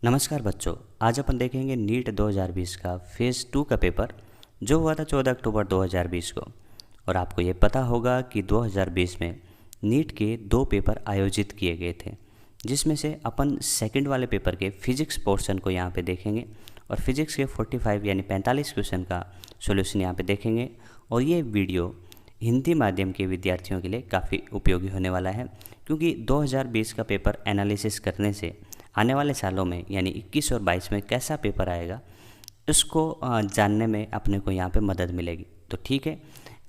नमस्कार बच्चों, आज अपन देखेंगे नीट 2020 का फेज़ 2 का पेपर जो हुआ था 14 अक्टूबर 2020 को। और आपको ये पता होगा कि 2020 में नीट के 2 पेपर आयोजित किए गए थे, जिसमें से अपन सेकंड वाले पेपर के फिजिक्स पोर्शन को यहाँ पे देखेंगे और फिजिक्स के 45 यानी 45 क्वेश्चन का सॉल्यूशन यहाँ पे देखेंगे। और ये वीडियो हिंदी माध्यम के विद्यार्थियों के लिए काफ़ी उपयोगी होने वाला है, क्योंकि 2020 का पेपर एनालिसिस करने से आने वाले सालों में यानी 21 और 22 में कैसा पेपर आएगा उसको जानने में अपने को यहाँ पे मदद मिलेगी। तो ठीक है,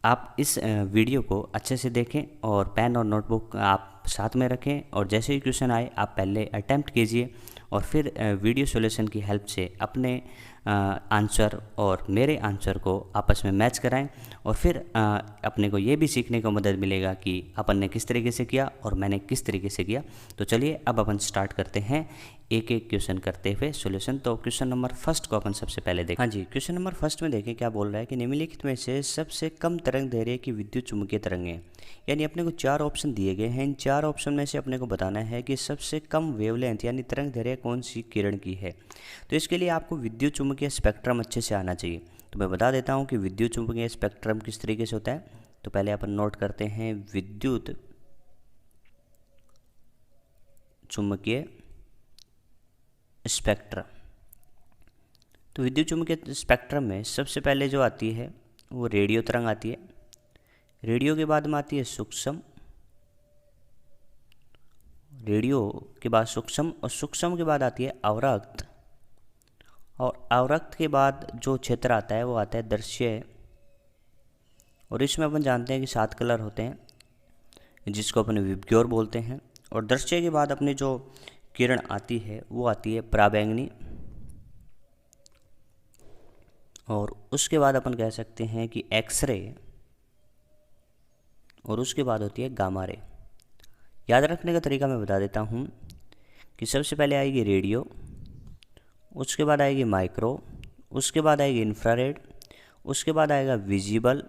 आप इस वीडियो को अच्छे से देखें और पेन और नोटबुक आप साथ में रखें और जैसे ही क्वेश्चन आए आप पहले अटैम्प्ट कीजिए और फिर वीडियो सॉल्यूशन की हेल्प से अपने आंसर और मेरे आंसर को आपस में मैच कराएं। और फिर अपने को ये भी सीखने को मदद मिलेगा कि अपन ने किस तरीके से किया और मैंने किस तरीके से किया। तो चलिए अब अपन स्टार्ट करते हैं एक एक क्वेश्चन करते हुए सॉल्यूशन। तो क्वेश्चन नंबर फर्स्ट को अपन सबसे पहले देखें। हाँ जी, क्वेश्चन नंबर फर्स्ट में देखें क्या बोल रहा है कि निम्नलिखित में से सबसे कम तरंग दैर्घ्य की विद्युत चुम्बकीय तरंगें, यानी अपने को 4 ऑप्शन दिए गए हैं। इन 4 ऑप्शन में से अपने को बताना है कि सबसे कम वेवलेंथ यानी तरंग दैर्घ्य कौन सी किरण की है। तो इसके लिए आपको विद्युत चुम्बकीय स्पेक्ट्रम अच्छे से आना चाहिए। तो मैं बता देता हूँ कि विद्युत चुम्बकीय स्पेक्ट्रम किस तरीके से होता है। तो पहले अपन नोट करते हैं विद्युत चुम्बकीय स्पेक्ट्रम। तो विद्युत चुम्बकीय स्पेक्ट्रम में सबसे पहले जो आती है वो रेडियो तरंग आती है। रेडियो के बाद में आती है सूक्ष्म, रेडियो के बाद सूक्ष्म और सूक्ष्म के बाद आती है अवरक्त, और अवरक्त के बाद जो क्षेत्र आता है वो आता है दृश्य। और इसमें अपन जानते हैं कि 7 कलर होते हैं जिसको अपन विबग्योर बोलते हैं। और दृश्य के बाद अपनी जो किरण आती है वो आती है पराबैंगनी, और उसके बाद अपन कह सकते हैं कि एक्सरे, और उसके बाद होती है गामा रे। याद रखने का तरीका मैं बता देता हूँ कि सबसे पहले आएगी रेडियो, उसके बाद आएगी माइक्रो, उसके बाद आएगी इंफ्रारेड, उसके बाद आएगा विजिबल,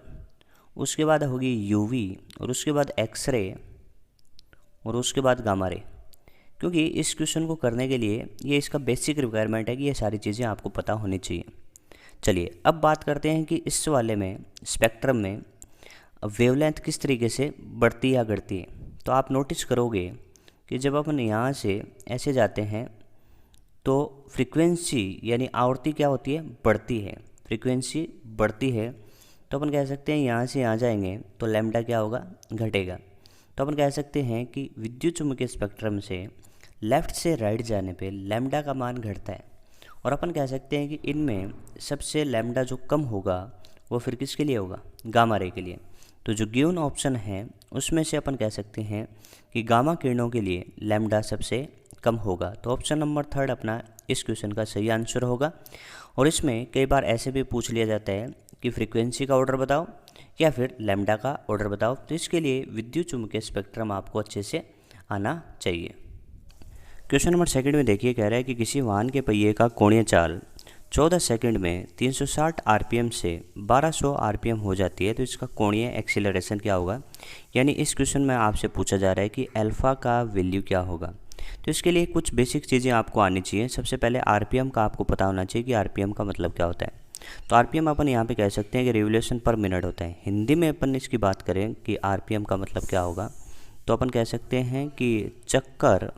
उसके बाद होगी यूवी, और उसके बाद एक्सरे, और उसके बाद गामा रे। क्योंकि इस क्वेश्चन को करने के लिए ये इसका बेसिक रिक्वायरमेंट है कि ये सारी चीज़ें आपको पता होनी चाहिए। चलिए अब बात करते हैं कि इस वाले में स्पेक्ट्रम में वेवलेंथ किस तरीके से बढ़ती या घटती है। तो आप नोटिस करोगे कि जब अपन यहाँ से ऐसे जाते हैं तो फ्रीक्वेंसी यानी आवृत्ति क्या होती है, बढ़ती है। फ्रीक्वेंसी बढ़ती है तो अपन कह सकते हैं यहाँ से यहाँ जाएंगे तो लैम्डा क्या होगा, घटेगा। तो अपन कह सकते हैं कि विद्युत चुम्बकीय स्पेक्ट्रम से लेफ़्ट से राइट जाने पे लैम्डा का मान घटता है। और अपन कह सकते हैं कि इनमें सबसे लैम्डा जो कम होगा वो फिर किसके लिए होगा, गामा रे के लिए। तो जो गिवन ऑप्शन है उसमें से अपन कह सकते हैं कि गामा किरणों के लिए लैम्डा सबसे कम होगा। तो ऑप्शन नंबर 3 अपना इस क्वेश्चन का सही आंसर होगा। और इसमें कई बार ऐसे भी पूछ लिया जाता है कि फ्रीक्वेंसी का ऑर्डर बताओ या फिर लैम्डा का ऑर्डर बताओ। तो इसके लिए विद्युत चुम्बकीय स्पेक्ट्रम आपको अच्छे से आना चाहिए। क्वेश्चन नंबर सेकंड में देखिए, कह रहा है कि किसी वाहन के पहिए का कोणीय चाल 14 सेकंड में 360 आरपीएम से 1200 आरपीएम हो जाती है। तो इसका कोणीय एक्सीलरेशन क्या होगा, यानी इस क्वेश्चन में आपसे पूछा जा रहा है कि अल्फ़ा का वैल्यू क्या होगा। तो इसके लिए कुछ बेसिक चीज़ें आपको आनी चाहिए। सबसे पहले आरपीएम का आपको पता होना चाहिए कि आरपीएम का मतलब क्या होता है। तो आरपीएम अपन यहाँ पे कह सकते हैं कि रिवोल्यूशन पर मिनट होता है। हिंदी में अपन इसकी बात करें कि आरपीएम का मतलब क्या होगा, तो अपन कह सकते हैं कि चक्कर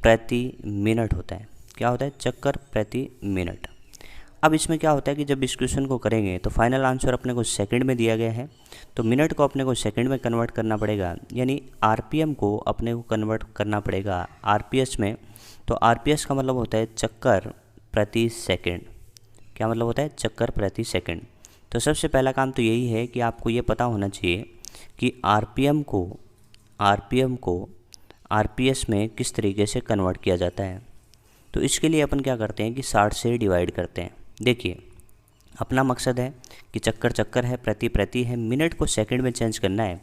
प्रति मिनट होता है। क्या होता है, चक्कर प्रति मिनट। अब इसमें क्या होता है कि जब इस क्वेश्चन को करेंगे तो फाइनल आंसर अपने को सेकंड में दिया गया है, तो मिनट को अपने को सेकंड में कन्वर्ट करना पड़ेगा, यानी आरपीएम को अपने को कन्वर्ट करना पड़ेगा आरपीएस में। तो आरपीएस का मतलब होता है चक्कर प्रति सेकंड। क्या मतलब होता है, चक्कर प्रति सेकंड। तो सबसे पहला काम तो यही है कि आपको ये पता होना चाहिए कि आरपीएम को आरपीएस में किस तरीके से कन्वर्ट किया जाता है। तो इसके लिए अपन क्या करते हैं कि 60 से डिवाइड करते हैं। देखिए अपना मकसद है कि चक्कर है, प्रति है, मिनट को सेकंड में चेंज करना है,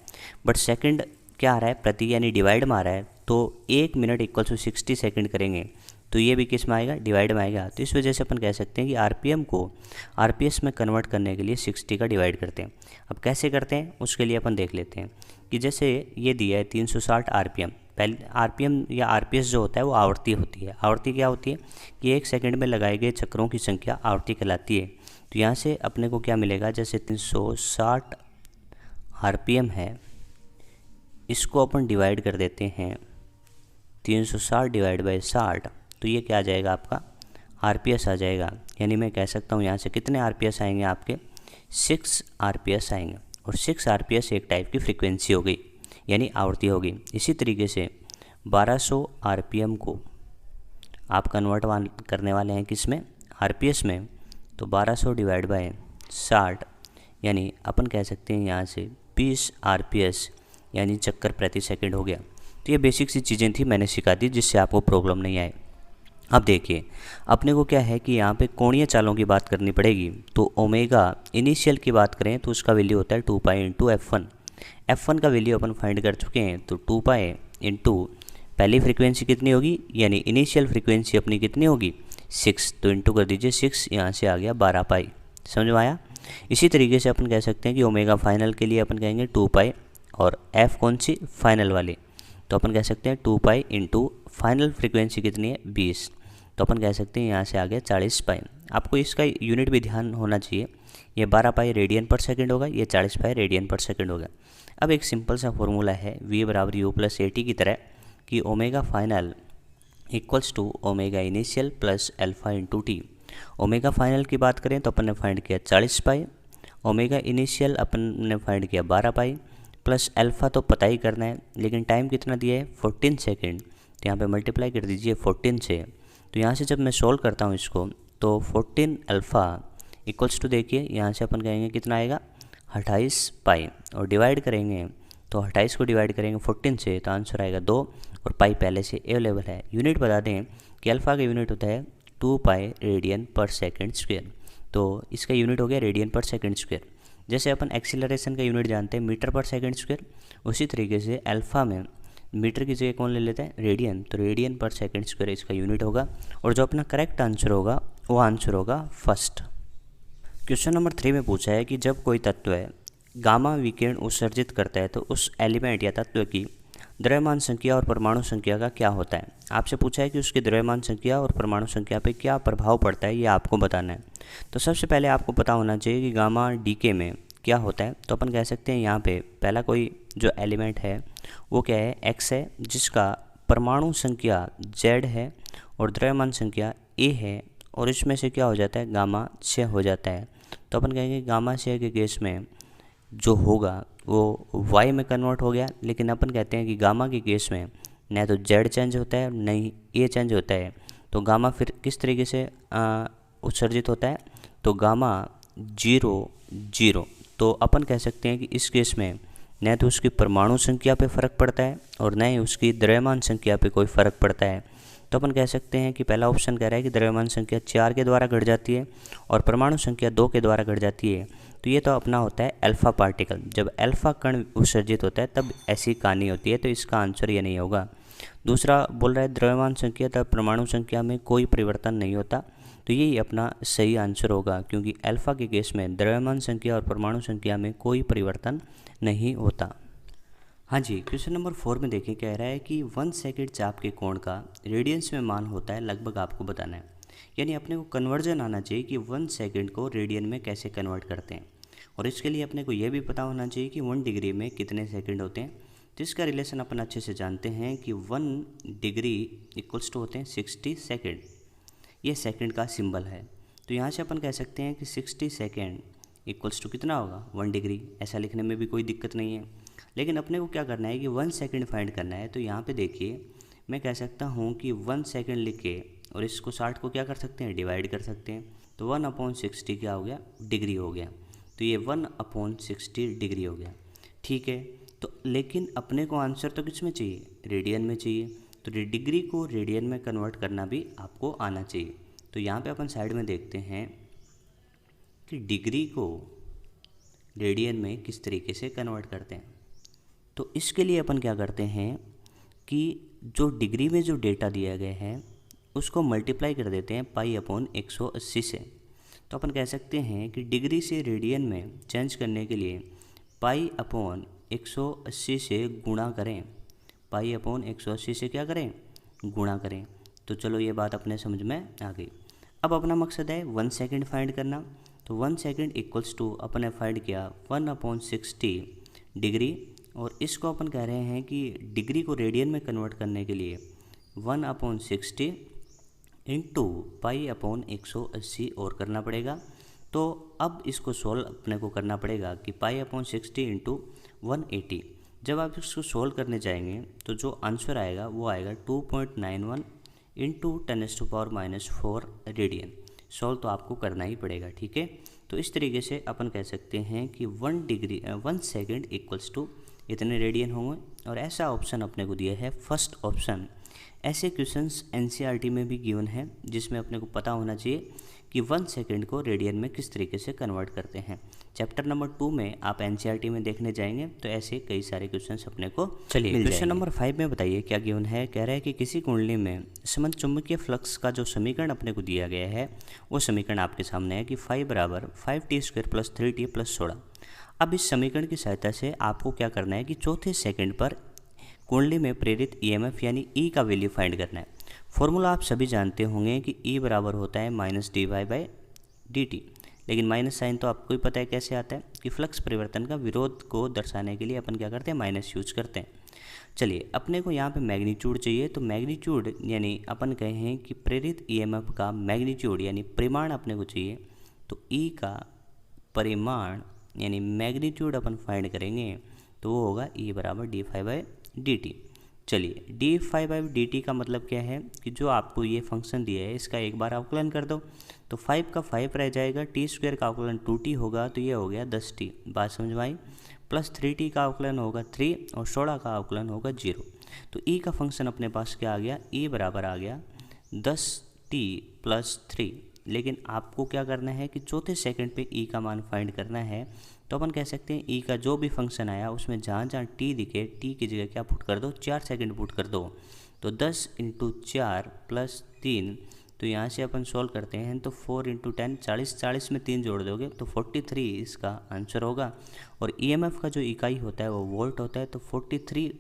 बट सेकंड क्या आ रहा है, प्रति यानी डिवाइड में आ रहा है। तो 1 मिनट इक्वल टू 60 सेकंड करेंगे तो ये भी किस में आएगा, डिवाइड में आएगा। तो इस वजह से अपन कह सकते हैं कि आरपीएम को आरपीएस में कन्वर्ट करने के लिए 60 का डिवाइड करते हैं। अब कैसे करते हैं उसके लिए अपन देख लेते हैं कि जैसे ये दिया है 360 आरपीएम, पहले आरपीएम या आरपीएस जो होता है वो आवृत्ति होती है। आवृत्ति क्या होती है कि 1 सेकंड में लगाए गए चक्रों की संख्या आवृत्ति कहलाती है। तो यहाँ से अपने को क्या मिलेगा, जैसे 360 आरपीएम है, इसको अपन डिवाइड कर देते हैं 360 डिवाइड बाई 60, तो ये क्या आ जाएगा आपका आरपीएस आ जाएगा। यानी मैं कह सकता हूँ यहाँ से कितने आरपीएस आएंगे आपके 6 आरपीएस आएंगे। और 6 आरपीएस एक टाइप की फ्रीक्वेंसी हो गई, यानी आवृत्ति होगी। इसी तरीके से 1200 आरपीएम को आप कन्वर्ट करने वाले हैं किस में, आरपीएस में। तो 1200 डिवाइड बाय 60 यानी अपन कह सकते हैं यहाँ से 20 आरपीएस यानी चक्कर प्रति सेकंड हो गया। तो ये बेसिक सी चीज़ें थी, मैंने सिखा दी जिससे आपको प्रॉब्लम नहीं आए। अब देखिए अपने को क्या है कि यहाँ पे कोणीय चालों की बात करनी पड़ेगी। तो ओमेगा इनिशियल की बात करें तो उसका वैल्यू होता है 2 पाई इंटू F1 का वैल्यू अपन फाइंड कर चुके हैं। तो 2 पाई इंटू पहली फ्रीक्वेंसी कितनी होगी, यानी इनिशियल फ्रीक्वेंसी अपनी कितनी होगी 6, तो इंटू कर दीजिए 6, यहाँ से आ गया 12 पाई। समझ में आया। इसी तरीके से अपन कह सकते हैं कि ओमेगा फाइनल के लिए अपन कहेंगे 2 पाई और F कौन सी फाइनल वाली, तो अपन कह सकते हैं 2 पाई इंटू फाइनल फ्रीक्वेंसी कितनी है 20, तो अपन कह सकते हैं यहाँ से आ गया 40 पाई। आपको इसका यूनिट भी ध्यान होना चाहिए, ये 12 पाई रेडियन पर सेकंड होगा, ये 40 पाई रेडियन पर सेकंड होगा। अब एक सिंपल सा फॉर्मूला है V बराबर U प्लस AT की तरह कि omega final equals to omega initial plus alpha into t. Omega final की बात करें तो अपन ने फाइंड किया 40 पाई, ओमेगा इनिशियल अपन ने फाइंड किया 12 पाई, प्लस अल्फ़ा तो पता ही करना है, लेकिन टाइम कितना दिया है 14 सेकेंड, तो यहाँ पे मल्टीप्लाई कर दीजिए 14 से। तो यहाँ से जब मैं सोल्व करता हूँ इसको तो 14 अल्फ़ा इक्वल्स टू देखिए यहाँ से अपन कहेंगे कितना आएगा 28 पाई, और डिवाइड करेंगे तो 28 को डिवाइड करेंगे 14 से तो आंसर आएगा 2, और पाई पहले से अवेलेबल है। यूनिट बता दें कि अल्फ़ा का यूनिट होता है 2 पाई रेडियन पर सेकेंड स्क्वायर, तो इसका यूनिट हो गया रेडियन पर सेकेंड स्क्वायर। जैसे अपन एक्सीलरेशन का यूनिट जानते हैं मीटर पर सेकेंड स्क्वायर, उसी तरीके से अल्फ़ा में मीटर की जगह कौन ले लेते हैं रेडियन, तो रेडियन पर सेकेंड स्क्वायर इसका यूनिट होगा। और जो अपना करेक्ट आंसर होगा वो आंसर होगा फर्स्ट। क्वेश्चन नंबर 3 में पूछा है कि जब कोई तत्व है गामा विकिरण उत्सर्जित करता है तो उस एलिमेंट या तत्व की द्रव्यमान संख्या और परमाणु संख्या का क्या होता है। आपसे पूछा है कि उसकी द्रव्यमान संख्या और परमाणु संख्या पे क्या प्रभाव पड़ता है, ये आपको बताना है। तो सबसे पहले आपको पता होना चाहिए कि गामा डीके में क्या होता है। तो अपन कह सकते हैं यहाँ पे पहला कोई जो एलिमेंट है वो क्या है एक्स है, जिसका परमाणु संख्या जेड है और द्रव्यमान संख्या ए है, और इसमें से क्या हो जाता है गामा 6 हो जाता है। तो अपन कहेंगे गामा 6 के केस में जो होगा वो वाई में कन्वर्ट हो गया, लेकिन अपन कहते हैं कि गामा के केस में न तो जेड चेंज होता है न ही ए चेंज होता है। तो गामा फिर किस तरीके से उत्सर्जित होता है, तो गामा 0 0। तो अपन कह सकते हैं कि इस केस में न तो उसकी परमाणु संख्या पे फ़र्क पड़ता है और न ही उसकी द्रव्यमान संख्या पे कोई फ़र्क पड़ता है। तो अपन कह सकते हैं कि पहला ऑप्शन कह रहा है कि द्रव्यमान संख्या 4 के द्वारा घट जाती है और परमाणु संख्या 2 के द्वारा घट जाती है। तो ये तो अपना होता है अल्फ़ा पार्टिकल, जब अल्फ़ा कण उत्सर्जित होता है तब ऐसी कहानी होती है, तो इसका आंसर ये नहीं होगा। दूसरा बोल रहा है द्रव्यमान संख्या तब परमाणु संख्या में कोई परिवर्तन नहीं होता, तो यही अपना सही आंसर होगा, क्योंकि अल्फ़ा के केस में द्रव्यमान संख्या और परमाणु संख्या में कोई परिवर्तन नहीं होता। हाँ जी, क्वेश्चन नंबर 4 में देखिए कह रहा है कि 1 सेकंड चाप के कोण का रेडियंस में मान होता है, लगभग आपको बताना है। यानी अपने को कन्वर्जन आना चाहिए कि 1 सेकंड को रेडियन में कैसे कन्वर्ट करते हैं, और इसके लिए अपने को यह भी पता होना चाहिए कि 1 डिग्री में कितने सेकंड होते हैं। तो इसका रिलेशन अपन अच्छे से जानते हैं कि 1 डिग्री इक्वल्स टू होते हैं 60 सेकेंड, ये सेकंड का सिंबल है। तो यहाँ से अपन कह सकते हैं कि 60 सेकेंड इक्वल्स टू कितना होगा 1 डिग्री। ऐसा लिखने में भी कोई दिक्कत नहीं है, लेकिन अपने को क्या करना है कि 1 सेकंड फाइंड करना है। तो यहाँ पे देखिए मैं कह सकता हूँ कि 1 सेकंड लिख के और इसको 60 को क्या कर सकते हैं डिवाइड कर सकते हैं, तो 1/60 क्या हो गया डिग्री हो गया। तो ये 1/60 डिग्री हो गया, ठीक है। तो लेकिन अपने को आंसर तो किस में चाहिए रेडियन में चाहिए, तो डिग्री को रेडियन में कन्वर्ट करना भी आपको आना चाहिए। तो यहाँ पे अपन साइड में देखते हैं कि डिग्री को रेडियन में किस तरीके से कन्वर्ट करते हैं। तो इसके लिए अपन क्या करते हैं कि जो डिग्री में जो डेटा दिया गया है उसको मल्टीप्लाई कर देते हैं π/180 से। तो अपन कह सकते हैं कि डिग्री से रेडियन में चेंज करने के लिए π/180 से गुणा करें, पाई अपॉन 180 से क्या करें, गुणा करें। तो चलो ये बात अपने समझ में आ गई। अब अपना मकसद है 1 सेकेंड फाइंड करना। तो 1 सेकेंड इक्वल्स टू अपने फाइंड किया 1/60 डिग्री, और इसको अपन कह रहे हैं कि डिग्री को रेडियन में कन्वर्ट करने के लिए 1/60 इंटू पाई अपॉन 180 और करना पड़ेगा। तो अब इसको सोल्व अपने को करना पड़ेगा कि पाई अपॉन 60 इंटू 180। जब आप इसको सोल्व करने जाएंगे तो जो आंसर आएगा वो आएगा 2.91 इंटू 10⁻⁻4 रेडियन। सोल्व तो आपको करना ही पड़ेगा, ठीक है। तो इस तरीके से अपन कह सकते हैं कि 1 सेकेंड इक्वल्स टू इतने रेडियन होंगे। और ऐसा ऑप्शन अपने को दिया है फर्स्ट ऑप्शन। ऐसे क्वेश्चंस एनसीईआरटी में भी गिवन है जिसमें अपने को पता होना चाहिए कि 1 सेकेंड को रेडियन में किस तरीके से कन्वर्ट करते हैं। चैप्टर नंबर 2 में आप एनसीईआरटी में देखने जाएंगे तो ऐसे कई सारे क्वेश्चंस अपने को चलिए क्वेश्चन नंबर 5 में बताइए क्या गिवन है। कह रहा है कि किसी कुंडली में समन चुंबकीय फ्लक्स का जो समीकरण अपने को दिया गया है वो समीकरण आपके सामने है कि 5 = 5t² + 3t + 16। अब इस समीकरण की सहायता से आपको क्या करना है कि चौथे सेकंड पर कुंडली में प्रेरित ईएमएफ यानी ई का वैल्यू फाइंड करना है। फॉर्मूला आप सभी जानते होंगे कि ई बराबर होता है -dy/dt, लेकिन माइनस साइन तो आपको ही पता है कैसे आता है कि फ्लक्स परिवर्तन का विरोध को दर्शाने के लिए अपन क्या करते हैं, माइनस यूज करते हैं। चलिए अपने को यहाँ पे मैग्नीट्यूड चाहिए, तो मैग्नीट्यूड यानी अपन कहे हैं कि प्रेरित ईएमएफ का मैग्नीट्यूड यानी परिमाण अपने को चाहिए। तो ई का परिमाण यानी मैग्नीट्यूड अपन फाइंड करेंगे तो वो होगा ई बराबर d/dt। चलिए d/dt का मतलब क्या है कि जो आपको ये फंक्शन दिया है इसका एक बार अवकलन कर दो तो 5 का 5 रह जाएगा, t² का अवकलन 2t होगा तो ये हो गया 10t, बात समझ में आई। प्लस 3t का अवकलन होगा 3 और 16 का अवकलन होगा 0। तो e का फंक्शन अपने पास क्या आ गया, e बराबर आ गया 10t + 3। लेकिन आपको क्या करना है कि चौथे सेकंड पे e का मान फाइंड करना है। तो अपन कह सकते हैं e का जो भी फंक्शन आया उसमें जहाँ जहाँ t दिखे t की जगह क्या पुट कर दो, 4 सेकंड पुट कर दो। तो 10 × 4 + 3, तो यहाँ से अपन सोल्व करते हैं तो 4 × 10 40, 40 में 3 जोड़ दोगे तो 43 इसका आंसर होगा। और ईएमएफ का जो इकाई होता है वो वोल्ट होता है, तो 43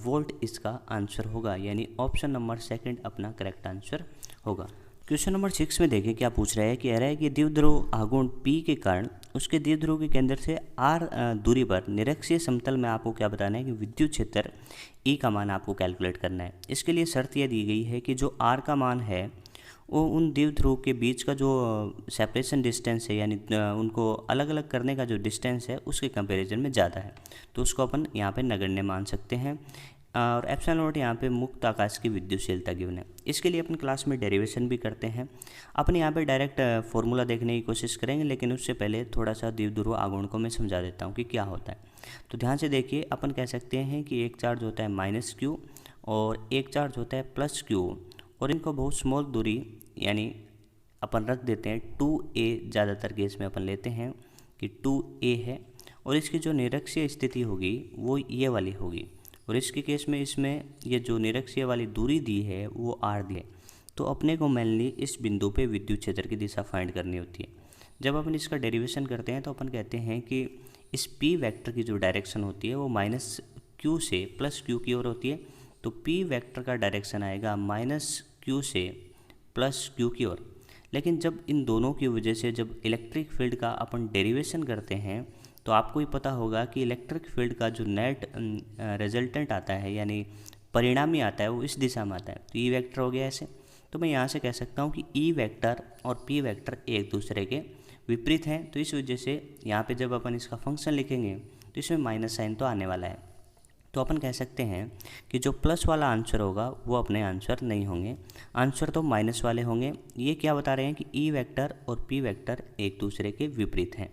वोल्ट इसका आंसर होगा, यानी ऑप्शन नंबर सेकंड अपना करेक्ट आंसर होगा। क्वेश्चन नंबर 6 में देखें क्या पूछ रहा है। कह रहा है कि द्विध्रुव आघूर्ण P के कारण उसके द्विध्रुव के केंद्र से r दूरी पर निरक्षीय समतल में आपको क्या बताना है कि विद्युत क्षेत्र E का मान आपको कैलकुलेट करना है। इसके लिए शर्त यह दी गई है कि जो r का मान है वो उन द्विध्रुव के बीच का जो सेपरेशन डिस्टेंस है यानी उनको अलग अलग करने का जो डिस्टेंस है उसके कंपैरिजन में ज़्यादा है, तो उसको अपन यहाँ पे नगण्य मान सकते हैं। और एप्सिलॉन नॉट यहाँ पे मुक्त आकाश की विद्युतशीलता गिवन है। इसके लिए अपन क्लास में डेरिवेशन भी करते हैं। अपन यहाँ पे डायरेक्ट फॉर्मूला देखने की कोशिश करेंगे, लेकिन उससे पहले थोड़ा सा द्विध्रुव आघूर्ण को मैं समझा देता हूँ कि क्या होता है। तो ध्यान से देखिए, अपन कह सकते हैं कि एक चार्ज होता है -q और एक चार्ज होता है +q, और इनको बहुत स्मॉल दूरी यानी अपन रख देते हैं 2a, ज़्यादातर केस में अपन लेते हैं कि 2a है, और इसकी जो निरक्षीय स्थिति होगी वो ये वाली होगी, और इसके केस में इसमें ये जो निरक्षीय वाली दूरी दी है वो r दी है। तो अपने को मेनली इस बिंदु पे विद्युत क्षेत्र की दिशा फाइंड करनी होती है। जब अपन इसका डेरिवेशन करते हैं तो अपन कहते हैं कि इस p वेक्टर की जो डायरेक्शन होती है वो -q से +q की ओर होती है। तो p वेक्टर का डायरेक्शन आएगा -q से +q की ओर। लेकिन जब इन दोनों की वजह से जब इलेक्ट्रिक फील्ड का अपन डेरिवेशन करते हैं तो आपको ही पता होगा कि इलेक्ट्रिक फील्ड का जो नेट रिजल्टेंट आता है यानी परिणामी आता है वो इस दिशा में आता है। तो ई वेक्टर हो गया ऐसे। तो मैं यहाँ से कह सकता हूँ कि ई वेक्टर और पी वेक्टर एक दूसरे के विपरीत हैं। तो इस वजह से यहाँ पे जब अपन इसका फंक्शन लिखेंगे तो इसमें माइनस साइन तो आने वाला है। तो अपन कह सकते हैं कि जो प्लस वाला आंसर होगा वो अपने आंसर नहीं होंगे, आंसर तो माइनस वाले होंगे। ये क्या बता रहे हैं कि ई वेक्टर और पी वेक्टर एक दूसरे के विपरीत हैं,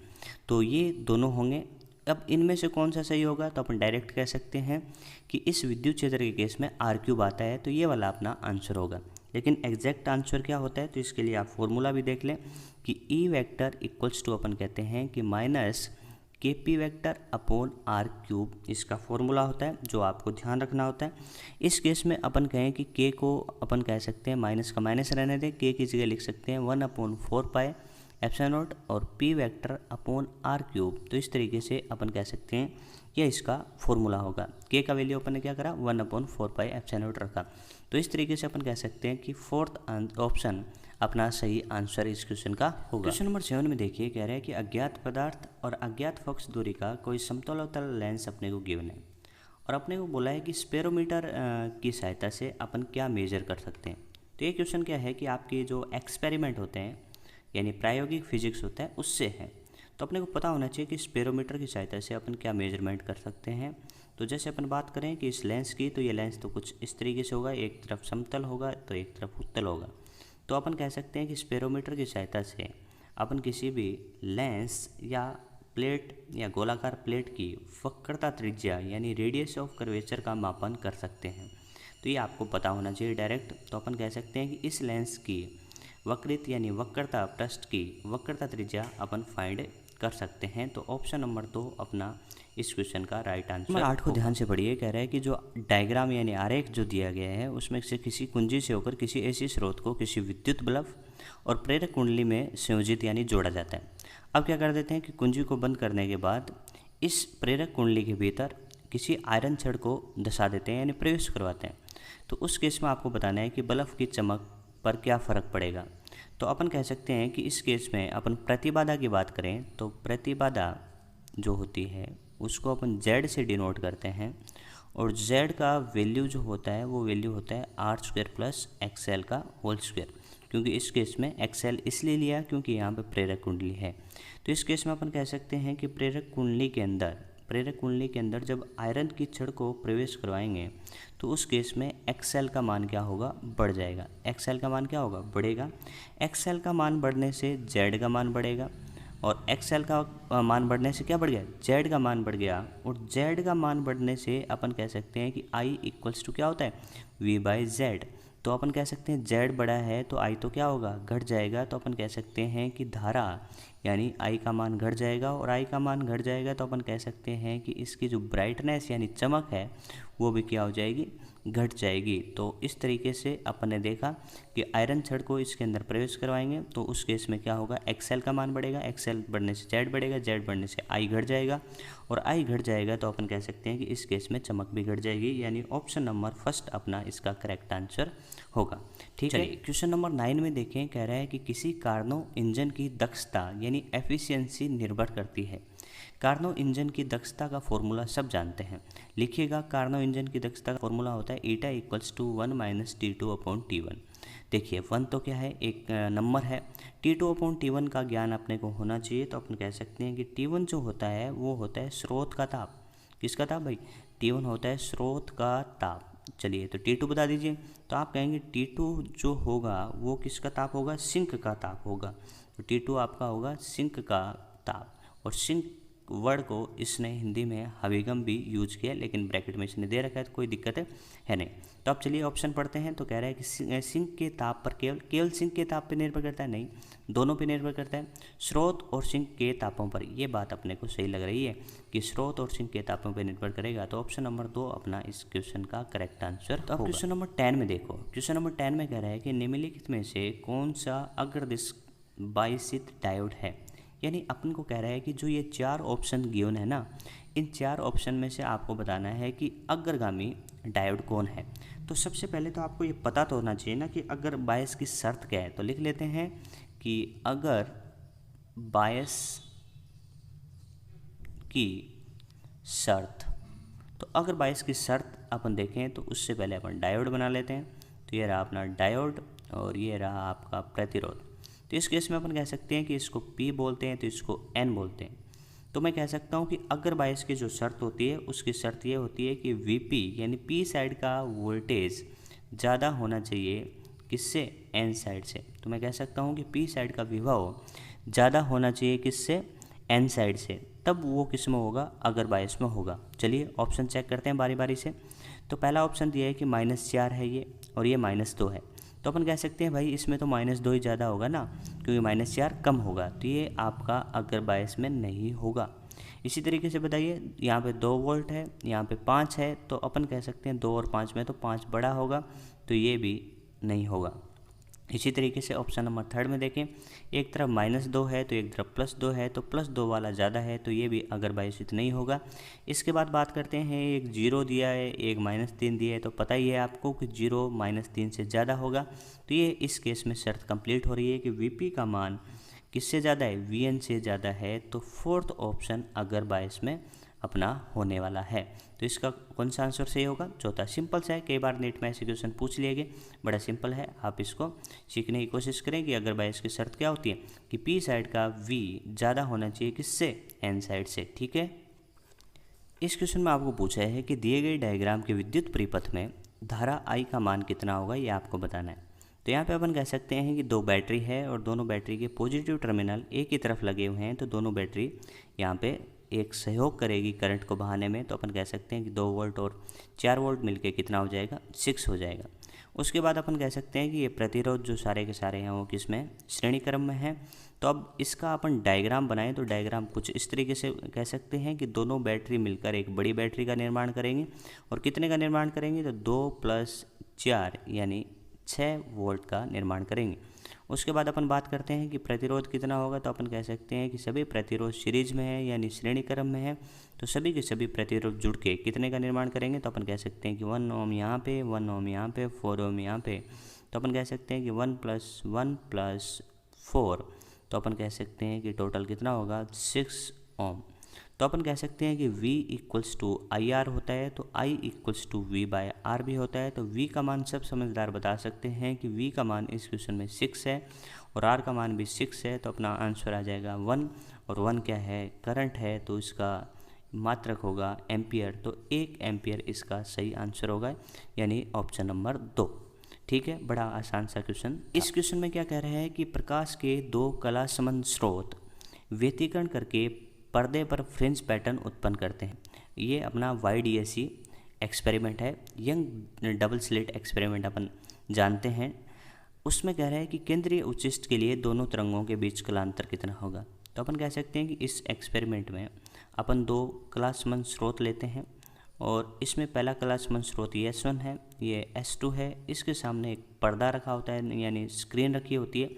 तो ये दोनों होंगे। अब इनमें से कौन सा सही होगा, तो अपन डायरेक्ट कह सकते हैं कि इस विद्युत क्षेत्र के केस में r³ आता है तो ये वाला अपना आंसर होगा। लेकिन एग्जैक्ट आंसर क्या होता है, तो इसके लिए आप फॉर्मूला भी देख लें कि ई वेक्टर इक्वल्स टू अपन कहते हैं कि -kp वेक्टर अपॉन r³ इसका फॉर्मूला होता है, जो आपको ध्यान रखना होता है। इस केस में अपन कहें कि k को अपन कह सकते हैं माइनस का माइनस रहने दें, k की जगह लिख सकते हैं 1/4 पाई एप्सिलॉन नॉट और p वेक्टर अपॉन r³। तो इस तरीके से अपन कह सकते हैं यह इसका फॉर्मूला होगा। के का वैल्यू अपन ने क्या करा 1/4πε0 रखा। तो इस तरीके से अपन कह सकते हैं कि फोर्थ ऑप्शन अपना सही आंसर इस क्वेश्चन का होगा। क्वेश्चन नंबर 7 में देखिए, कह रहा है कि अज्ञात पदार्थ और अज्ञात फोकस दूरी का कोई समतलोत्तल लेंस अपने को गिवन है और अपने को बोला है कि स्पेरोमीटर की सहायता से अपन क्या मेजर कर सकते हैं। तो ये क्वेश्चन क्या है कि आपके जो एक्सपेरिमेंट होते हैं यानी प्रायोगिक फिजिक्स होता है उससे है। तो अपने को पता होना चाहिए कि स्पेरोमीटर की सहायता से अपन क्या मेजरमेंट कर सकते हैं। तो जैसे अपन बात करें कि इस लेंस की, तो ये लेंस तो कुछ इस तरीके से होगा, एक तरफ समतल होगा तो एक तरफ उत्तल होगा। तो अपन कह सकते हैं कि स्पेरोमीटर की सहायता से अपन किसी भी लेंस या प्लेट या गोलाकार प्लेट की वक्रता त्रिज्या यानी रेडियस ऑफ कर्वेचर का मापन कर सकते हैं। तो ये आपको पता होना चाहिए डायरेक्ट। तो अपन कह सकते हैं कि इस लेंस की वक्रित यानी वक्रता पृष्ठ की वक्रता त्रिज्या अपन फाइंड कर सकते हैं। तो ऑप्शन नंबर 2 अपना इस क्वेश्चन का राइट आंसर। नंबर 8 को ध्यान से पढ़िए, कह रहा है कि जो डायग्राम यानी आरेख जो दिया गया है उसमें से किसी कुंजी से होकर किसी ऐसी स्रोत को किसी विद्युत बल्ब और प्रेरक कुंडली में संयोजित यानी जोड़ा जाता है। अब क्या कर देते हैं कि कुंजी को बंद करने के बाद इस प्रेरक कुंडली के भीतर किसी आयरन छड़ को धंसा देते हैं यानी प्रवेश करवाते हैं। तो उस केस में आपको बताना है कि बल्ब की चमक पर क्या फ़र्क पड़ेगा। तो अपन कह सकते हैं कि इस केस में अपन प्रतिबाधा की बात करें तो प्रतिबाधा जो होती है उसको अपन Z से डिनोट करते हैं और Z का वैल्यू जो होता है वो वैल्यू होता है R² प्लस XL का होल स्क्वायर। क्योंकि इस केस में XL इसलिए लिया क्योंकि यहाँ पे प्रेरक कुंडली है। तो इस केस में अपन कह सकते हैं कि प्रेरक कुंडली के अंदर जब आयरन की छड़ को प्रवेश करवाएंगे तो उस केस में XL का मान क्या होगा, बढ़ जाएगा। XL का मान क्या होगा, बढ़ेगा। XL का मान बढ़ने से Z का मान बढ़ेगा और XL का मान बढ़ने से क्या बढ़ गया, Z का मान बढ़ गया। और Z का मान बढ़ने से अपन कह सकते हैं कि I इक्वल्स टू क्या होता है, V/Z। तो अपन कह सकते हैं Z बड़ा है तो I तो क्या होगा, घट जाएगा। तो अपन कह सकते हैं कि धारा यानी I का मान घट जाएगा और I का मान घट जाएगा तो अपन कह सकते हैं कि इसकी जो ब्राइटनेस यानी चमक है वो भी क्या हो जाएगी, घट जाएगी। तो इस तरीके से अपन ने देखा कि आयरन छड़ को इसके अंदर प्रवेश करवाएंगे तो उस केस में क्या होगा, XL का मान बढ़ेगा, XL बढ़ने से Z बढ़ेगा, Z बढ़ने से I घट जाएगा और I घट जाएगा तो अपन कह सकते हैं कि इस केस में चमक भी घट जाएगी। यानी ऑप्शन नंबर फर्स्ट अपना इसका करेक्ट आंसर होगा। ठीक है, क्वेश्चन नंबर 9 में देखें, कह रहा है कि किसी कार्नो इंजन की दक्षता यानी एफिशिएंसी निर्भर करती है। कार्नो इंजन की दक्षता का फॉर्मूला सब जानते हैं, लिखिएगा। कार्नो इंजन की दक्षता का फॉर्मूला होता है ईटा इक्वल्स टू 1 - T2/T1। देखिए 1 तो क्या है, एक नंबर है। T2/T1 का ज्ञान अपने को होना चाहिए। तो अपन कह सकते हैं कि T1 जो होता है वो होता है स्रोत का ताप। किसका ताप भाई, T1 होता है स्रोत का ताप। चलिए तो T2 बता दीजिए। तो आप कहेंगे T2 जो होगा वो किसका ताप होगा, सिंक का ताप होगा। तो T2 आपका होगा सिंक का ताप। और सिंक वर्ड को इसने हिंदी में हवीगम भी यूज किया, लेकिन ब्रैकेट में इसने दे रखा है तो कोई दिक्कत है नहीं। तो अब चलिए ऑप्शन पढ़ते हैं। तो कह रहा है कि सिंक के ताप पर केवल सिंक के ताप पर निर्भर करता है, नहीं, दोनों पे निर्भर करता है, स्रोत और सिंक के तापों पर। ये बात अपने को सही लग रही है कि स्रोत और सिंक के तापों पर निर्भर करेगा। तो ऑप्शन नंबर 2 अपना इस क्वेश्चन का करेक्ट आंसर। तो अब क्वेश्चन नंबर 10 में देखो। क्वेश्चन नंबर 10 में कह रहा है कि निम्नलिखित में से कौन सा अग्रदिश बायसित डायोड है। यानी अपन को कह रहा है कि जो ये 4 ऑप्शन गिवन है ना, इन 4 ऑप्शन में से आपको बताना है कि अग्रगामी डायोड कौन है। तो सबसे पहले तो आपको ये पता तो होना चाहिए ना कि अगर बायस की शर्त क्या है। तो लिख लेते हैं कि अगर बायस की शर्त, तो अगर बायस की शर्त अपन देखें तो उससे पहले अपन डायोड बना लेते हैं। तो ये रहा अपना डायोड और ये रहा आपका प्रतिरोध। तो इस केस में अपन कह सकते हैं कि इसको P बोलते हैं तो इसको N बोलते हैं। तो मैं कह सकता हूँ कि अगर बायस की जो शर्त होती है उसकी शर्त ये होती है कि VP यानी P साइड का वोल्टेज ज़्यादा होना चाहिए किससे, N साइड से। तो मैं कह सकता हूँ कि P साइड का विभव ज़्यादा होना चाहिए किससे, N साइड से। तब वो किस में होगा, अगर बायस में होगा। चलिए ऑप्शन चेक करते हैं बारी बारी से। तो पहला ऑप्शन दिया है कि -4 है ये और ये -2 है। तो अपन कह सकते हैं भाई इसमें तो -2 ही ज़्यादा होगा ना, क्योंकि -4 कम होगा। तो ये आपका अगर बायस में नहीं होगा। इसी तरीके से बताइए, यहाँ पे 2 वोल्ट है, यहाँ पे 5 है। तो अपन कह सकते हैं 2 और 5 में तो 5 बड़ा होगा, तो ये भी नहीं होगा। इसी तरीके से ऑप्शन नंबर थर्ड में देखें, एक तरफ -2 है तो एक तरफ +2 है, तो +2 वाला ज़्यादा है, तो ये भी अगर बायसित नहीं होगा। इसके बाद बात करते हैं, एक 0 दिया है, एक -3 दिया है, तो पता ही है आपको कि 0 -3 से ज़्यादा होगा। तो ये इस केस में शर्त कंप्लीट हो रही है कि वीपी का मान किससे ज़्यादा है, वीएन से ज़्यादा है। तो फोर्थ ऑप्शन अगर बायस में अपना होने वाला है। तो इसका कौन सा आंसर सही होगा, चौथा। सिंपल सा है, कई बार नेट में ऐसे क्वेश्चन पूछ लिए गए, बड़ा सिंपल है। आप इसको सीखने की कोशिश करें कि अगर बायस की शर्त क्या होती है कि पी साइड का वी ज़्यादा होना चाहिए किससे, एन साइड से। ठीक है। इस क्वेश्चन में आपको पूछा है कि दिए गए डायग्राम के विद्युत परिपथ में धारा आई का मान कितना होगा, ये आपको बताना है। तो यहाँ पे अपन कह सकते हैं कि दो बैटरी है और दोनों बैटरी के पॉजिटिव टर्मिनल एक ही तरफ लगे हुए हैं, तो दोनों बैटरी यहाँ पे एक सहयोग करेगी करंट को बहाने में। तो अपन कह सकते हैं कि 2 वोल्ट और 4 वोल्ट मिलके कितना हो जाएगा, 6 हो जाएगा। उसके बाद अपन कह सकते हैं कि ये प्रतिरोध जो सारे के सारे हैं वो किसमें, श्रेणी क्रम में है। तो अब इसका अपन डायग्राम बनाएं, तो डायग्राम कुछ इस तरीके से कह सकते हैं कि दोनों बैटरी मिलकर एक बड़ी बैटरी का निर्माण करेंगे। और कितने का निर्माण करेंगे, तो 2 + 4 यानी 6 वोल्ट का निर्माण करेंगे। उसके बाद अपन बात करते हैं कि प्रतिरोध कितना होगा, तो अपन कह सकते हैं कि सभी प्रतिरोध सीरीज में है यानी श्रेणी क्रम में है। तो सभी के सभी प्रतिरोध जुड़ के कितने का निर्माण करेंगे, तो अपन कह सकते हैं कि 1 ओम यहाँ पे, 1 ओम यहाँ पे, 4 ओम यहाँ पे। तो अपन कह सकते हैं कि 1 + 1 + 4, तो अपन कह सकते हैं कि टोटल कितना होगा, 6 ओम। तो अपन कह सकते हैं कि V = IR होता है, तो I = V/R भी होता है। तो V का मान सब समझदार बता सकते हैं कि V का मान इस क्वेश्चन में 6 है और R का मान भी 6 है। तो अपना आंसर आ जाएगा 1, और 1 क्या है, करंट है, तो इसका मात्रक होगा एम्पियर। तो 1 एम्पियर इसका सही आंसर होगा, यानी ऑप्शन नंबर 2। ठीक है, बड़ा आसान सा क्वेश्चन। इस क्वेश्चन में क्या कह रहे हैं कि प्रकाश के 2 कला संबंध स्रोत व्यतिकरण करके पर्दे पर फ्रिंज पैटर्न उत्पन्न करते हैं। ये अपना YDSE एक्सपेरिमेंट है, यंग डबल स्लिट एक्सपेरिमेंट अपन जानते हैं। उसमें कह रहा है कि केंद्रीय उच्चिष्ट के लिए दोनों तरंगों के बीच कलांतर कितना होगा। तो अपन कह सकते हैं कि इस एक्सपेरिमेंट में अपन 2 कला संबंध स्रोत लेते हैं और इसमें पहला कला संबंध स्रोत S1 है, ये S2 है। इसके सामने एक पर्दा रखा होता है यानी स्क्रीन रखी होती है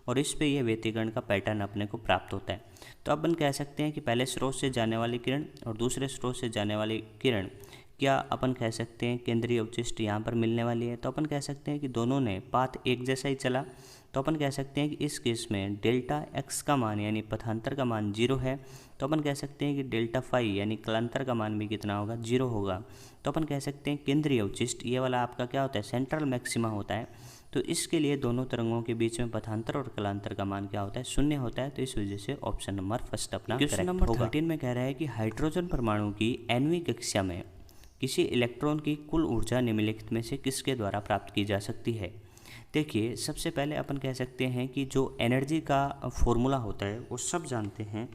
और इस पे ये व्यतिकरण का पैटर्न अपने को प्राप्त होता है। तो अपन कह सकते हैं कि पहले स्रोत से जाने वाली किरण और दूसरे स्रोत से जाने वाली किरण क्या अपन कह सकते हैं केंद्रीय उच्चिष्ट यहाँ पर मिलने वाली है। तो अपन कह सकते हैं कि दोनों ने पाथ एक जैसा ही चला। तो अपन कह सकते हैं कि इस केस में डेल्टा x का मान यानी पथांतर का मान 0 है। तो अपन कह सकते हैं कि डेल्टा फाई यानी कलांतर का मान भी कितना होगा, 0 होगा। तो अपन कह सकते हैं केंद्रीय उच्चिष्ट ये वाला आपका क्या होता है, सेंट्रल मैक्सिमा होता है। तो इसके लिए दोनों तरंगों के बीच में पथांतर और कलांतर का मान क्या होता है, 0 होता है। तो इस वजह से ऑप्शन नंबर फर्स्ट अपना क्वेश्चन नंबर 13 में कह रहा है कि हाइड्रोजन परमाणु की nवीं कक्षा में किसी इलेक्ट्रॉन की कुल ऊर्जा निम्नलिखित में से किसके द्वारा प्राप्त की जा सकती है। देखिए, सबसे पहले अपन कह सकते हैं कि जो एनर्जी का फॉर्मूला होता है वो सब जानते हैं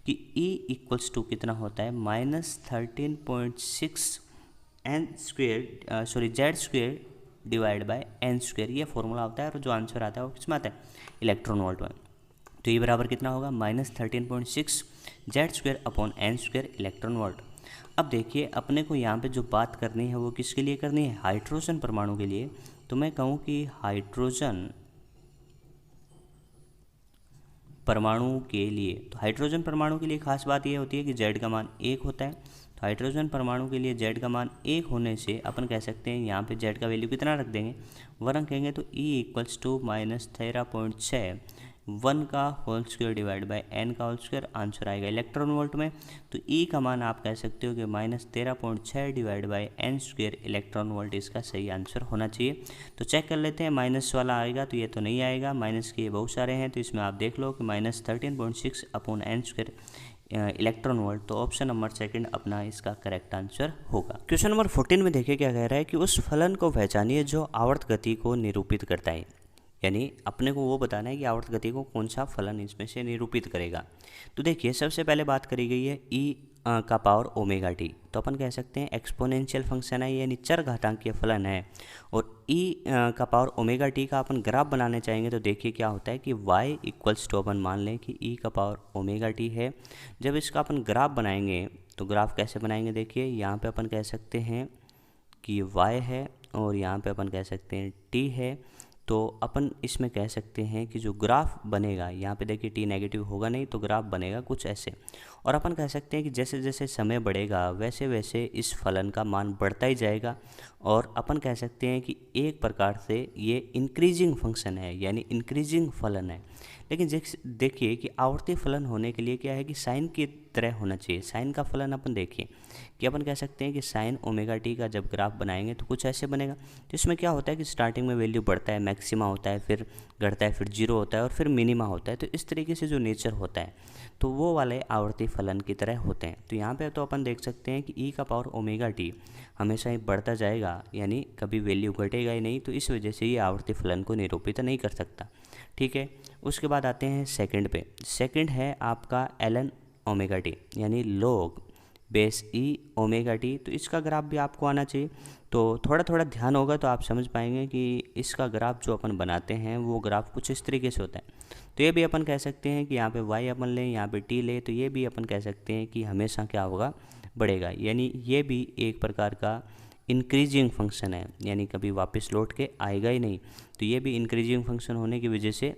कि E = कितना होता है, -13.6 Z² डिवाइड बाय n²। ये फॉर्मूला होता है और जो आंसर आता है वो किस में आता है, इलेक्ट्रॉन वोल्ट में। तो ये बराबर कितना होगा, -13.6 Z²/n² इलेक्ट्रॉन वोल्ट। अब देखिए, अपने को यहाँ पे जो बात करनी है वो किसके लिए करनी है, हाइड्रोजन परमाणु के लिए। तो मैं कहूँ कि हाइड्रोजन परमाणु के लिए, तो हाइड्रोजन परमाणु के लिए खास बात ये होती है कि Z का मान 1 होता है। तो हाइड्रोजन परमाणु के लिए Z का मान 1 होने से अपन कह सकते हैं यहाँ पे Z का वैल्यू कितना रख देंगे, 1 रखेंगे। तो E = -13.6 1 का whole square divide by n का होल स्क्वायर, आंसर आएगा इलेक्ट्रॉन वोल्ट में। तो E का मान आप कह सकते हो कि -13.6 divide by n² electron volt इसका सही आंसर होना चाहिए। तो चेक कर लेते हैं, माइनस वाला आएगा तो ये तो नहीं आएगा, माइनस के बहुत सारे हैं। तो इसमें आप देख लो कि -13.6/n² इलेक्ट्रॉन वोल्ट। तो ऑप्शन नंबर सेकंड अपना इसका करेक्ट आंसर होगा। क्वेश्चन नंबर 14 में देखिए क्या कह रहा है कि उस फलन को पहचानिए जो आवर्त गति को निरूपित करता है। यानी अपने को वो बताना है कि आवर्त गति को कौन सा फलन इसमें से निरूपित करेगा। तो देखिए, सबसे पहले बात करी गई है E का पावर ω/t। तो अपन कह सकते हैं एक्सपोनेंशियल फंक्शन है, यानी चर घातांकीय फलन है। और E का पावर ω/t का अपन ग्राफ बनाने चाहेंगे तो देखिए क्या होता है कि y = अपन मान लें कि E का पावर ω/t है। जब इसका अपन ग्राफ बनाएंगे तो ग्राफ कैसे बनाएंगे, देखिए यहाँ पे अपन कह सकते हैं कि y है और यहाँ पे अपन कह सकते हैं t है। तो अपन इसमें कह सकते हैं कि जो ग्राफ बनेगा, यहाँ पे देखिए टी नेगेटिव होगा नहीं तो ग्राफ बनेगा कुछ ऐसे। और अपन कह सकते हैं कि जैसे जैसे समय बढ़ेगा वैसे वैसे इस फलन का मान बढ़ता ही जाएगा, और अपन कह सकते हैं कि एक प्रकार से ये इंक्रीजिंग फंक्शन है, यानी इंक्रीजिंग फलन है। लेकिन देखिए कि आवर्ती फलन होने के लिए क्या है कि साइन की तरह होना चाहिए। साइन का फलन अपन देखिए कि अपन कह सकते हैं कि साइन ओमेगा टी का जब ग्राफ बनाएंगे तो कुछ ऐसे बनेगा। तो इसमें क्या होता है कि स्टार्टिंग में वैल्यू बढ़ता है, मैक्सिमा होता है, फिर घटता है, फिर जीरो होता है और फिर मिनिमा होता है। तो इस तरीके से जो नेचर होता है तो वो वाले आवर्ती फलन की तरह होते हैं। तो यहाँ पे तो अपन देख सकते हैं कि ई का पावर ओमेगा टी हमेशा ही बढ़ता जाएगा, यानी कभी वैल्यू घटेगा ही नहीं। तो इस वजह से ये आवर्ती फलन को निरूपित नहीं कर सकता। ठीक है, उसके बाद आते हैं सेकंड पे। सेकंड है आपका ln ओमेगा टी, यानी log बेस ई ओमेगा टी। तो इसका ग्राफ भी आपको आना चाहिए। तो थोड़ा थोड़ा ध्यान होगा तो आप समझ पाएंगे कि इसका ग्राफ जो अपन बनाते हैं वो ग्राफ कुछ इस तरीके से होता है। तो ये भी अपन कह सकते हैं कि यहाँ पे y अपन लें, यहाँ पे t लें, तो ये भी अपन कह सकते हैं कि हमेशा क्या होगा, बढ़ेगा। यानी ये भी एक प्रकार का इंक्रीजिंग फंक्शन है, यानी कभी वापस लौट के आएगा ही नहीं। तो ये भी इंक्रीजिंग फंक्शन होने की वजह से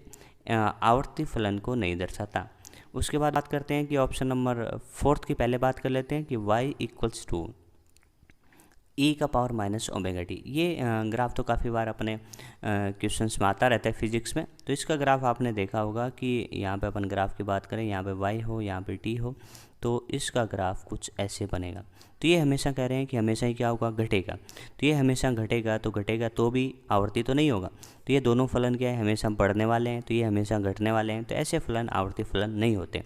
आवर्ती फलन को नहीं दर्शाता। उसके बाद बात करते हैं कि ऑप्शन नंबर 4 की पहले बात कर लेते हैं कि y इक्वल्स टू ई का पावर माइनस ओमेगा टी। ये ग्राफ तो काफ़ी बार अपने क्वेश्चंस में आता रहता है फिजिक्स में। तो इसका ग्राफ आपने देखा होगा कि यहाँ पे अपन ग्राफ की बात करें, यहाँ पे y हो, यहाँ पे t हो, तो इसका ग्राफ कुछ ऐसे बनेगा। तो ये हमेशा कह रहे हैं कि हमेशा ही क्या होगा, घटेगा। तो ये हमेशा घटेगा तो भी आवर्ती तो नहीं होगा। तो ये दोनों फलन क्या है, हमेशा बढ़ने वाले हैं, तो ये हमेशा घटने वाले हैं। तो ऐसे फलन आवर्ती फलन नहीं होते।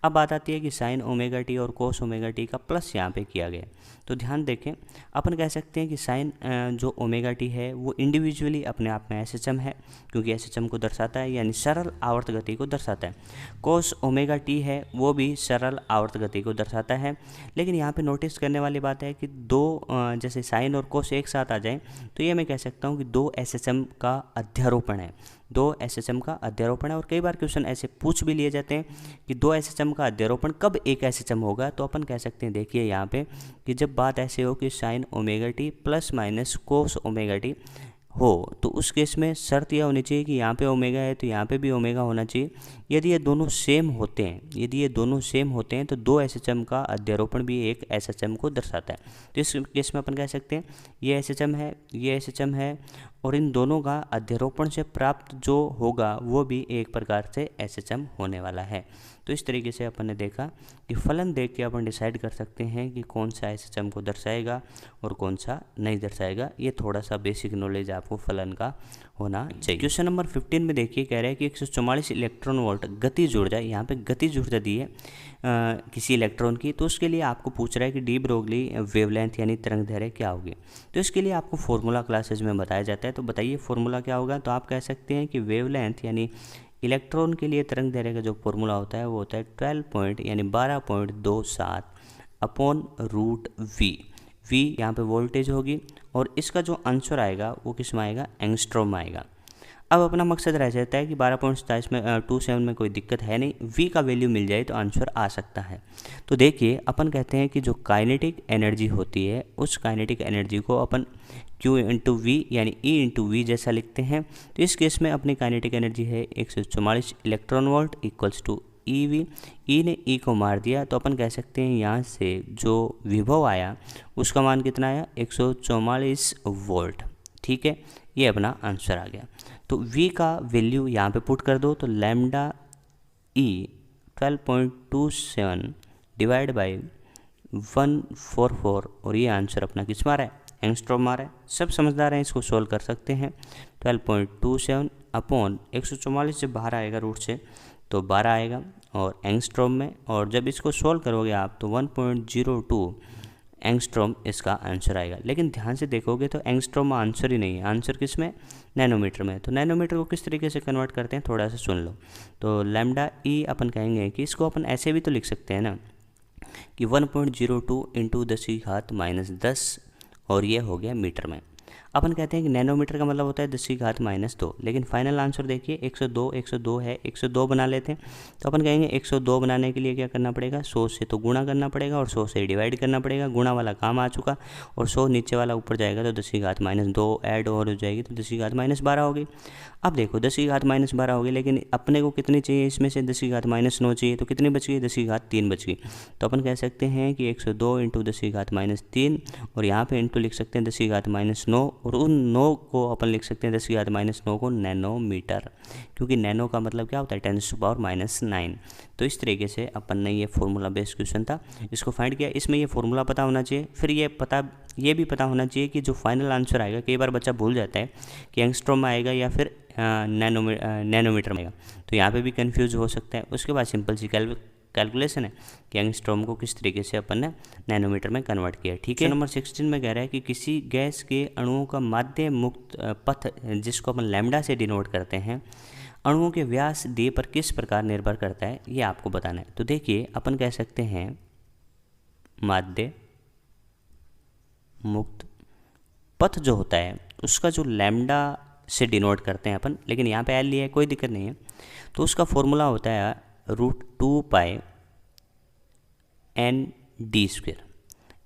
अब बात आती है कि साइन ओमेगा टी और कोस ओमेगा टी का प्लस यहाँ पे किया गया। तो ध्यान देखें, अपन कह सकते हैं कि साइन जो ओमेगा टी है वो इंडिविजुअली अपने आप में SHM है, क्योंकि SHM को दर्शाता है, यानी सरल आवर्त गति को दर्शाता है। कोस ओमेगा टी है वो भी सरल आवर्त गति को दर्शाता है। लेकिन यहाँ पे नोटिस करने वाली बात है कि दो जैसे साइन और कोस एक साथ आ जाएं तो ये मैं कह सकता हूँ कि दो SHM का अध्यारोपण है, दो SHM का अध्यारोपण है। और कई बार क्वेश्चन ऐसे पूछ भी लिए जाते हैं कि दो SHM का अध्यारोपण कब एक SHM होगा। तो अपन कह सकते हैं, देखिए यहाँ पे कि जब बात ऐसे हो कि sine omega T plus minus cos omega T हो, तो उस केस में शर्त यह होनी चाहिए कि यहाँ पे ओमेगा है तो यहाँ पे भी ओमेगा होना चाहिए। यदि ये दोनों सेम होते हैं, तो दो SHM का अध्यारोपण भी एक SHM को दर्शाता है। तो इस केस में अपन कह सकते हैं ये SHM है, ये SHM है, और इन दोनों का अध्यारोपण से प्राप्त जो होगा वो भी एक प्रकार से SHM होने वाला है। तो इस तरीके से अपन ने देखा कि फलन देख के अपन डिसाइड कर सकते हैं कि कौन सा SHM को दर्शाएगा और कौन सा नहीं दर्शाएगा। ये थोड़ा सा बेसिक नॉलेज आपको फलन का होना चाहिए। क्वेश्चन नंबर 15 में देखिए, कह रहा है कि 144 इलेक्ट्रॉन वोल्ट गतिज ऊर्जा, यहाँ पे गतिज ऊर्जा दी है किसी इलेक्ट्रॉन की। तो उसके लिए आपको पूछ रहा है कि डी ब्रोगली वेवलेंथ यानी तरंग दैर्घ्य क्या होगी। तो इसके लिए आपको फॉर्मूला क्लासेज में बताया जाता है। तो बताइए फॉर्मूला क्या होगा। तो आप कह सकते हैं कि वेवलेंथ यानी इलेक्ट्रॉन के लिए तरंग दैर्घ्य का जो फॉर्मूला होता है वो होता है 12.27 अपॉन रूट वी। वी यहाँ पे वोल्टेज होगी और इसका जो आंसर आएगा वो किस में आएगा, एंगस्ट्रॉम में आएगा। अब अपना मकसद रह जाता है कि 12.27 में 27 में कोई दिक्कत है नहीं, वी का वैल्यू मिल जाए तो आंसर आ सकता है। तो देखिए अपन कहते हैं कि जो काइनेटिक एनर्जी होती है उस काइनेटिक एनर्जी को अपन Q इंटू वी यानी E इंटू वी जैसा लिखते हैं। तो इस केस में अपनी काइनेटिक एनर्जी है 144 electron volt equals to E V. E ने ई को मार दिया तो अपन कह सकते हैं यहाँ से जो विभव आया उसका मान कितना आया, 144 वोल्ट। ठीक है, ये अपना आंसर आ गया। तो V का वैल्यू यहाँ पे पुट कर दो तो लैम्डा E 12.27 डिवाइड बाई 144, और ये आंसर अपना किस मारा है, एंगस्ट्रॉम मारा है। सब समझदार हैं, इसको सोल्व कर सकते हैं। 12.27 अपॉन 144 जब बाहर आएगा रूट से तो 12 आएगा और एंगस्ट्रॉम में, और जब इसको सोल्व करोगे आप तो 1.02 एंगस्ट्रॉम इसका आंसर आएगा। लेकिन ध्यान से देखोगे तो एंगस्ट्रॉम आंसर ही नहीं है, आंसर किस में, नैनोमीटर में। तो नैनोमीटर को किस तरीके से कन्वर्ट करते हैं थोड़ा सा सुन लो। तो लैम्डा ई अपन कहेंगे कि इसको अपन ऐसे भी तो लिख सकते हैं ना कि 1.02 इंटू 10 की घात -10, और ये हो गया मीटर में। अपन कहते हैं कि नैनोमीटर का मतलब होता है 10⁻², लेकिन फाइनल आंसर देखिए 102 है, 102 बना लेते हैं। तो अपन कहेंगे 102 बनाने के लिए क्या करना पड़ेगा, 100 से तो गुणा करना पड़ेगा और 100 से डिवाइड करना पड़ेगा। गुणा वाला काम आ चुका और 100 नीचे वाला ऊपर जाएगा तो 10⁻² ऐड और हो जाएगी तो 10⁻12 होगी। अब देखो 10⁻12 होगी, लेकिन अपने को कितनी चाहिए, इसमें से 10⁻9 चाहिए, तो कितनी बच गई, 10⁻3 बच गई। तो अपन कह सकते हैं कि 102 × 10⁻3 और यहाँ पे इंटू लिख सकते हैं 10⁻9 और उन 9 को अपन लिख सकते हैं 10⁻9 को नैनोमीटर, क्योंकि नैनो का मतलब क्या होता है 10⁻9। तो इस तरीके से अपन ने ये फॉर्मूला बेस्ड क्वेश्चन था, इसको फाइंड किया। इसमें ये फॉर्मूला पता होना चाहिए, फिर ये भी पता होना चाहिए कि जो फाइनल आंसर आएगा, कई बार बच्चा भूल जाता है कि एंगस्ट्रॉम में आएगा या फिर नैनोमीटर में आएगा, तो यहाँ पे भी कंफ्यूज हो सकता है। उसके बाद सिंपल सी कैलकुलेशन है कि एंगस्ट्रॉम को किस तरीके से अपन ने नैनोमीटर में कन्वर्ट किया। ठीक है, नंबर 16 में कह रहा है कि किसी गैस के अणुओं का माध्य मुक्त पथ, जिसको अपन लैम्डा से डिनोट करते हैं, अणुओं के व्यास d पर किस प्रकार निर्भर करता है, ये आपको बताना है। तो देखिए अपन कह सकते हैं माध्य मुक्त पथ जो होता है उसका जो लैम्डा से डिनोट करते हैं अपन, लेकिन यहाँ पे एल लिया है, कोई दिक्कत नहीं है। तो उसका फॉर्मूला होता है √2π ND²,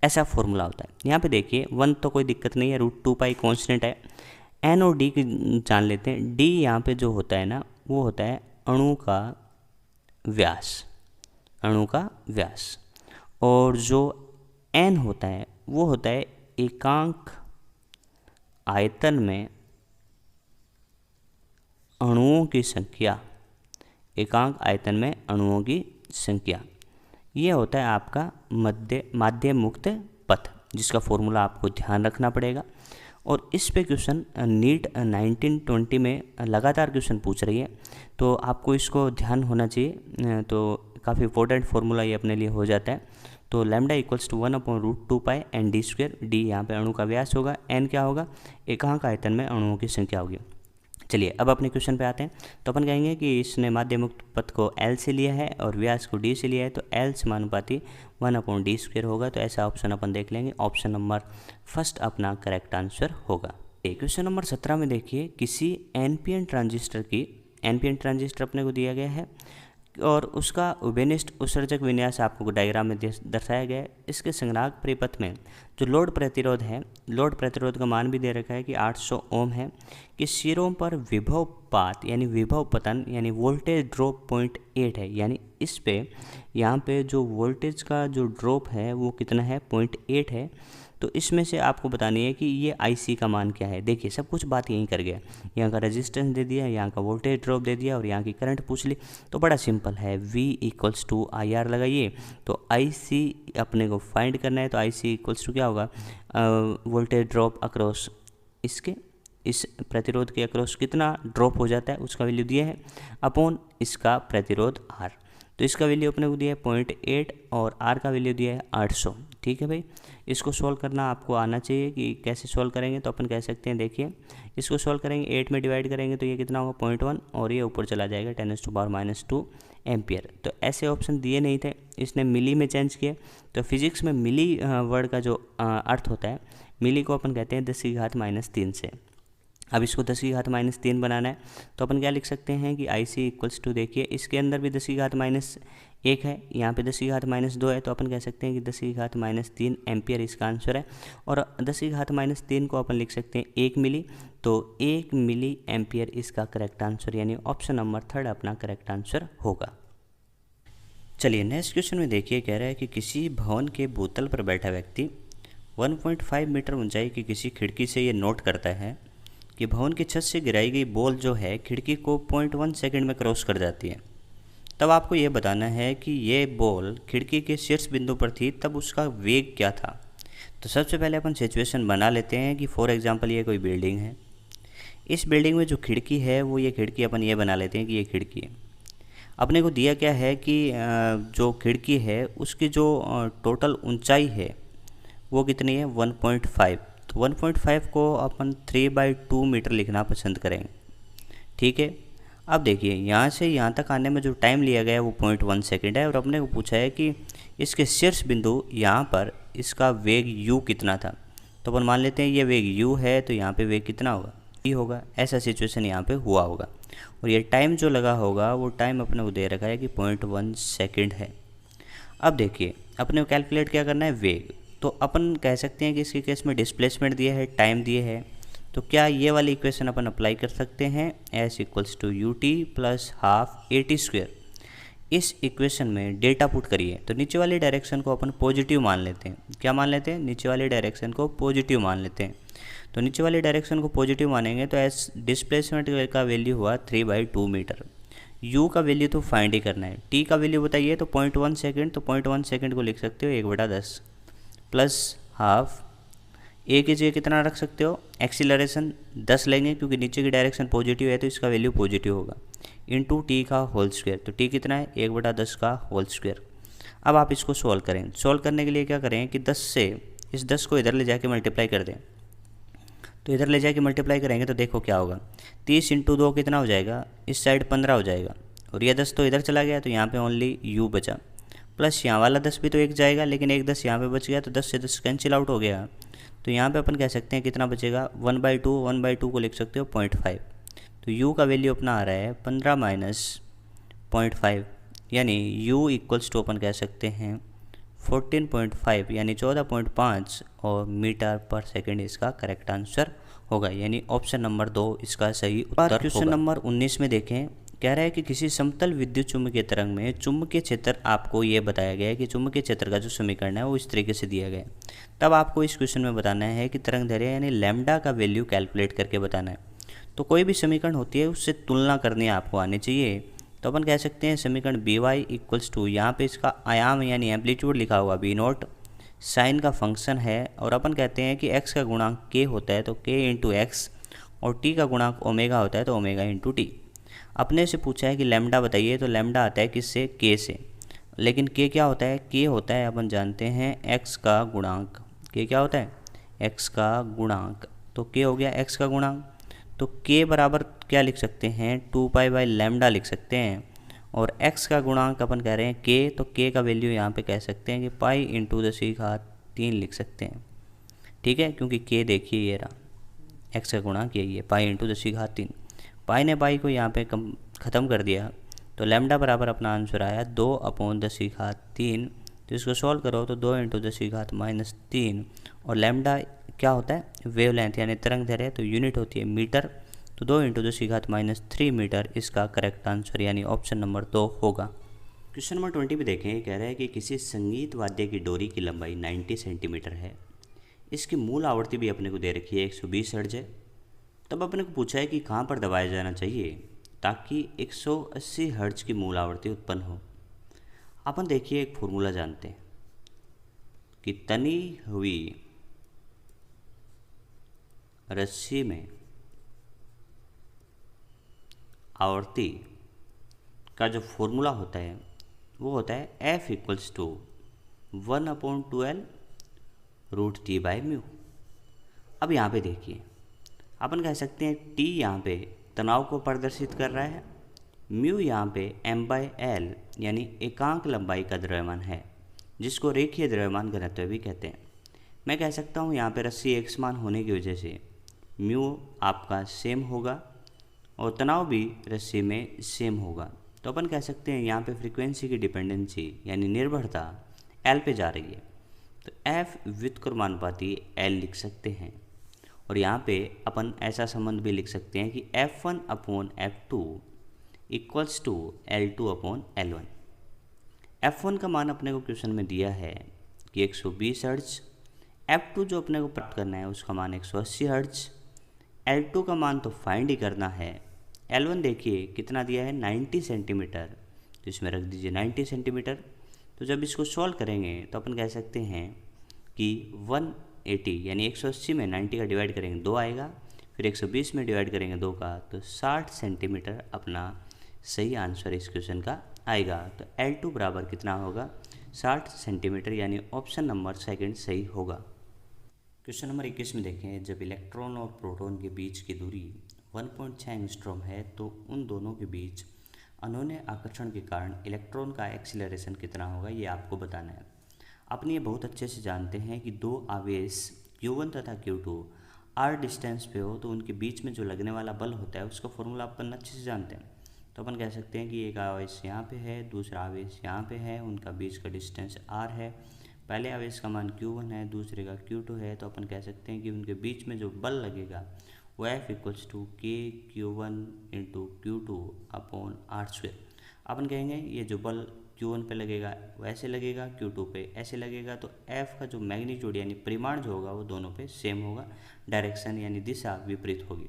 ऐसा फॉर्मूला होता है। यहाँ पे देखिए 1 तो कोई दिक्कत नहीं है, √2π कॉन्स्टेंट है। एन और डी की जान लेते हैं। डी यहाँ पे जो होता है ना, वो होता है अणु का व्यास, अणु का व्यास, और जो एन होता है वो होता है एकांक आयतन में अणुओं की संख्या, एकांक आयतन में अणुओं की संख्या। ये होता है आपका माध्य मुक्त पथ, जिसका फॉर्मूला आपको ध्यान रखना पड़ेगा। और इस पे क्वेश्चन नीट 1920 में लगातार क्वेश्चन पूछ रही है, तो आपको इसको ध्यान होना चाहिए। तो काफ़ी इंपॉर्टेंट फॉर्मूला ये अपने लिए हो जाता है। तो लैम्डा = 1/√2π ND²। डी यहाँ पे अणु का व्यास होगा, एन क्या होगा, एकांक आयतन में अणुओं की संख्या होगी। चलिए अब अपने क्वेश्चन पे आते हैं। तो अपन कहेंगे कि इसने माध्य मुक्त पथ को L से लिया है और व्यास को D से लिया है, तो L समानुपाती 1/D² होगा। तो ऐसा ऑप्शन अपन देख लेंगे, ऑप्शन नंबर फर्स्ट अपना करेक्ट आंसर होगा। क्वेश्चन नंबर 17 में देखिए, किसी NPN ट्रांजिस्टर की, NPN ट्रांजिस्टर अपने को दिया गया है और उसका उभयनिष्ठ उत्सर्जक विन्यास आपको डायग्राम में दर्शाया गया है। इसके संग्राहक परिपथ में जो लोड प्रतिरोध है, लोड प्रतिरोध का मान भी दे रखा है कि 800 ओम है, कि सिरों पर विभव पात यानी विभव पतन यानी वोल्टेज ड्रॉप 0.8 है। यानी इस पे यहाँ पे जो वोल्टेज का जो ड्रॉप है वो कितना है, 0.8 है। तो इसमें से आपको बतानी है कि ये IC का मान क्या है। देखिए सब कुछ बात यहीं कर गया, यहाँ का रेजिस्टेंस दे दिया, यहाँ का वोल्टेज ड्रॉप दे दिया और यहाँ की करंट पूछ ली। तो बड़ा सिंपल है, V = IR लगाइए। तो IC अपने को फाइंड करना है, तो IC = क्या होगा, वोल्टेज ड्रॉप अक्रॉस इसके, इस प्रतिरोध के अक्रॉस कितना ड्रॉप हो जाता है उसका वैल्यू दिया है, अपॉन इसका प्रतिरोध R। तो इसका वैल्यू अपने को दिया है 0.8 और R का वैल्यू दिया है 800। ठीक है भाई, इसको सॉल्व करना आपको आना चाहिए कि कैसे सॉल्व करेंगे। तो अपन कह सकते हैं, देखिए इसको सॉल्व करेंगे, 8 में डिवाइड करेंगे तो ये कितना होगा, 0.1 और ये ऊपर चला जाएगा 10⁻⁻² एम्पियर। तो ऐसे ऑप्शन दिए नहीं थे, इसने मिली में चेंज किया। तो फिजिक्स में मिली वर्ड का जो अर्थ होता है, मिली को अपन कहते हैं 10⁻³ से। अब इसको 10⁻³ बनाना है, तो अपन क्या लिख सकते हैं कि IC = देखिए इसके अंदर भी 10⁻1 है, यहाँ पे 10⁻2 है, तो अपन कह सकते हैं कि 10⁻3 एम्पियर इसका आंसर है। और 10⁻3 को अपन लिख सकते हैं 1 मिली, तो 1 मिली एम्पियर इसका करेक्ट आंसर, यानी ऑप्शन नंबर 3 अपना करेक्ट आंसर होगा। चलिए नेक्स्ट क्वेश्चन में देखिए, कह रहा है कि किसी भवन के भूतल पर बैठा व्यक्ति 1.5 मीटर ऊंचाई की किसी खिड़की से ये नोट करता है कि भवन की छत से गिराई गई बॉल जो है खिड़की को 0.1 सेकंड में क्रॉस कर जाती है। तब आपको ये बताना है कि ये बॉल खिड़की के शीर्ष बिंदु पर थी, तब उसका वेग क्या था। तो सबसे पहले अपन सिचुएशन बना लेते हैं कि फॉर एग्जांपल ये कोई बिल्डिंग है, इस बिल्डिंग में जो खिड़की है वो ये खिड़की अपन ये बना लेते हैं कि ये खिड़की है। अपने को दिया क्या है कि जो खिड़की है उसकी जो टोटल ऊंचाई है वो कितनी है, 1.5। तो 1.5 को अपन 3/2 मीटर लिखना पसंद करेंगे। ठीक है, अब देखिए यहाँ से यहाँ तक आने में जो टाइम लिया गया है वो 0.1 सेकेंड है, और अपने को पूछा है कि इसके शीर्ष बिंदु यहाँ पर इसका वेग u कितना था। तो तो अपन मान लेते हैं ये वेग u है, तो यहाँ पे वेग कितना होगा, v होगा। ऐसा सिचुएशन यहाँ पे हुआ होगा। और ये टाइम जो लगा होगा वो टाइम अपने को दे रखा है कि 0.1 सेकेंड है। अब देखिए अपने को कैलकुलेट क्या करना है, वेग। तो अपन कह सकते हैं कि इसके केस में डिस्प्लेसमेंट दिया है, टाइम दिए है, तो क्या ये वाली इक्वेशन अपन अप्लाई कर सकते हैं, s equals to u t plus half a t square. इस इक्वेशन में डेटा पुट करिए तो नीचे वाली डायरेक्शन को अपन पॉजिटिव मान लेते हैं। क्या मान लेते हैं, नीचे वाली डायरेक्शन को पॉजिटिव मान लेते हैं। तो नीचे वाली डायरेक्शन को पॉजिटिव मानेंगे तो एस डिस्प्लेसमेंट का वैल्यू हुआ 3/2 मीटर। u का वैल्यू तो फाइंड ही करना है, t का वैल्यू बताइए तो 0.1 सेकेंड, तो 0.1 सेकेंड को लिख सकते हो 1/10 प्लस हाफ ए की जगह कितना रख सकते हो, एक्सीलरेशन 10 लेंगे क्योंकि नीचे की डायरेक्शन पॉजिटिव है तो इसका वैल्यू पॉजिटिव होगा, इंटू टी का होल स्क्वायर। तो टी कितना है, 1/10 का होल स्क्वायर। अब आप इसको सॉल्व करें। सॉल्व करने के लिए क्या करें कि 10 से इस 10 को इधर ले जाके मल्टीप्लाई कर दें। तो इधर ले जाके मल्टीप्लाई करेंगे तो देखो क्या होगा, 30 × 2 कितना हो जाएगा, इस साइड 15 हो जाएगा। और यह 10 तो इधर चला गया तो यहाँ पे ओनली u बचा, प्लस यहाँ वाला 10 भी तो एक जाएगा, लेकिन एक 10 यहाँ पे बच गया तो 10 से 10 कैंसिल आउट हो गया। तो यहाँ पे अपन कह सकते हैं कितना बचेगा, 1/2 को लिख सकते हो 0.5। तो u का वैल्यू अपना आ रहा है 15 माइनस 0.5, यानी u इक्वल्स टू अपन कह सकते हैं 14.5 यानी 14.5 और मीटर पर सेकेंड इसका करेक्ट आंसर होगा, यानी ऑप्शन नंबर 2 इसका सही उत्तर होगा। क्वेश्चन नंबर 19 में देखें, कह रहा है कि किसी समतल विद्युत चुम्बकीय तरंग में चुंबकीय क्षेत्र, आपको ये बताया गया है कि चुंबकीय क्षेत्र का जो समीकरण है वो इस तरीके से दिया गया है। तब आपको इस क्वेश्चन में बताना है कि तरंग दैर्घ्य यानी लैम्डा का वैल्यू कैलकुलेट करके बताना है। तो कोई भी समीकरण होती है उससे तुलना करनी आपको आनी चाहिए। तो अपन कह सकते हैं समीकरण बी वाई इक्वल्स टू, यहाँ पे इसका आयाम यानी एम्पलीट्यूड लिखा हुआ बी नॉट, साइन का फंक्शन है, और अपन कहते हैं कि x का गुणांक k होता है तो k इंटू एक्स, और t का गुणांक ओमेगा होता है तो ओमेगा इंटू टी। अपने से पूछा है कि लैम्डा बताइए, तो लैम्डा आता है किससे, k से, लेकिन k क्या होता है, k होता है अपन जानते हैं x का गुणांक। k क्या होता है, x का गुणांक, तो k हो गया x का गुणांक। तो k बराबर क्या लिख सकते हैं, 2π/λ लिख सकते हैं, और x का गुणांक अपन कह रहे हैं k, तो k का वैल्यू यहाँ पे कह सकते हैं कि पाई इंटू 10⁻³ लिख सकते हैं। ठीक है, क्योंकि k देखिए ये रहा, x का गुणांक यही है पाई इंटू 10⁻³। पाई ने पाई को यहाँ पे ख़त्म कर दिया, तो लैम्डा बराबर अपना आंसर आया 2/10⁻³ तो इसको सॉल्व करो तो 2 × 10⁻³ और लैम्डा क्या होता है, वेवलेंथ यानी तरंग दैर्घ्य, तो यूनिट होती है मीटर, तो 2 × 10⁻³ मीटर इसका करेक्ट आंसर यानी ऑप्शन नंबर 2 होगा। क्वेश्चन नंबर 20 भी देखें, कह रहा है कि किसी संगीत वाद्य की डोरी की लंबाई 90 सेंटीमीटर है, इसकी मूल आवृत्ति भी अपने को दे रखी है 120 हर्ट्ज है। तब अपने को पूछा है कि कहाँ पर दबाया जाना चाहिए ताकि 180 हर्ट्ज की मूल आवृत्ति उत्पन्न हो। अपन देखिए एक फॉर्मूला जानते हैं कि तनी हुई रस्सी में आवर्ती का जो फॉर्मूला होता है वो होता है F इक्वल्स टू 1/12√T/μ। अब यहाँ पे देखिए अपन कह सकते हैं T यहाँ पे तनाव को प्रदर्शित कर रहा है, म्यू यहाँ पे m/l यानी एकांक लंबाई का द्रव्यमान है, जिसको रेखीय द्रव्यमान घनत्व भी कहते हैं। मैं कह सकता हूँ यहाँ पे रस्सी एक समान होने की वजह से म्यू आपका सेम होगा और तनाव भी रस्सी में सेम होगा। तो अपन कह सकते हैं यहाँ पे फ्रीक्वेंसी की डिपेंडेंसी यानी निर्भरता L पे जा रही है, तो F व्युत्क्रमानुपाती L लिख सकते हैं। और यहाँ पे अपन ऐसा संबंध भी लिख सकते हैं कि F1/F2 equals to L2/L1। F1 का मान अपने को क्वेश्चन में दिया है कि 120 हर्ट्ज, F2 जो अपने को प्राप्त करना है उसका मान 180 हर्ट्ज, L2 का मान तो फाइंड ही करना है। L1 देखिए कितना दिया है 90 सेंटीमीटर, तो इसमें रख दीजिए 90 सेंटीमीटर। तो जब इसको सॉल्व करेंगे तो अपन कह सकते हैं कि 180 यानी 180 में 90 का डिवाइड करेंगे 2 आएगा, फिर 120 में डिवाइड करेंगे 2 का तो 60 सेंटीमीटर अपना सही आंसर इस क्वेश्चन का आएगा। तो L2 बराबर कितना होगा 60 सेंटीमीटर यानी ऑप्शन नंबर सेकंड सही होगा। क्वेश्चन नंबर 21 में देखें, जब इलेक्ट्रॉन और प्रोटॉन के बीच की दूरी 1.6 एंगस्ट्रॉम है तो उन दोनों के बीच अन्योन्य आकर्षण के कारण इलेक्ट्रॉन का एक्सीलरेशन कितना होगा, ये आपको बताना है। अपने ये बहुत अच्छे से जानते हैं कि दो आवेश Q1 तथा Q2 R डिस्टेंस पे हो तो उनके बीच में जो लगने वाला बल होता है उसका फॉर्मूला अपन अच्छे से जानते हैं। तो अपन कह सकते हैं कि एक आवेश यहाँ पे है, दूसरा आवेश यहाँ पे है, उनका बीच का डिस्टेंस R है। पहले आवेश का मान Q1 है, दूसरे का Q2 है, तो अपन कह सकते हैं कि उनके बीच में जो बल लगेगा वो F इक्वल्स टू के Q1 into Q2 upon R²। अपन कहेंगे ये जो बल Q1 पे लगेगा वैसे लगेगा, Q2 पे ऐसे लगेगा, तो F का जो मैग्नीट्यूड यानी परिमाण जो होगा वो दोनों पे सेम होगा, डायरेक्शन यानी दिशा विपरीत होगी।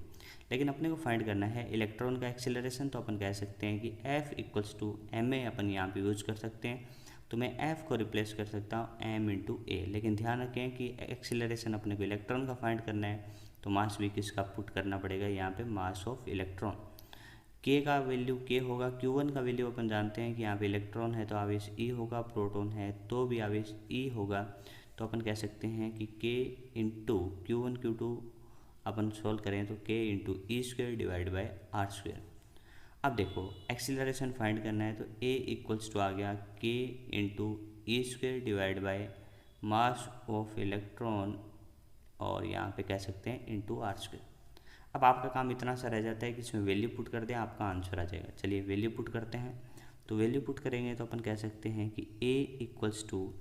लेकिन अपने को फाइंड करना है इलेक्ट्रॉन का एक्सीलरेशन, तो अपन कह सकते हैं कि F इक्वल्स टू ma अपन यहाँ पे यूज कर सकते हैं। तो मैं F को रिप्लेस कर सकता हूँ m इंटू ए। लेकिन ध्यान रखें कि एक्सीलरेशन अपने को इलेक्ट्रॉन का फाइंड करना है, तो मास भी किसका पुट करना पड़ेगा यहाँ पे, मास ऑफ इलेक्ट्रॉन। के का वैल्यू के होगा, Q1 का वैल्यू अपन जानते हैं कि यहाँ पे इलेक्ट्रॉन है तो आवेश E होगा, प्रोटॉन है तो भी आवेश E होगा। तो अपन कह सकते हैं कि के इंटू Q1 Q2 अपन सोल्व करें तो के into E² divide by R²। अब देखो एक्सीलरेशन फाइंड करना है तो A इक्वल्स टू आ गया के into E² divide by mass of electron, और यहाँ पे कह सकते हैं इंटू R²। अब आपका काम इतना सा रह जाता है कि इसमें वैल्यू पुट कर दें, आपका आंसर आ जाएगा। चलिए वैल्यू पुट करते हैं। तो वैल्यू पुट करेंगे तो अपन कह सकते हैं कि A इक्वल्स टू,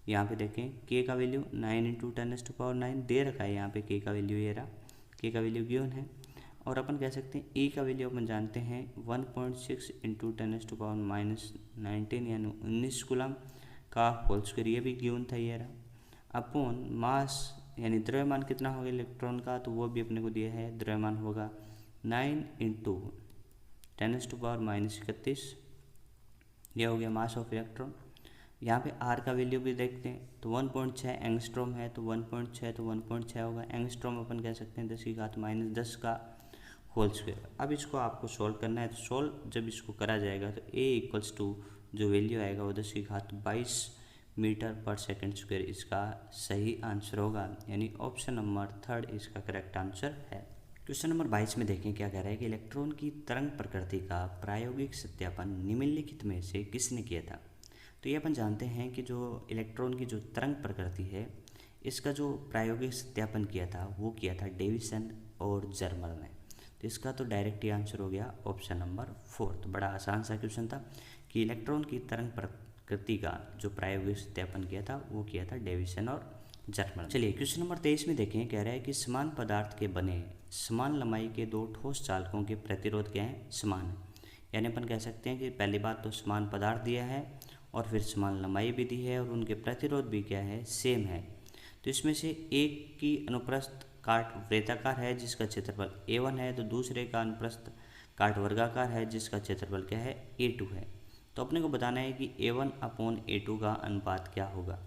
यहाँ पे देखें के का वैल्यू 9 इंटू 10⁻9 दे रखा है, यहाँ पे के का वैल्यू ये रहा, के का वैल्यू गिवन है। और अपन कह सकते हैं E का वैल्यू अपन जानते हैं 1.6 इंटू 10⁻19 यानी 19 कूलम का होल स्क्वायर, ये भी गिवन था ये रहा, अपॉन मास यानी द्रव्यमान कितना होगा इलेक्ट्रॉन का, तो वो भी अपने को दिया है, द्रव्यमान होगा 9 इंटू 10⁻31, ये हो गया मास ऑफ इलेक्ट्रॉन। यहाँ पे R का वैल्यू भी देखते हैं तो 1.6 एंगस्ट्रॉम है, तो 1.6 तो 1.6 होगा, एंगस्ट्रॉम अपन कह सकते हैं 10⁻10 का होल स्क्वायर। अब इसको आपको सॉल्व करना है, तो सॉल्व जब इसको करा जाएगा तो A इक्वल्स टू जो वैल्यू आएगा वो 10⁻22 मीटर पर सेकंड स्क्वायर इसका सही आंसर होगा, यानी ऑप्शन नंबर 3 इसका करेक्ट आंसर है। क्वेश्चन नंबर 22 में देखें क्या कह रहा है कि इलेक्ट्रॉन की तरंग प्रकृति का प्रायोगिक सत्यापन निम्नलिखित में से किसने किया था। तो ये अपन जानते हैं कि जो इलेक्ट्रॉन की जो तरंग प्रकृति है इसका जो प्रायोगिक सत्यापन किया था वो किया था डेविसन और जर्मर ने। तो इसका तो डायरेक्ट ही आंसर हो गया ऑप्शन नंबर 4। तो बड़ा आसान सा क्वेश्चन था कि इलेक्ट्रॉन की तरंग प्रकृति का जो प्रायोगिक सत्यापन किया था वो किया था डेविसन और जर्मर। चलिए क्वेश्चन नंबर 23 में देखें, कह रहा है कि समान पदार्थ के बने समान लंबाई के दो ठोस चालकों के प्रतिरोध क्या है, समान है। यानी अपन कह सकते हैं कि पहली बात तो समान पदार्थ दिया है और फिर समान लंबाई भी दी है और उनके प्रतिरोध भी क्या है, सेम है। तो इसमें से एक की अनुप्रस्थ काट वृत्ताकार है जिसका क्षेत्रफल A1 है, तो दूसरे का अनुप्रस्थ काट वर्गाकार है जिसका क्षेत्रफल क्या है, A2 है। तो अपने को बताना है कि A1 अपॉन A2 का अनुपात क्या होगा।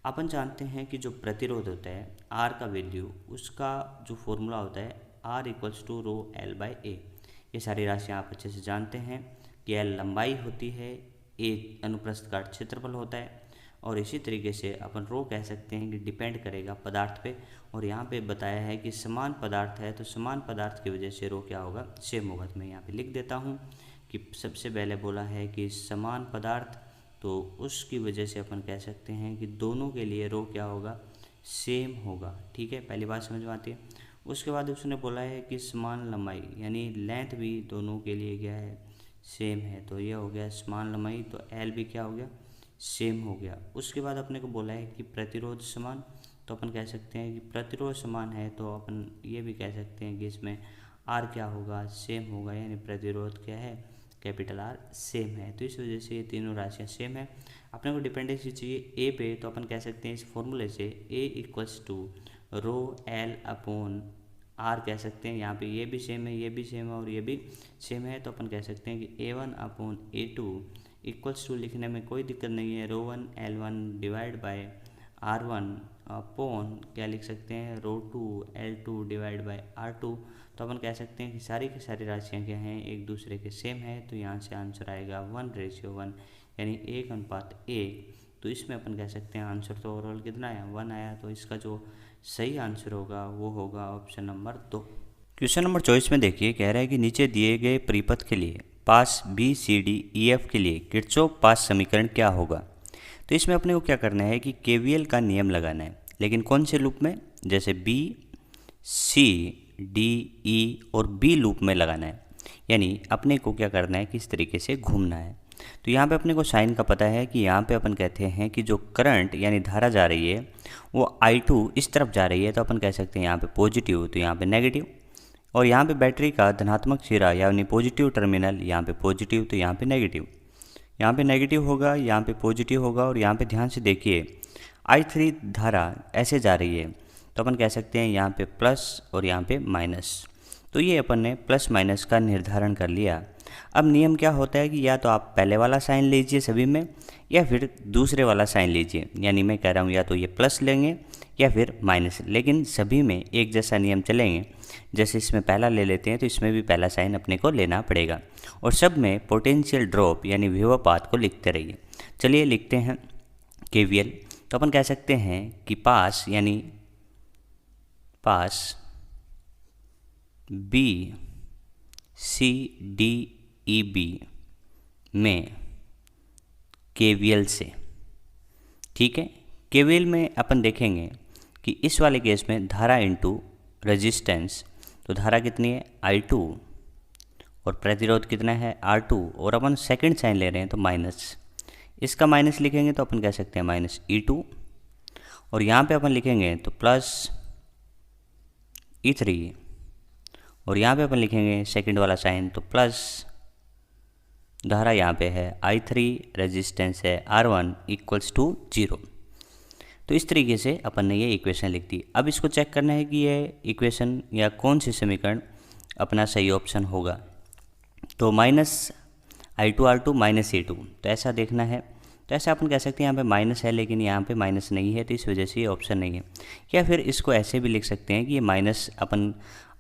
अपन जानते हैं कि जो प्रतिरोध होता है R का वैल्यू, उसका जो फॉर्मूला होता है R equals to rho L by A। ये सारी राशियाँ आप अच्छे से जानते हैं कि L लंबाई होती है, A अनुप्रस्थ काट क्षेत्रफल होता है, और इसी तरीके से अपन रो कह सकते हैं कि डिपेंड करेगा पदार्थ पे। और यहाँ पे बताया है कि समान पदार्थ है तो समान पदार्थ की वजह से रो क्या होगा, सेम होगा। तो मैं यहाँ पे लिख देता हूँ कि सबसे पहले बोला है कि समान पदार्थ, तो उसकी वजह से अपन कह सकते हैं कि दोनों के लिए रो क्या होगा, सेम होगा। ठीक है, पहली बात समझ में आती है। उसके बाद उसने बोला है कि समान लंबाई यानी लेंथ भी दोनों के लिए क्या है, सेम है। तो ये हो गया समान लंबाई, तो एल भी क्या हो गया, सेम हो गया। उसके बाद अपने को बोला है कि प्रतिरोध समान, तो अपन कह सकते हैं कि प्रतिरोध समान है तो अपन ये भी कह सकते हैं कि इसमें आर क्या होगा, सेम होगा, यानी प्रतिरोध क्या है, कैपिटल आर सेम है। तो इस वजह से ये तीनों राशियाँ सेम है। अपने को डिपेंडेंसी चाहिए ए पे, तो अपन कह सकते हैं इस फॉर्मूले से A equals to rho L upon R कह सकते हैं। यहाँ पे ये भी सेम है, ये भी सेम है और ये भी सेम है, तो अपन कह सकते हैं कि A1 upon A2 equals to लिखने में कोई दिक्कत नहीं है, रो 1 L1 divide by R1 upon क्या लिख सकते हैं, रो 2 L2 डिवाइड बाय R2। तो अपन कह सकते हैं कि सारी की सारी राशियाँ क्या हैं, एक दूसरे के सेम है। तो यहाँ से आंसर आएगा 1:1 यानी 1:1। तो इसमें अपन कह सकते हैं आंसर तो ओवरऑल कितना आया, 1 आया। तो इसका जो सही आंसर होगा वो होगा ऑप्शन नंबर 2। क्वेश्चन नंबर 24 में देखिए, कह रहा है कि नीचे दिए गए परिपथ के लिए पास BCDEF के लिए किरचॉफ पास समीकरण क्या होगा। तो इसमें अपने को क्या करना है कि KVL का नियम लगाना है, लेकिन कौन से लूप में, जैसे बी, सी, डी, ई और बी लूप में लगाना है, यानी अपने को क्या करना है, किस तरीके से घूमना है। तो यहाँ पे अपने को साइन का पता है कि यहाँ पे अपन कहते हैं कि जो करंट यानी धारा जा रही है वो I2 इस तरफ जा रही है, तो अपन कह सकते हैं यहाँ पे पॉजिटिव तो यहाँ पे नेगेटिव, और यहाँ पे बैटरी का धनात्मक सिरा यानी पॉजिटिव टर्मिनल, यहाँ पे पॉजिटिव तो यहाँ पे नेगेटिव, यहाँ पे नेगेटिव होगा, यहाँ पे पॉजिटिव होगा, और यहाँ पे ध्यान से देखिए I3 धारा ऐसे जा रही है, तो अपन कह सकते हैं यहाँ पे प्लस और यहाँ पे माइनस। तो ये अपन ने प्लस माइनस का निर्धारण कर लिया। अब नियम क्या होता है कि या तो आप पहले वाला साइन लीजिए सभी में, या फिर दूसरे वाला साइन लीजिए, यानी मैं कह रहा हूँ या तो ये प्लस लेंगे या फिर माइनस, लेकिन सभी में एक जैसा नियम चलेंगे। जैसे इसमें पहला ले लेते हैं तो इसमें भी पहला साइन अपने को लेना पड़ेगा, और सब में पोटेंशियल ड्रॉप यानी विभवापात को लिखते रहिए। चलिए लिखते हैं KVL। तो अपन कह सकते हैं कि पास यानी पास B, C, D, E, B में KVL से, ठीक है। KVL में अपन देखेंगे कि इस वाले केस में धारा इनटू रेजिस्टेंस, तो धारा कितनी है I2 और प्रतिरोध कितना है R2, और अपन सेकंड साइन ले रहे हैं तो माइनस, इसका माइनस लिखेंगे तो अपन कह सकते हैं माइनस E2, और यहाँ पे अपन लिखेंगे तो प्लस E3, और यहाँ पे अपन लिखेंगे सेकंड वाला साइन तो प्लस, धारा यहाँ पे है I3, रेजिस्टेंस है R1 इक्वल्स टू 0। तो इस तरीके से अपन ने ये इक्वेशन लिख दी। अब इसको चेक करना है कि ये इक्वेशन या कौन सी समीकरण अपना सही ऑप्शन होगा। तो minus I2 R2 minus E2, तो ऐसा देखना है। तो ऐसा अपन कह सकते हैं यहाँ पे माइनस है लेकिन यहाँ पे माइनस नहीं है, तो इस वजह से ये ऑप्शन नहीं है। या फिर इसको ऐसे भी लिख सकते हैं कि ये माइनस अपन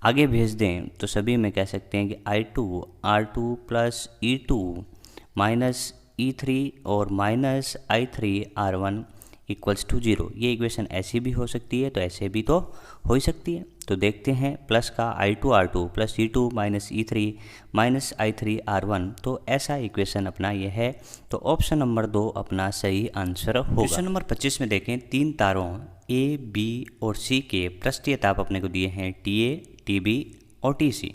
आगे भेज दें, तो सभी में कह सकते हैं कि I2 R2 plus E2 minus E3 और minus I3 R1 equals to 0। ये इक्वेशन ऐसी भी हो सकती है, तो ऐसे भी तो हो ही सकती है। तो देखते हैं प्लस का I2 R2 plus E2 minus E3 minus I3 R1, तो ऐसा इक्वेशन अपना ये है। तो ऑप्शन नंबर 2 अपना सही आंसर होगा। क्वेश्चन नंबर 25 में देखें, 3 तारों A, B और C के पृष्ठीय ताप अपने को दिए हैं TA, TB और TC।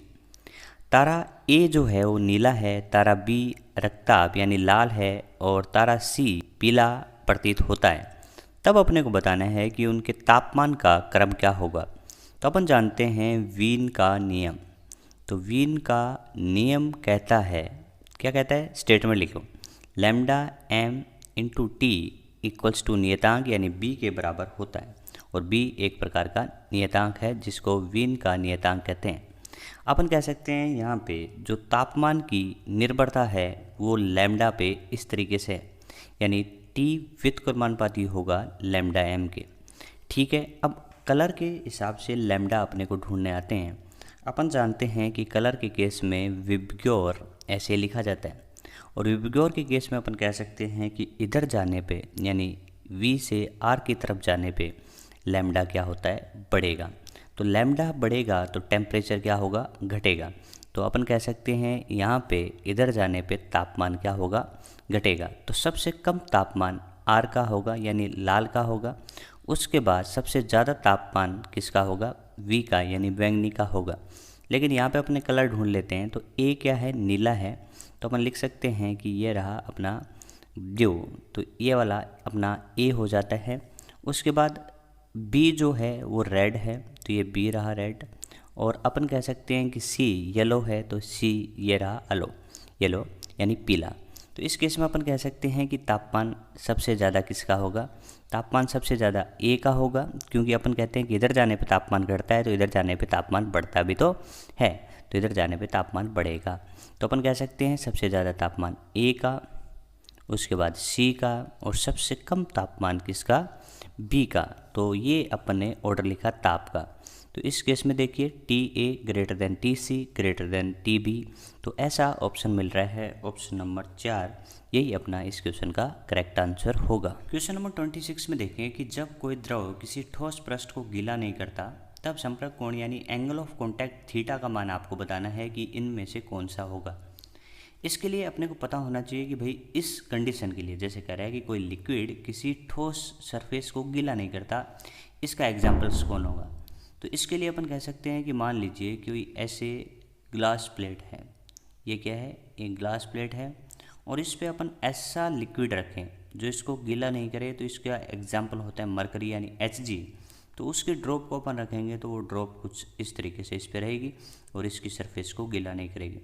तारा A जो है वो नीला है, तारा B रक्ताभ यानी लाल है, और तारा C पीला प्रतीत होता है। तब अपने को बताना है कि उनके तापमान का क्रम क्या होगा। तो अपन जानते हैं वीन का नियम। तो वीन का नियम कहता है, क्या कहता है, स्टेटमेंट लिखो, lambda m into t equals to नियतांक यानी b के बराबर होता है, और b एक प्रकार का नियतांक है जिसको वीन का नियतांक कहते हैं। अपन कह सकते हैं यहाँ पे जो तापमान की निर्भरता है वो लैम्डा पे इस तरीके से, यानी T व्युत्क्रमानुपाती होगा लैम्डा m के, ठीक है। अब कलर के हिसाब से लैम्डा अपने को ढूंढने आते हैं। अपन जानते हैं कि कलर के केस में विबग्योर ऐसे लिखा जाता है, और विबग्योर के केस में अपन कह सकते हैं कि इधर जाने पे यानी V से R की तरफ जाने पे लैम्डा क्या होता है, बढ़ेगा। तो लैम्डा बढ़ेगा तो टेम्परेचर क्या होगा, घटेगा। तो अपन कह सकते हैं यहाँ पे इधर जाने पे तापमान क्या होगा, घटेगा। तो सबसे कम तापमान R का होगा यानी लाल का होगा, उसके बाद सबसे ज़्यादा तापमान किसका होगा, V का यानी बैंगनी का होगा। लेकिन यहाँ पे अपने कलर ढूंढ लेते हैं, तो A क्या है, नीला है, तो अपन लिख सकते हैं कि ये रहा अपना ब्लू, तो ये वाला अपना A हो जाता है। उसके बाद B जो है वो रेड है, तो ये B रहा रेड, और अपन कह सकते हैं कि C येलो है, तो C ये रहा येलो यानी पीला। तो इस केस में अपन कह सकते हैं कि तापमान सबसे ज़्यादा किसका होगा, तापमान सबसे ज़्यादा A का होगा, क्योंकि अपन कहते हैं कि इधर जाने पे तापमान घटता है तो इधर जाने पे तापमान बढ़ता भी तो है, तो इधर जाने पे तापमान बढ़ेगा। तो अपन कह सकते हैं सबसे ज़्यादा तापमान A का, उसके बाद C का, और सबसे कम तापमान किसका, B का। तो ये अपन ने ऑर्डर लिखा ताप का। तो इस केस में देखिए TA greater than TC greater than TB, तो ऐसा ऑप्शन मिल रहा है ऑप्शन नंबर 4, यही अपना इस क्वेश्चन का करेक्ट आंसर होगा। क्वेश्चन नंबर 26 में देखें कि जब कोई द्रव किसी ठोस पृष्ठ को गीला नहीं करता तब संपर्क कोण यानी एंगल ऑफ कॉन्टैक्ट थीटा का मान आपको बताना है कि इनमें से कौन सा होगा। इसके लिए अपने को पता होना चाहिए कि भाई इस कंडीशन के लिए, जैसे कह रहा है कि कोई लिक्विड किसी ठोस सरफेस को गीला नहीं करता, इसका एग्जाम्पल्स कौन होगा। तो इसके लिए अपन कह सकते हैं कि मान लीजिए कोई ऐसे ग्लास प्लेट है, ये क्या है, एक ग्लास प्लेट है, और इस पे अपन ऐसा लिक्विड रखें जो इसको गीला नहीं करे, तो इसका एग्जाम्पल होता है मरकरी यानी Hg। तो उसके ड्रॉप को अपन रखेंगे तो वो ड्रॉप कुछ इस तरीके से इस पर रहेगी और इसकी सरफेस को गीला नहीं करेगी।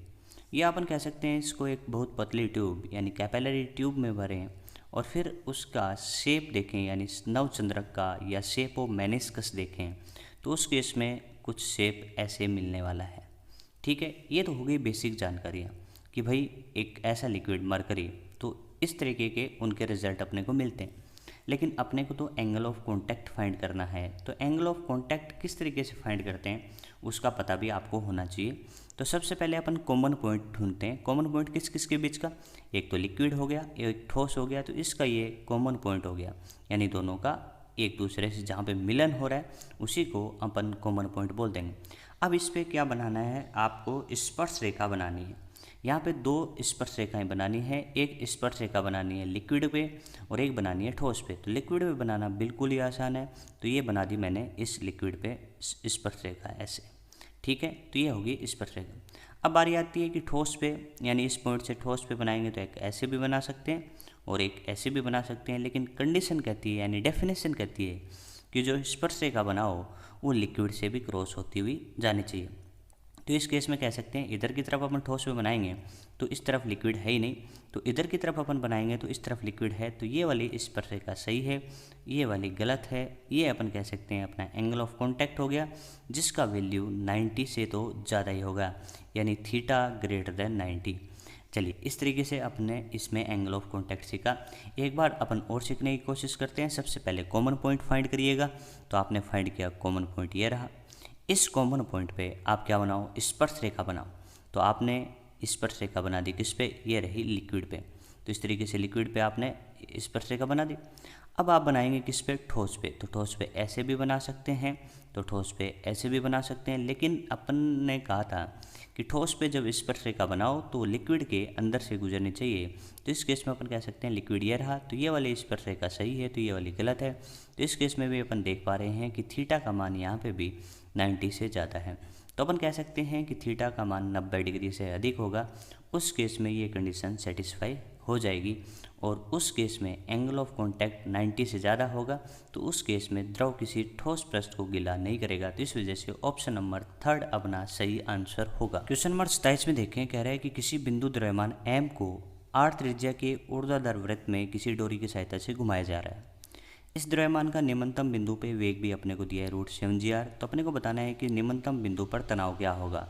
या अपन कह सकते हैं इसको एक बहुत पतली ट्यूब यानी कैपिलरी ट्यूब में भरें और फिर उसका शेप देखें यानी नवचंद्रक का या शेप ऑफ मेनिस्कस देखें, तो उस केस में कुछ शेप ऐसे मिलने वाला है। ठीक है, ये तो हो गई बेसिक जानकारियाँ कि भाई एक ऐसा लिक्विड मरकरी, तो इस तरीके के उनके रिजल्ट अपने को मिलते हैं। लेकिन अपने को तो एंगल ऑफ कांटेक्ट फाइंड करना है, तो एंगल ऑफ कांटेक्ट किस तरीके से फाइंड करते हैं उसका पता भी आपको होना चाहिए। तो सबसे पहले अपन कॉमन पॉइंट ढूंढते हैं। कॉमन पॉइंट किस किस के बीच का, एक तो लिक्विड हो गया, एक ठोस हो गया, तो इसका ये कॉमन पॉइंट हो गया, यानी दोनों का एक दूसरे से जहाँ पे मिलन हो रहा है उसी को अपन कॉमन पॉइंट बोल देंगे। अब इस पर क्या बनाना है, आपको स्पर्श रेखा बनानी है। यहाँ पे दो स्पर्श रेखाएं बनानी है, एक स्पर्श रेखा बनानी है लिक्विड पे और एक बनानी है ठोस पे। तो लिक्विड पे बनाना बिल्कुल ही आसान है, तो ये बना दी मैंने इस लिक्विड पे स्पर्श रेखा ऐसे। ठीक है, तो ये होगी स्पर्श रेखा। अब बारी आती है कि ठोस पे, यानी इस पॉइंट से ठोस पे बनाएंगे तो एक ऐसे भी बना सकते हैं और एक ऐसे भी बना सकते हैं, लेकिन कंडीशन कहती है यानी डेफिनेशन कहती है कि जो स्पर्श रेखा बनाओ वो लिक्विड से भी क्रॉस होती हुई जानी चाहिए। तो इस केस में कह सकते हैं इधर की तरफ अपन ठोस पे बनाएंगे तो इस तरफ लिक्विड है ही नहीं, तो इधर की तरफ अपन बनाएंगे तो इस तरफ लिक्विड है, तो ये वाली स्पर्श रेखा सही है, ये वाली गलत है। ये अपन कह सकते हैं अपना एंगल ऑफ कांटेक्ट हो गया, जिसका वैल्यू 90 से तो ज़्यादा ही होगा, यानी थीटा ग्रेटर देन 90। चलिए, इस तरीके से अपने इसमें एंगल ऑफ कांटेक्ट सीखा। एक बार अपन और सीखने की कोशिश करते हैं। सबसे पहले कॉमन पॉइंट फाइंड करिएगा, तो आपने फाइंड किया कॉमन पॉइंट ये रहा। इस कॉमन पॉइंट पे आप क्या बनाओ, स्पर्श रेखा बनाओ। तो आपने स्पर्श रेखा बना दी किस पे, ये रही लिक्विड पे। तो इस तरीके से लिक्विड पे आपने स्पर्श रेखा बना दी। अब आप बनाएंगे किस पे, ठोस पे। तो ठोस पे ऐसे भी बना सकते हैं, तो ठोस पे ऐसे भी बना सकते हैं, लेकिन अपन ने कहा था कि ठोस पे जब स्पर्श रेखा बनाओ तो लिक्विड के अंदर से गुजरनी चाहिए। तो इस केस में अपन कह सकते हैं लिक्विड ये रहा, तो ये वाली स्पर्श रेखा सही है, तो ये वाली गलत है। तो इस केस में भी अपन देख पा रहे हैं कि थीटा का मान यहाँ पे भी 90 से ज़्यादा है। तो अपन कह सकते हैं कि थीटा का मान 90 डिग्री से अधिक होगा। उस केस में ये कंडीशन सेटिस्फाई हो जाएगी, और उस केस में एंगल ऑफ कांटेक्ट 90 से ज़्यादा होगा, तो उस केस में द्रव किसी ठोस पृष्ठ को गीला नहीं करेगा। तो इस वजह से ऑप्शन नंबर 3 अपना सही आंसर होगा। क्वेश्चन नंबर 27 में देखें, कह रहा है कि किसी बिंदु द्रव्यमान m को r त्रिज्या के ऊर्ध्वाधर वृत्त में किसी डोरी की सहायता से घुमाया जा रहा है। इस द्रव्यमान का निम्नतम बिंदु पे वेग भी अपने को दिया है √7g r। तो अपने को बताना है कि निम्नतम बिंदु पर तनाव क्या होगा,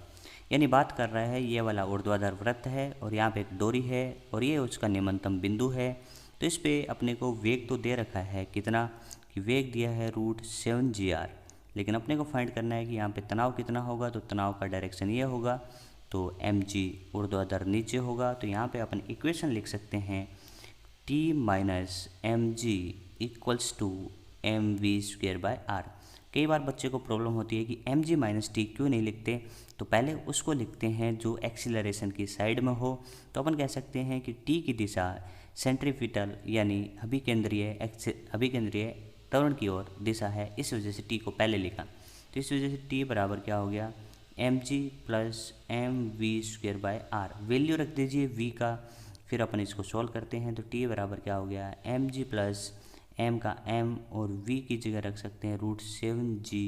यानी बात कर रहा है ये वाला ऊर्ध्वाधर वृत्त है और यहाँ पे एक डोरी है और ये उसका निम्नतम बिंदु है। तो इस पे अपने को वेग तो दे रखा है कितना, कि वेग दिया है √7g r, लेकिन अपने को फाइंड करना है कि यहाँ पे तनाव कितना होगा। तो तनाव का डायरेक्शन ये होगा, तो mg ऊर्ध्वाधर नीचे होगा। तो यहाँ पे अपन इक्वेशन लिख सकते हैं T minus mg equals to mv²/r। कई बार बच्चे को प्रॉब्लम होती है कि mg माइनस टी क्यों नहीं लिखते, तो पहले उसको लिखते हैं जो एक्सीलरेशन की साइड में हो। तो अपन कह सकते हैं कि t की दिशा सेंट्रीपिटल यानी अभिकेंद्रीय त्वरण की ओर दिशा है, इस वजह से t को पहले लिखा। तो इस वजह से t बराबर क्या हो गया, mg प्लस mv²/r। वैल्यू रख दीजिए v का, फिर अपन इसको सॉल्व करते हैं। तो t बराबर क्या हो गया, mg प्लस m का m और v की जगह रख सकते हैं √7g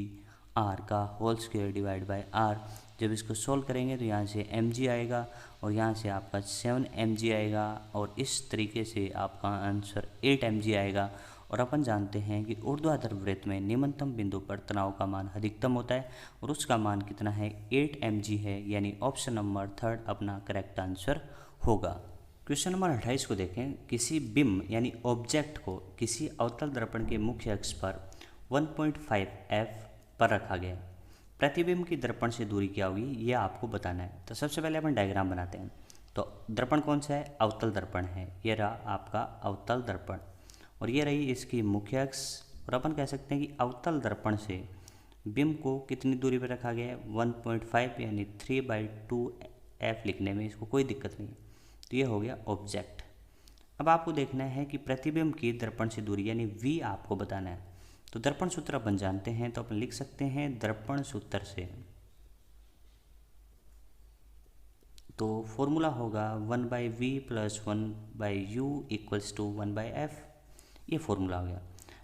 r का whole square divide by r। जब इसको सॉल्व करेंगे तो यहाँ से mg आएगा और यहाँ से आपका 7mg आएगा और इस तरीके से आपका आंसर 8mg आएगा। और अपन जानते हैं कि ऊर्ध्वाधर वृत्त में निम्नतम बिंदु पर तनाव का मान अधिकतम होता है और उसका मान कितना है, 8mg है, यानी ऑप्शन नंबर 3 अपना करेक्ट आंसर होगा। क्वेश्चन नंबर 28 को देखें, किसी बिंब यानी ऑब्जेक्ट को किसी अवतल दर्पण के मुख्य अक्ष पर 1.5 f पर रखा गया। प्रतिबिंब की दर्पण से दूरी क्या होगी, यह आपको बताना है। तो सबसे पहले अपन डायग्राम बनाते हैं। तो दर्पण कौन सा है, अवतल दर्पण है। ये रहा आपका अवतल दर्पण और ये रही इसकी मुख्य अक्ष। और अपन कह सकते हैं कि अवतल दर्पण से बिंब को कितनी दूरी पर रखा गया है, 1.5 यानी 3/2 f लिखने में इसको कोई दिक्कत नहीं है। तो ये हो गया ऑब्जेक्ट। अब आपको देखना है कि प्रतिबिंब की दर्पण से दूरी यानी v आपको बताना है। तो दर्पण सूत्र अपन जानते हैं, तो अपन लिख सकते हैं दर्पण सूत्र से, तो फॉर्मूला होगा 1/v + 1/u = 1/f। ये फॉर्मूला हो गया।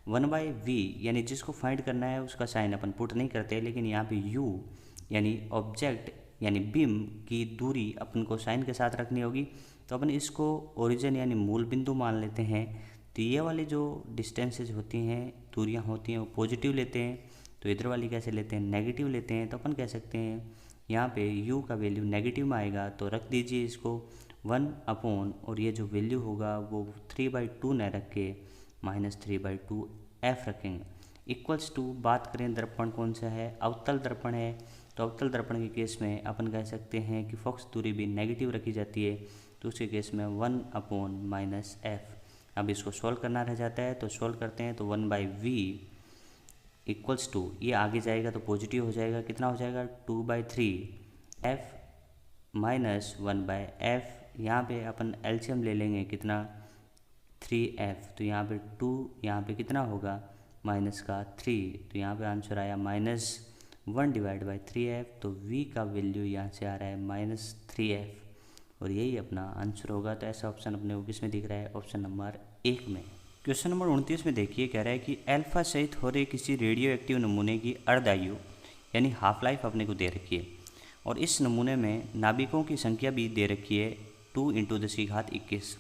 1/v यानी जिसको फाइंड करना है उसका साइन अपन पुट नहीं करते, लेकिन यहाँ पे u यानी ऑब्जेक्ट यानी बिंब की दूरी अपन को साइन के साथ रखनी होगी। तो अपन इसको ओरिजिन यानी मूल बिंदु मान लेते हैं। तो ये वाली जो डिस्टेंसेज होती हैं, दूरियाँ होती हैं, वो पॉजिटिव लेते हैं। तो इधर वाली कैसे लेते हैं, नेगेटिव लेते हैं। तो अपन कह सकते हैं यहाँ पे u का वैल्यू नेगेटिव में आएगा, तो रख दीजिए इसको 1 और ये जो वैल्यू होगा वो 3/2 न रख के -3/2 f रखेंगे। इक्वल्स टू, बात करें दर्पण कौन सा है, अवतल दर्पण है। तो अवतल दर्पण के केस में अपन कह सकते हैं कि फोकस दूरी भी नेगेटिव रखी जाती है। तो उसके केस में 1/-f। अब इसको सॉल्व करना रह जाता है, तो सॉल्व करते हैं। तो 1/v इक्वल्स टू, ये आगे जाएगा तो पॉजिटिव हो जाएगा, कितना हो जाएगा 2/3 f -1/f। यहाँ पे अपन एलसीएम ले लेंगे, कितना 3f। तो यहाँ पे 2, यहाँ पे कितना होगा -3। तो यहाँ पे आंसर आया -1/3f। तो v का वैल्यू यहाँ से आ रहा है -3f और यही अपना आंसर होगा। तो ऐसा ऑप्शन अपने को किस में दिख रहा है, ऑप्शन नंबर 1 में। क्वेश्चन नंबर 29 में देखिए, कह रहा है कि अल्फा सहित हो रहे किसी रेडियो एक्टिव नमूने की अर्धायु यानी हाफ लाइफ अपने को दे रखी है, और इस नमूने में नाभिकों की संख्या भी दे रखी है 2 × 1021।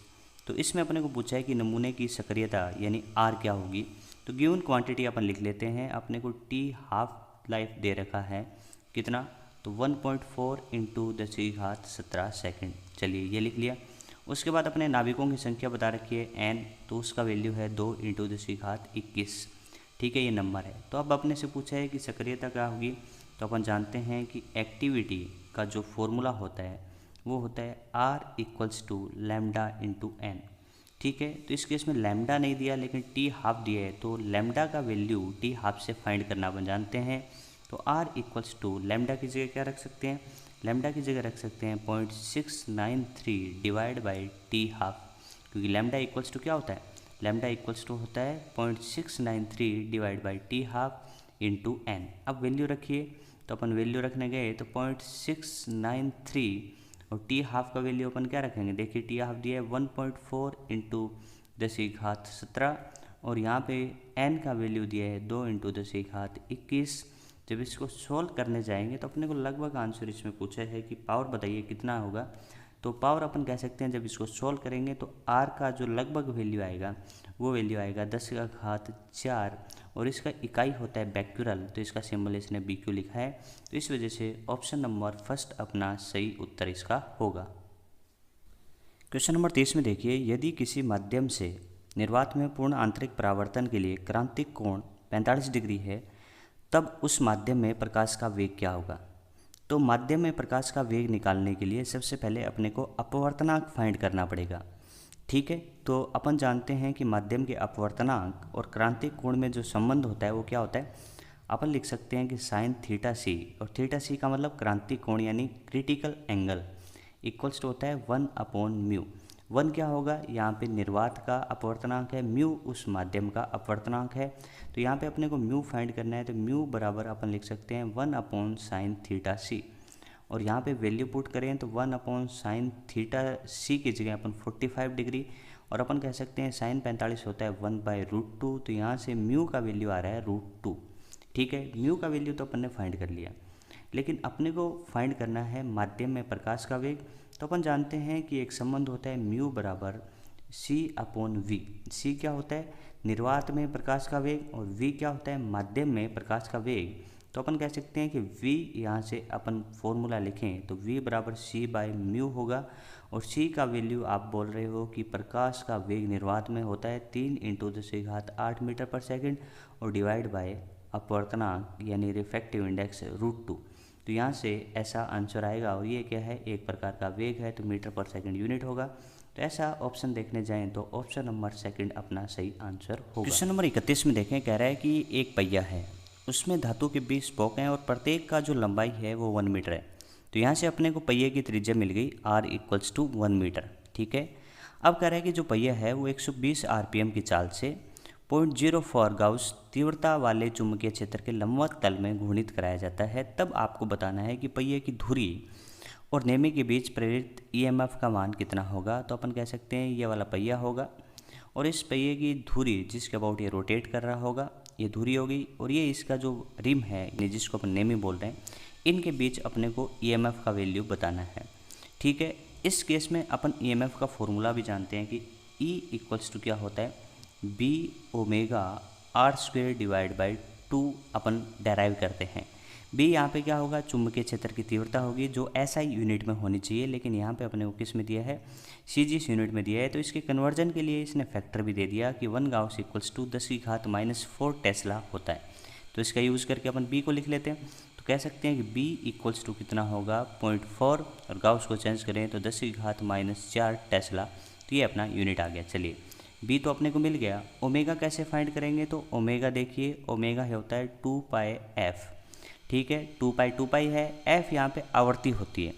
तो इसमें अपने को पूछा है कि नमूने की सक्रियता यानी R क्या होगी। तो गिवन क्वांटिटी अपन लिख लेते हैं। अपने को T हाफ लाइफ दे रखा है, कितना, तो 1.4 × 1017 सेकेंड। चलिए ये लिख लिया। उसके बाद अपने नाभिकों की संख्या बता रखी है n, तो उसका वैल्यू है 2 × 1021। ठीक है, ये नंबर है। तो अब अपने से पूछा है कि सक्रियता क्या होगी। तो अपन जानते हैं कि एक्टिविटी का जो फॉर्मूला होता है वो होता है R = लैम्डा × n। ठीक है, तो इस केस में लैम्डा नहीं दिया लेकिन T हाफ दिया है, तो लैम्डा का वैल्यू T हाफ से फाइंड करना अपन जानते हैं। तो R = लैम्डा की जगह क्या रख सकते हैं, लैम्डा की जगह रख सकते हैं 0.693 / T हाफ, क्योंकि लैम्डा इक्वल्स टू क्या होता है, लैम्डा इक्वल्स टू होता है 0.693 / T हाफ × n। अब वैल्यू रखिए, तो अपन वैल्यू रखने गए तो 0.693 और T हाफ का वैल्यू अपन क्या रखेंगे, देखिए T हाफ दिया है 1.4 × 1017 और यहाँ पे n का वैल्यू दिया है 2 × 1021। जब इसको सॉल्व करने जाएंगे तो अपने को लगभग आंसर इसमें पूछा है कि पावर बताइए कितना होगा। तो पावर अपन कह सकते हैं जब इसको सॉल्व करेंगे तो R का जो लगभग वैल्यू आएगा वो वैल्यू आएगा 10⁴ और इसका इकाई होता है बैक्यूरल, तो इसका सिंबल इसने BQ लिखा है। तो इस वजह से ऑप्शन नंबर फर्स्ट अपना सही उत्तर इसका होगा। क्वेश्चन नंबर 30 में देखिए, यदि किसी माध्यम से निर्वात में पूर्ण आंतरिक परावर्तन के लिए क्रांतिक कोण 45 डिग्री है, तब उस माध्यम में प्रकाश का वेग क्या होगा। तो माध्यम में प्रकाश का वेग निकालने के लिए सबसे पहले अपने को अपवर्तनांक फाइंड करना पड़ेगा। ठीक है, तो अपन जानते हैं कि माध्यम के अपवर्तनांक और क्रांतिक कोण में जो संबंध होता है वो क्या होता है, अपन लिख सकते हैं कि sin θc, और θc का मतलब क्रांतिक कोण यानी क्रिटिकल एंगल, इक्वल्स टू होता है 1/μ। 1 क्या होगा, यहाँ पे निर्वात का अपवर्तनांक है, म्यू उस माध्यम का अपवर्तनांक है। तो यहाँ पे अपने को म्यू फाइंड करना है, तो म्यू बराबर अपन लिख सकते हैं 1/sin θc और यहाँ पे वैल्यू पुट करें तो 1/sin θc की जगह अपन 45 डिग्री और अपन कह सकते हैं sin 45 होता है 1/√2। तो यहाँ से म्यू का वैल्यू आ रहा है √2। ठीक है, म्यू का वैल्यू तो अपन ने फाइंड कर लिया, लेकिन अपने को फाइंड करना है माध्यम में प्रकाश का वेग। तो अपन जानते हैं कि एक संबंध होता है म्यू बराबर c/v। c क्या होता है, निर्वात में प्रकाश का वेग, और v क्या होता है, माध्यम में प्रकाश का वेग। तो अपन कह सकते हैं कि v यहाँ से अपन फॉर्मूला लिखें तो v बराबर c/μ होगा, और c का वैल्यू आप बोल रहे हो कि प्रकाश का वेग निर्वात में होता है 3 × 10⁸ मीटर/सेकंड और डिवाइड बाय अपवर्तनांक यानी रिफ्रैक्टिव इंडेक्स √2। तो यहाँ से ऐसा आंसर आएगा, और ये क्या है, एक प्रकार का वेग है तो मीटर/सेकंड यूनिट होगा। तो ऐसा ऑप्शन देखने जाएं तो ऑप्शन नंबर सेकंड अपना सही आंसर होगा। क्वेश्चन नंबर 31 में देखें, कह रहा है कि एक पहिया है, उसमें धातु के 20 स्पोक हैं और प्रत्येक का जो लंबाई है वो 1 मीटर है। तो यहाँ से अपने को पहिए की त्रिज्या मिल गई R = 1 मीटर। ठीक है। अब कह रहा है कि जो पहिया है वो 120 आरपीएम की चाल से 0.04 गाउस तीव्रता वाले चुंबकीय क्षेत्र के लंबवत तल में घूर्णित कराया जाता है। तब आपको बताना है कि पहिए की धुरी और नेमी के बीच प्रेरित ईएमएफ का मान कितना होगा। तो अपन कह सकते हैं ये वाला पहिया होगा और इस पहिए की धुरी जिसके अबाउट ये रोटेट कर रहा होगा, ये धुरी होगी, और ये इसका जो रिम है जिसको अपन नेमी बोल रहे हैं, इनके बीच अपने को ईएमएफ का वैल्यू बताना है। ठीक है। इस केस में अपन ईएमएफ का फॉर्मूला भी जानते हैं कि E इक्वल्स टू क्या होता है, B omega R square divide by 2 अपन डेराइव करते हैं। बी यहाँ पे क्या होगा, चुंबकीय क्षेत्र की तीव्रता होगी जो एसआई यूनिट में होनी चाहिए, लेकिन यहाँ पे अपने को किस में दिया है, सीजीएस यूनिट में दिया है। तो इसके कन्वर्जन के लिए इसने फैक्टर भी दे दिया कि 1 गाउस इक्वल्स टू 10⁻⁴ टेस्ला होता है। तो इसका यूज़ करके अपन बी को लिख लेते हैं। तो कह सकते हैं कि बी इक्वल्स टू कितना होगा 0.4, और गाउस को चेंज करें तो 10⁻⁴ टेस्ला। तो ये अपना यूनिट आ गया। चलिए बी तो अपने को मिल गया। ओमेगा कैसे फाइंड करेंगे, तो ओमेगा देखिए, ओमेगा होता है 2πf। ठीक है, 2π है, f यहाँ पे आवर्ती होती है,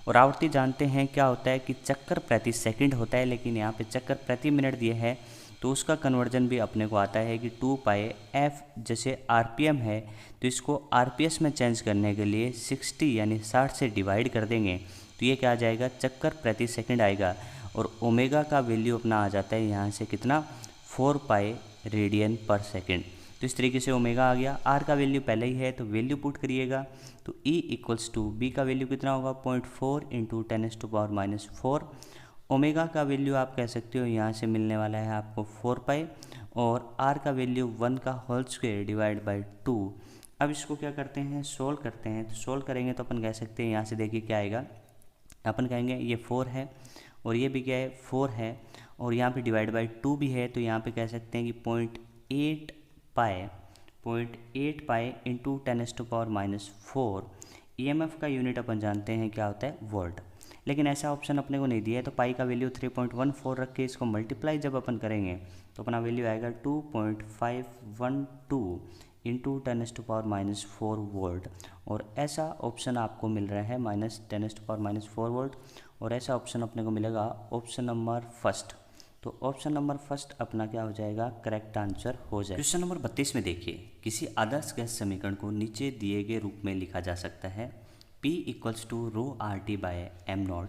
और आवर्ती जानते हैं क्या होता है कि चक्कर प्रति सेकंड होता है, लेकिन यहाँ पे चक्कर प्रति मिनट दिया है, तो उसका कन्वर्जन भी अपने को आता है कि 2πf। जैसे आरपीएम है तो इसको आरपीएस में चेंज करने के लिए 60 यानी 60 से डिवाइड कर देंगे, तो ये क्या आ जाएगा, चक्कर प्रति सेकंड आएगा। और ओमेगा का वैल्यू अपना आ जाता है यहाँ से कितना, 4π रेडियन पर सेकेंड। तो इस तरीके से ओमेगा आ गया। आर का वैल्यू पहले ही है तो वैल्यू पुट करिएगा, तो E इक्वल्स टू बी का वैल्यू कितना होगा, 0.4 इंटू 10⁻⁴। ओमेगा का वैल्यू आप कह सकते हो यहाँ से मिलने वाला है आपको 4π, और आर का वैल्यू 1 का होल स्क्वायर डिवाइड बाई 2। अब इसको क्या करते हैं, सोल्व करते हैं। तो सोल्व करेंगे तो अपन कह सकते हैं यहाँ से देखिए क्या आएगा, अपन कहेंगे ये 4 है और ये भी क्या है 4 है, और यहाँ पे डिवाइड बाई 2 भी है, तो यहाँ पे कह सकते हैं कि 0.8 पाई इंटू 10⁻⁴। ईएमएफ का यूनिट अपन जानते हैं क्या होता है, वोल्ट, लेकिन ऐसा ऑप्शन अपने को नहीं दिया है। तो पाई का वैल्यू 3.14 रख के इसको मल्टीप्लाई जब अपन करेंगे तो अपना वैल्यू आएगा 2.512 इंटू 10⁻⁴ वोल्ट, और ऐसा ऑप्शन आपको मिल रहा है -10⁻⁴ वोल्ट, और ऐसा ऑप्शन अपने को मिलेगा ऑप्शन नंबर फर्स्ट। तो ऑप्शन नंबर फर्स्ट अपना क्या हो जाएगा, करेक्ट आंसर हो जाएगा। क्वेश्चन नंबर 32 में देखिए, किसी आदर्श गैस समीकरण को नीचे दिए गए रूप में लिखा जा सकता है, P equals to ρRT bye m0,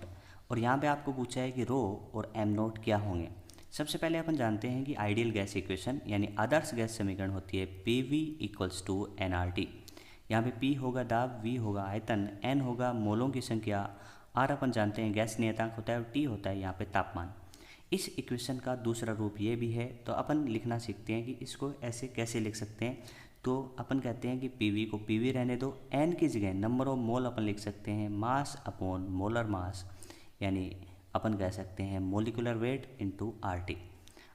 और यहाँ पे आपको पूछा है कि रो और m0 क्या होंगे। सबसे पहले अपन जानते हैं कि आइडियल गैस इक्वेशन यानी आदर्श गैस समीकरण होती है PV इक्वल्स टू nRT। यहाँ पे P होगा दाब, V होगा आयतन, N होगा मोलों की संख्या, R अपन जानते हैं गैस नियतांक होता है, और T होता है यहाँ पे तापमान। इस इक्वेशन का दूसरा रूप ये भी है, तो अपन लिखना सीखते हैं कि इसको ऐसे कैसे लिख सकते हैं। तो अपन कहते हैं कि PV को PV रहने दो, N की जगह नंबर ऑफ मोल अपन लिख सकते हैं मास अपॉन मोलर मास, यानी अपन कह सकते हैं मोलिकुलर वेट इंटू RT।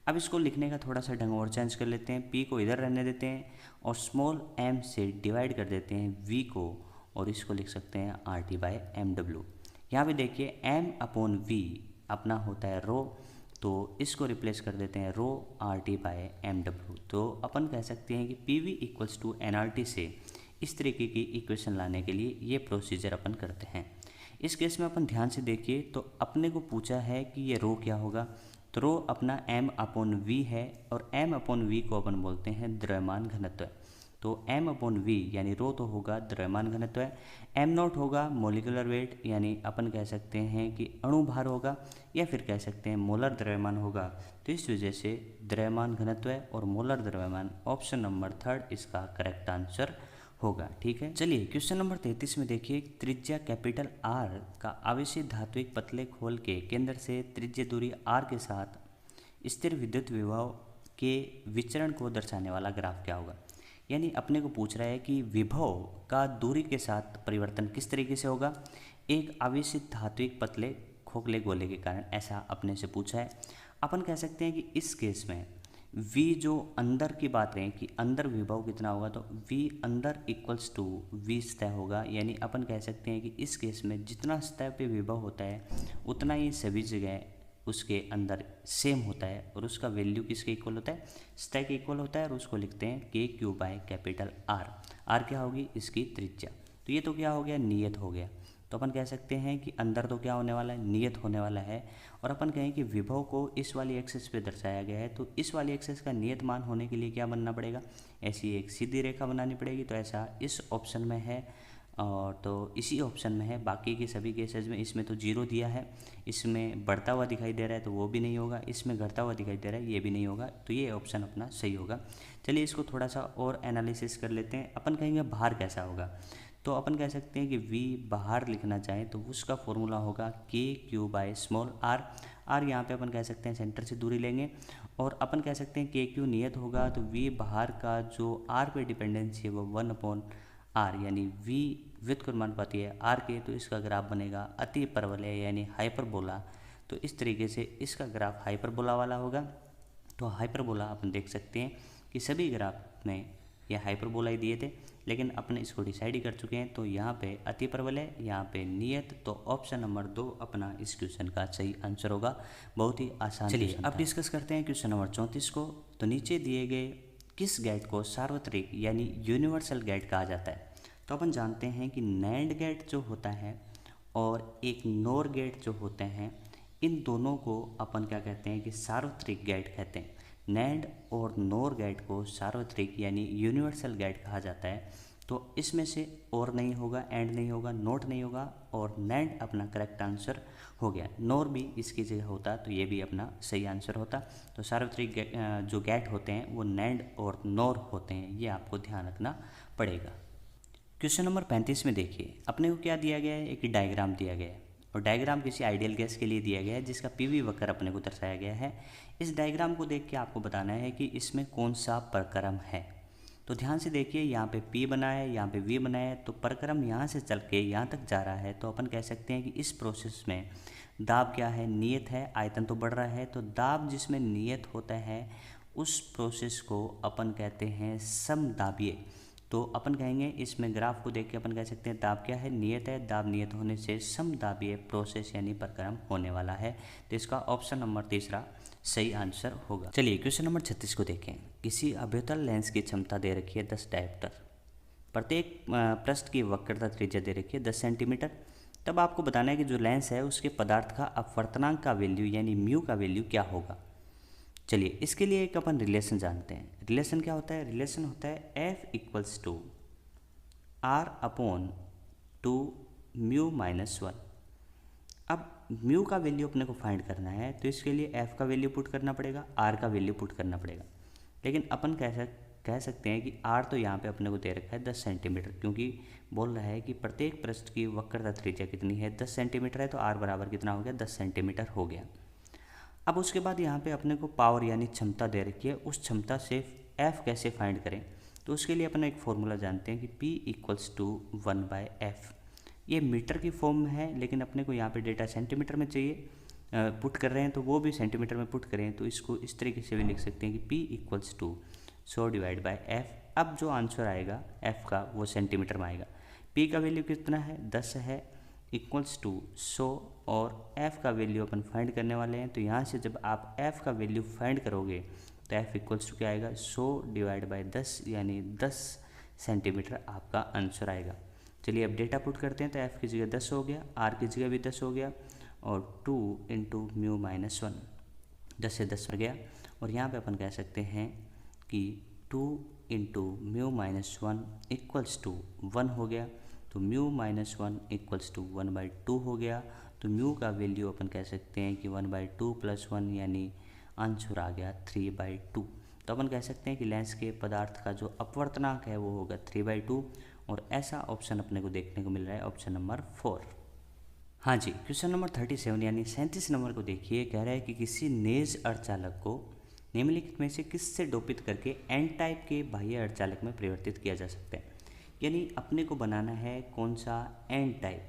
अब इसको लिखने का थोड़ा सा ढंग और चेंज कर लेते हैं, P को इधर रहने देते हैं और स्मॉल m से डिवाइड कर देते हैं V को, और इसको लिख सकते हैं RT बाय mw। यहाँ पे देखिए m अपॉन V अपना होता है रो, तो इसको रिप्लेस कर देते हैं रो RT बाय mw। तो अपन कह सकते हैं कि PV इक्वल्स टू nRT से इस तरीके की इक्वेशन लाने के लिए ये प्रोसीजर अपन करते हैं। इस केस में अपन ध्यान से देखिए तो अपने को पूछा है कि ये रो क्या होगा, तो रो अपना m अपॉन v है, और m अपॉन v को अपन बोलते हैं द्रव्यमान घनत्व। तो m अपॉन v यानी रो तो होगा द्रव्यमान घनत्व, m0 होगा मोलिकुलर वेट यानी अपन कह सकते हैं कि अणु भार होगा, या फिर कह सकते हैं मोलर द्रव्यमान होगा। तो इस वजह से द्रव्यमान घनत्व और मोलर द्रव्यमान ऑप्शन नंबर 3 इसका करेक्ट आंसर होगा। ठीक है, चलिए क्वेश्चन नंबर 33 में देखिए, त्रिज्या कैपिटल R का आवेशित धात्विक पतले खोल के केंद्र से त्रिज्य दूरी R के साथ स्थिर विद्युत विभव के विचरण को दर्शाने वाला ग्राफ क्या होगा। यानी अपने को पूछ रहा है कि विभव का दूरी के साथ परिवर्तन किस तरीके से होगा एक आवेशित धात्विक पतले खोखले गोले के कारण, ऐसा अपने से पूछा है। अपन कह सकते हैं कि इस केस में V जो अंदर की बात रहे कि अंदर विभव कितना होगा, तो V अंदर इक्वल्स टू V सतह होगा। यानी अपन कह सकते हैं कि इस केस में जितना सतह पे विभव होता है उतना ही सभी जगह उसके अंदर सेम होता है, और उसका वैल्यू किसके इक्वल होता है, सतह के इक्वल होता है, और उसको लिखते हैं KQ by capital R। R क्या होगी, इसकी त्रिज्या। तो ये तो क्या हो गया, नियत हो गया। तो अपन कह सकते हैं कि अंदर तो क्या होने वाला है, नियत होने वाला है। और अपन कहें कि विभव को इस वाली एक्सिस पे दर्शाया गया है, तो इस वाली एक्सिस का नियत मान होने के लिए क्या बनना पड़ेगा, ऐसी एक सीधी रेखा बनानी पड़ेगी। तो ऐसा इस ऑप्शन में है और तो इसी ऑप्शन में है। बाकी के सभी केसेस में इसमें तो 0 दिया है, इसमें बढ़ता हुआ दिखाई दे रहा है तो वो भी नहीं होगा, इसमें घटता हुआ दिखाई दे रहा है ये भी नहीं होगा, तो ये ऑप्शन अपना सही होगा। चलिए इसको थोड़ा सा और एनालिसिस कर लेते हैं। अपन कहेंगे बाहर कैसा होगा, तो अपन कह सकते हैं कि v बाहर लिखना चाहें तो उसका फॉर्मूला होगा KQ/r। r यहाँ पे अपन कह सकते हैं सेंटर से दूरी लेंगे, और अपन कह सकते हैं KQ नियत होगा, तो v बाहर का जो r पे डिपेंडेंसी है वो 1/r, यानी v व्युत्क्रमानुपाती है r के, तो इसका ग्राफ बनेगा अति परवलय यानी हाइपरबोला। तो इस तरीके से इसका ग्राफ हाइपरबोला वाला होगा। तो हाइपरबोला अपन देख सकते हैं कि सभी ग्राफ में ये हाइपरबोला ही दिए थे, लेकिन अपने इसको डिसाइड ही कर चुके हैं। तो यहाँ पे अति परवलय, यहाँ पे नियत, तो ऑप्शन नंबर 2 अपना इस क्वेश्चन का सही आंसर होगा। बहुत ही आसान। चलिए अब डिस्कस करते हैं क्वेश्चन नंबर 34 को। तो नीचे दिए गए किस गेट को सार्वत्रिक यानी यूनिवर्सल गेट कहा जाता है। तो अपन जानते हैं कि नैंड गेट जो होता है और एक नोर गेट जो होते हैं, इन दोनों को अपन क्या कहते हैं कि सार्वत्रिक गेट कहते हैं। नैंड और नोर गेट को सार्वत्रिक यानी यूनिवर्सल गेट कहा जाता है। तो इसमें से और नहीं होगा, एंड नहीं होगा, नोट नहीं होगा, और नैंड अपना करेक्ट आंसर हो गया। नोर भी इसकी जगह होता तो ये भी अपना सही आंसर होता। तो सार्वत्रिक जो गेट होते हैं वो नैंड और नोर होते हैं, ये आपको ध्यान रखना पड़ेगा। क्वेश्चन नंबर 35 में देखिए, अपने को क्या दिया गया है, एक डायग्राम दिया गया है, और डायग्राम किसी आइडियल गैस के लिए दिया गया है जिसका पीवी वक्र अपने को दर्शाया गया है। इस डायग्राम को देख के आपको बताना है कि इसमें कौन सा प्रक्रम है। तो ध्यान से देखिए, यहाँ पे P बना है, यहाँ पे V बना है, तो प्रक्रम यहाँ से चल के यहाँ तक जा रहा है। तो अपन कह सकते हैं कि इस प्रोसेस में दाब क्या है, नियत है, आयतन तो बढ़ रहा है। तो दाब जिसमें नियत होता है उस प्रोसेस को अपन कहते हैं समदाबीय। तो अपन कहेंगे इसमें ग्राफ को देख के अपन कह सकते हैं दाब क्या है, नियत है, दाब नियत होने से समदाबीय प्रोसेस यानी प्रक्रम होने वाला है। तो इसका ऑप्शन नंबर 3 सही आंसर होगा। चलिए क्वेश्चन नंबर 36 को देखें। किसी अभ्यतल लेंस की क्षमता दे रखी है 10 डायोप्टर, प्रत्येक पृष्ठ की वक्रता त्रिज्या दे रखी है 10 सेंटीमीटर। तब आपको बताना है कि जो लेंस है उसके पदार्थ का अपवर्तनांक का वैल्यू यानी म्यू का वैल्यू क्या होगा। चलिए इसके लिए एक अपन रिलेशन जानते हैं। रिलेशन क्या होता है, रिलेशन होता है F = R/2 μ-1। अब म्यू का वैल्यू अपने को फाइंड करना है, तो इसके लिए F का वैल्यू पुट करना पड़ेगा, R का वैल्यू पुट करना पड़ेगा। लेकिन अपन कह सकते हैं कि R तो यहाँ पे अपने को दे रखा है 10 सेंटीमीटर, क्योंकि बोल रहा है कि प्रत्येक पृष्ठ की वक्रता त्रिज्या कितनी है, 10 सेंटीमीटर है। तो R बराबर कितना हो गया, 10 सेंटीमीटर हो गया। अब उसके बाद यहाँ पे अपने को पावर यानी क्षमता दे रखी है, उस क्षमता से F कैसे फाइंड करें। तो उसके लिए अपन एक फॉर्मूला जानते हैं कि P = 1/F। ये मीटर की फॉर्म में है, लेकिन अपने को यहाँ पे डेटा सेंटीमीटर में चाहिए, पुट कर रहे हैं तो वो भी सेंटीमीटर में पुट करें। तो इसको इस तरीके से भी लिख सकते हैं कि P = 100/F। अब जो आंसर आएगा F का वो सेंटीमीटर में आएगा। P का वैल्यू कितना है, 10 है, = 100, और F का वैल्यू अपन फाइंड करने वाले हैं। तो यहाँ से जब आप F का वैल्यू फाइंड करोगे तो F = क्या आएगा, 100/10 यानी 10 सेंटीमीटर आपका आंसर आएगा। चलिए अब डेटा पुट करते हैं। तो F की जगह 10 हो गया, R की जगह भी 10 हो गया, और 2 × μ-1, 10 से 10 बढ़ गया। और यहाँ पे अपन कह सकते हैं कि 2 × μ-1 = 1 हो गया। तो μ-1 = 1/2 हो गया। तो म्यू का वैल्यू अपन कह सकते हैं कि 1/2 + 1 यानी आंसर आ गया 3/2। तो अपन कह सकते हैं कि लेंस के पदार्थ का जो अपवर्तनांक है वो होगा 3/2, और ऐसा ऑप्शन अपने को देखने को मिल रहा है ऑप्शन नंबर 4। हाँ जी, क्वेश्चन नंबर 37 यानी 37 नंबर को देखिए। कह रहा है कि किसी नेज अर्धचालक को निम्नलिखित में से किससे डोपित करके एन टाइप के बाह्य अर्धचालक में परिवर्तित किया जा सकता है। यानी अपने को बनाना है कौन सा, एन टाइप।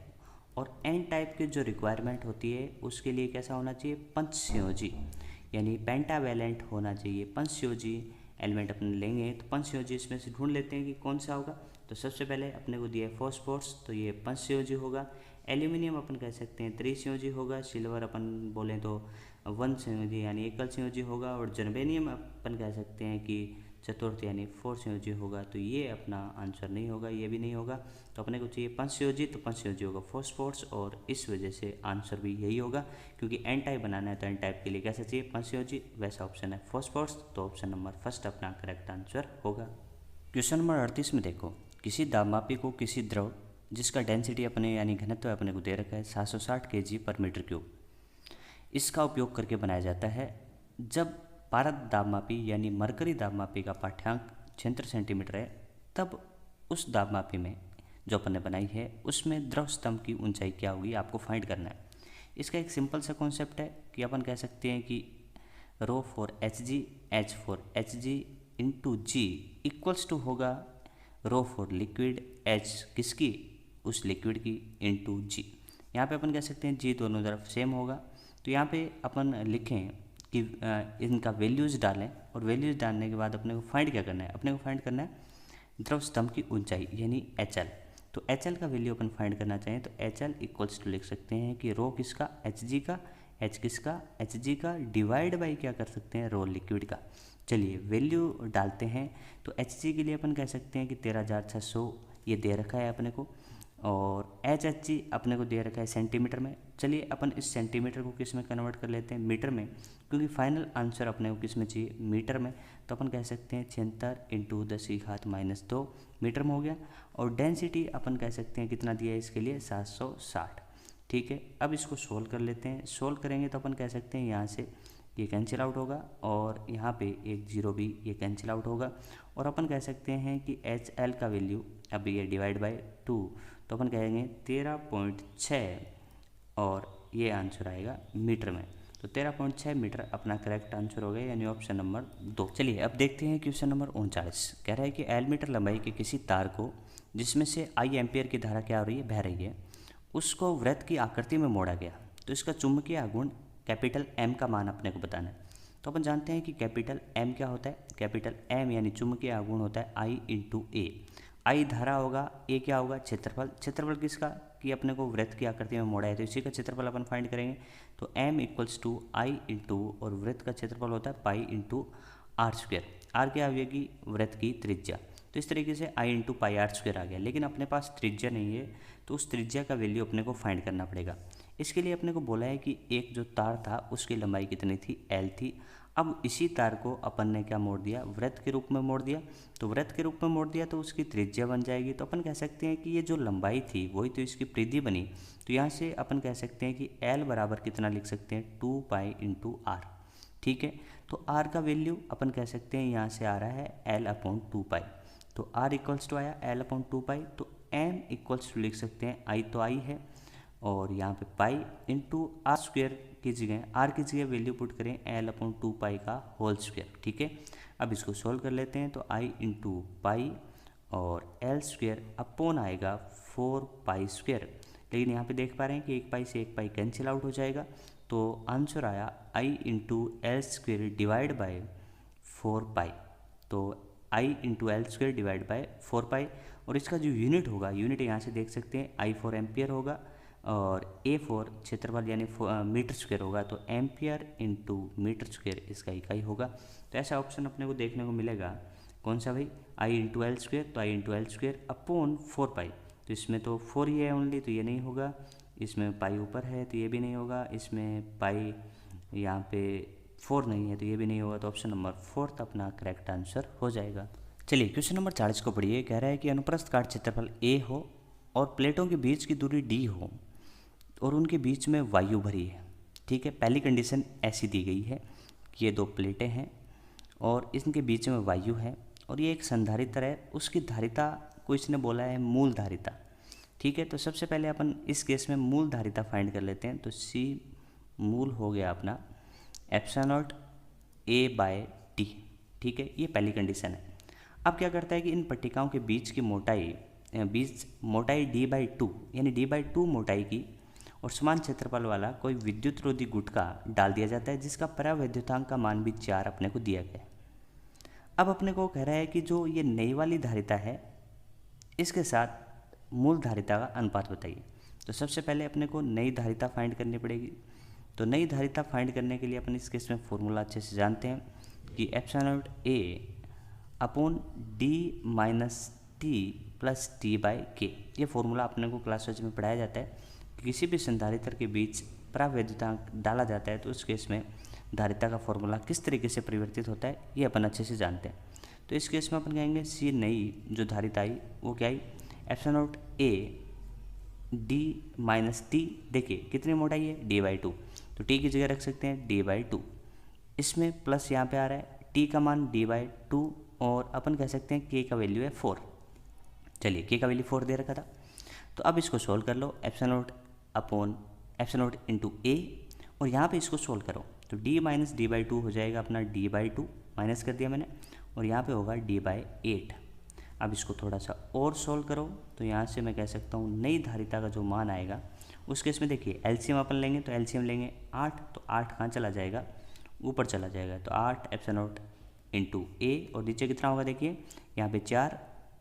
और एन टाइप की जो रिक्वायरमेंट होती है उसके लिए कैसा होना चाहिए, पंचसंयोजी यानी पेंटावैलेंट होना चाहिए। पंचसंयोजी एलिमेंट अपने लेंगे तो पंचसंयोजी इसमें से ढूंढ लेते हैं कि कौन सा होगा। तो सबसे पहले अपने को दिया है फॉस्फोरस, तो ये पंचसंयोजी होगा। एल्यूमिनियम अपन कह सकते हैं त्रिसंयोजी होगा। सिल्वर अपन बोलें तो वन संयोजी यानी एकल संयोजी होगा। और जर्मेनियम अपन कह सकते हैं कि चतुर्थ यानी फोर्थ संयोजी होगा तो ये अपना आंसर नहीं होगा, ये भी नहीं होगा। तो अपने को चाहिए पंचसंयोजी, तो पंचसंयोजी होगा फॉस्फोरस, और इस वजह से आंसर भी यही होगा, क्योंकि एन टाइप बनाना है तो एन टाइप के लिए कैसा चाहिए, पंचसंयोजी, वैसा ऑप्शन है फॉस्फोरस। तो ऑप्शन नंबर फर्स्ट अपना करेक्ट आंसर होगा। क्वेश्चन नंबर 38 में देखो, किसी दाबमापी को किसी द्रव जिसका डेंसिटी अपने यानी घनत्व अपने को दे रखा है 760 kg/m³, इसका उपयोग करके बनाया जाता है। जब पारद दाबमापी यानी मरकरी दाबमापी का पाठ्यांक 76 सेंटीमीटर है, तब उस दाबमापी में जो अपन ने बनाई है उसमें द्रव स्तंभ की ऊंचाई क्या होगी, आपको फाइंड करना है। इसका एक सिंपल सा कॉन्सेप्ट है कि अपन कह सकते हैं कि rho for H G, H for H G into G equals to होगा रो फॉर लिक्विड, एच किसकी, उस लिक्विड की, इंटू जी। यहाँ पे अपन कह सकते हैं जी दोनों तरफ सेम होगा, तो यहाँ पे अपन लिखें कि इनका वैल्यूज़ डालें, और वैल्यूज़ डालने के बाद अपने को फाइंड क्या करना है, अपने को फाइंड करना है द्रव स्तंभ की ऊंचाई यानी एच एल। तो एच एल का वैल्यू अपन फाइंड करना चाहें तो एच एल इक्वल्स टू लिख सकते हैं कि रो किसका, एच जी का, एच किसका, एच जी का, डिवाइड बाई क्या कर सकते हैं, रो लिक्विड का। चलिए वैल्यू डालते हैं, तो एच जी के लिए अपन कह सकते हैं कि 13,600 ये दे रखा है अपने को, और एच एच जी अपने को दे रखा है सेंटीमीटर में। चलिए अपन इस सेंटीमीटर को किस में कन्वर्ट कर लेते हैं, मीटर में, क्योंकि फाइनल आंसर अपने को किस में चाहिए, मीटर में। तो अपन कह सकते हैं 76 × 10⁻²मीटर में हो गया, और डेंसिटी अपन कह सकते हैं कितना दिया है इसके लिए, 760। ठीक है, अब इसको सोल्व कर लेते हैं। सोल्व करेंगे तो अपन कह सकते हैं यहाँ से ये कैंसिल आउट होगा, और यहाँ पे एक जीरो भी ये कैंसिल आउट होगा, और अपन कह सकते हैं कि एच एल का वैल्यू, अब ये डिवाइड बाय 2, तो अपन कहेंगे 13.6, और ये आंसर आएगा मीटर में। तो 13.6 मीटर अपना करेक्ट आंसर हो गया, यानी ऑप्शन नंबर 2। चलिए अब देखते हैं क्वेश्चन नंबर 39। कह रहा है कि एल मीटर लंबाई के किसी तार को जिसमें से आई एम्पियर की धारा क्या हो रही है, बह रही है, उसको वृत्त की आकृति में मोड़ा गया, तो इसका चुंबकीय आघूर्ण कैपिटल एम का मान अपने को बताना है। तो अपन जानते हैं कि कैपिटल एम क्या होता है, कैपिटल एम यानी चुंबकीय आघूर्ण होता है आई इंटू ए। आई धारा होगा, ए क्या होगा, क्षेत्रफल। क्षेत्रफल किसका, कि अपने को वृत्त की आकृति में मोड़ा है, तो इसी का क्षेत्रफल अपन फाइंड करेंगे। तो M equals to I into, और वृत्त का क्षेत्रफल होता है pi into R square. R क्या आएगी, वृत्त की त्रिज्या। तो इस तरीके से I into pi R square आ गया, लेकिन अपने पास त्रिज्या नहीं है, तो उस त्रिज्या का वैल्यू अपने को फाइंड करना पड़ेगा। इसके लिए अपने को बोला है कि एक जो तार था उसकी लंबाई कितनी थी, एल थी। अब इसी तार को अपन ने क्या मोड़ दिया, वृत्त के रूप में मोड़ दिया। तो वृत्त के रूप में मोड़ दिया तो उसकी त्रिज्या बन जाएगी। तो अपन कह सकते हैं कि ये जो लंबाई थी वही तो इसकी परिधि बनी। तो यहाँ से अपन कह सकते हैं कि एल बराबर कितना लिख सकते हैं, 2 पाई इंटू आर। ठीक है, तो आर का वैल्यू अपन कह सकते हैं यहाँ से आ रहा है एल अपॉन 2 पाई। तो आर इक्वल्स टू आया एल अपॉन 2 पाई। तो एम इक्वल्स टू लिख सकते हैं, आई तो आई है, और यहाँ पे पाई इंटू आर स्क्वायर की जगह, आर की जगह वैल्यू पुट करें एल अपॉन 2 पाई का होल स्क्वायर। ठीक है, अब इसको सोल्व कर लेते हैं। तो आई इंटू पाई और एल स्क्वायर अपॉन आएगा 4 पाई स्क्वायर। लेकिन यहाँ पे देख पा रहे हैं कि एक पाई से एक पाई कैंसिल आउट हो जाएगा, तो आंसर आया I into L square divide by 4 pi. तो I into L square divide by 4 pi, और इसका जो यूनिट होगा, यूनिट यहाँ से देख सकते हैं आई फॉर एम्पियर होगा, और ए फॉर क्षेत्रफल यानी मीटर स्क्वायर होगा। तो एम्पियर इंटू मीटर स्क्वायर इसका इकाई होगा। तो ऐसा ऑप्शन अपने को देखने को मिलेगा, कौन सा भाई, आई इंटू एल स्क्वायर। तो I into L square upon 4 pi, तो इसमें तो 4 ही है ओनली, तो ये नहीं होगा। इसमें पाई ऊपर है तो ये भी नहीं होगा। इसमें पाई यहाँ पे 4 नहीं है तो ये भी नहीं होगा। तो ऑप्शन नंबर 4 अपना करेक्ट आंसर हो जाएगा। चलिए क्वेश्चन नंबर 40 को पढ़िए। कह रहा है कि अनुप्रस्थ काट क्षेत्रफल ए हो और प्लेटों के बीच की दूरी डी हो और उनके बीच में वायु भरी है। ठीक है, पहली कंडीशन ऐसी दी गई है कि ये 2 प्लेटें हैं और इनके बीच में वायु है, और ये एक संधारित्र है, उसकी धारिता को इसने बोला है मूल धारिता। ठीक है, तो सबसे पहले अपन इस केस में मूल धारिता फाइंड कर लेते हैं। तो सी मूल हो गया अपना एप्सिलॉन ए बाय टी। ठीक है, ये पहली कंडीशन है। अब क्या करता है कि इन पट्टिकाओं के बीच की मोटाई d/2 यानी d/2 मोटाई की और समान क्षेत्रफल वाला कोई विद्युत रोधी गुटका डाल दिया जाता है, जिसका परावैद्युतांक का मान भी 4 अपने को दिया गया है। अब अपने को कह रहा है कि जो ये नई वाली धारिता है इसके साथ मूल धारिता का अनुपात बताइए। तो सबसे पहले अपने को नई धारिता फाइंड करनी पड़ेगी। तो नई धारिता फाइंड करने के लिए अपन इस केस में फॉर्मूला अच्छे से जानते हैं कि epsilon A upon D minus T plus T by के। ये फॉर्मूला अपने को क्लास 5 में पढ़ाया जाता है कि किसी भी संधारित्र के बीच परावैद्युतांक डाला जाता है तो उस केस में धारिता का फॉर्मूला किस तरीके से परिवर्तित होता है ये अपन अच्छे से जानते हैं। तो इस केस में अपन कहेंगे सी नई जो धारिता आई वो क्या आई, epsilon nought A D minus T. देखिए कितनी मोटाई है, डी बाई टू, तो टी की जगह रख सकते हैं डी बाई टू। इसमें प्लस यहाँ पे आ रहा है, टी का मान डी बाई टू और अपन कह सकते हैं के का वैल्यू है 4। चलिए के का वैल्यू 4 दे रखा था, तो अब इसको सोल्व कर लो। Epsilon nought upon epsilon nought into A, और यहाँ पे इसको सोल्व करो तो D minus D by two हो जाएगा अपना डी बाई टू, माइनस कर दिया मैंने, और यहाँ पे होगा डी बाई 8। अब इसको थोड़ा सा और सोल्व करो तो यहाँ से मैं कह सकता हूँ नई धारिता का जो मान आएगा उस केस में देखिए एलसीएम अपन लेंगे तो एलसीएम लेंगे 8, तो 8 कहाँ चला जाएगा, ऊपर चला जाएगा, तो 8 एप्सिलॉन नॉट इंटू ए, और नीचे कितना होगा देखिए यहाँ पे 4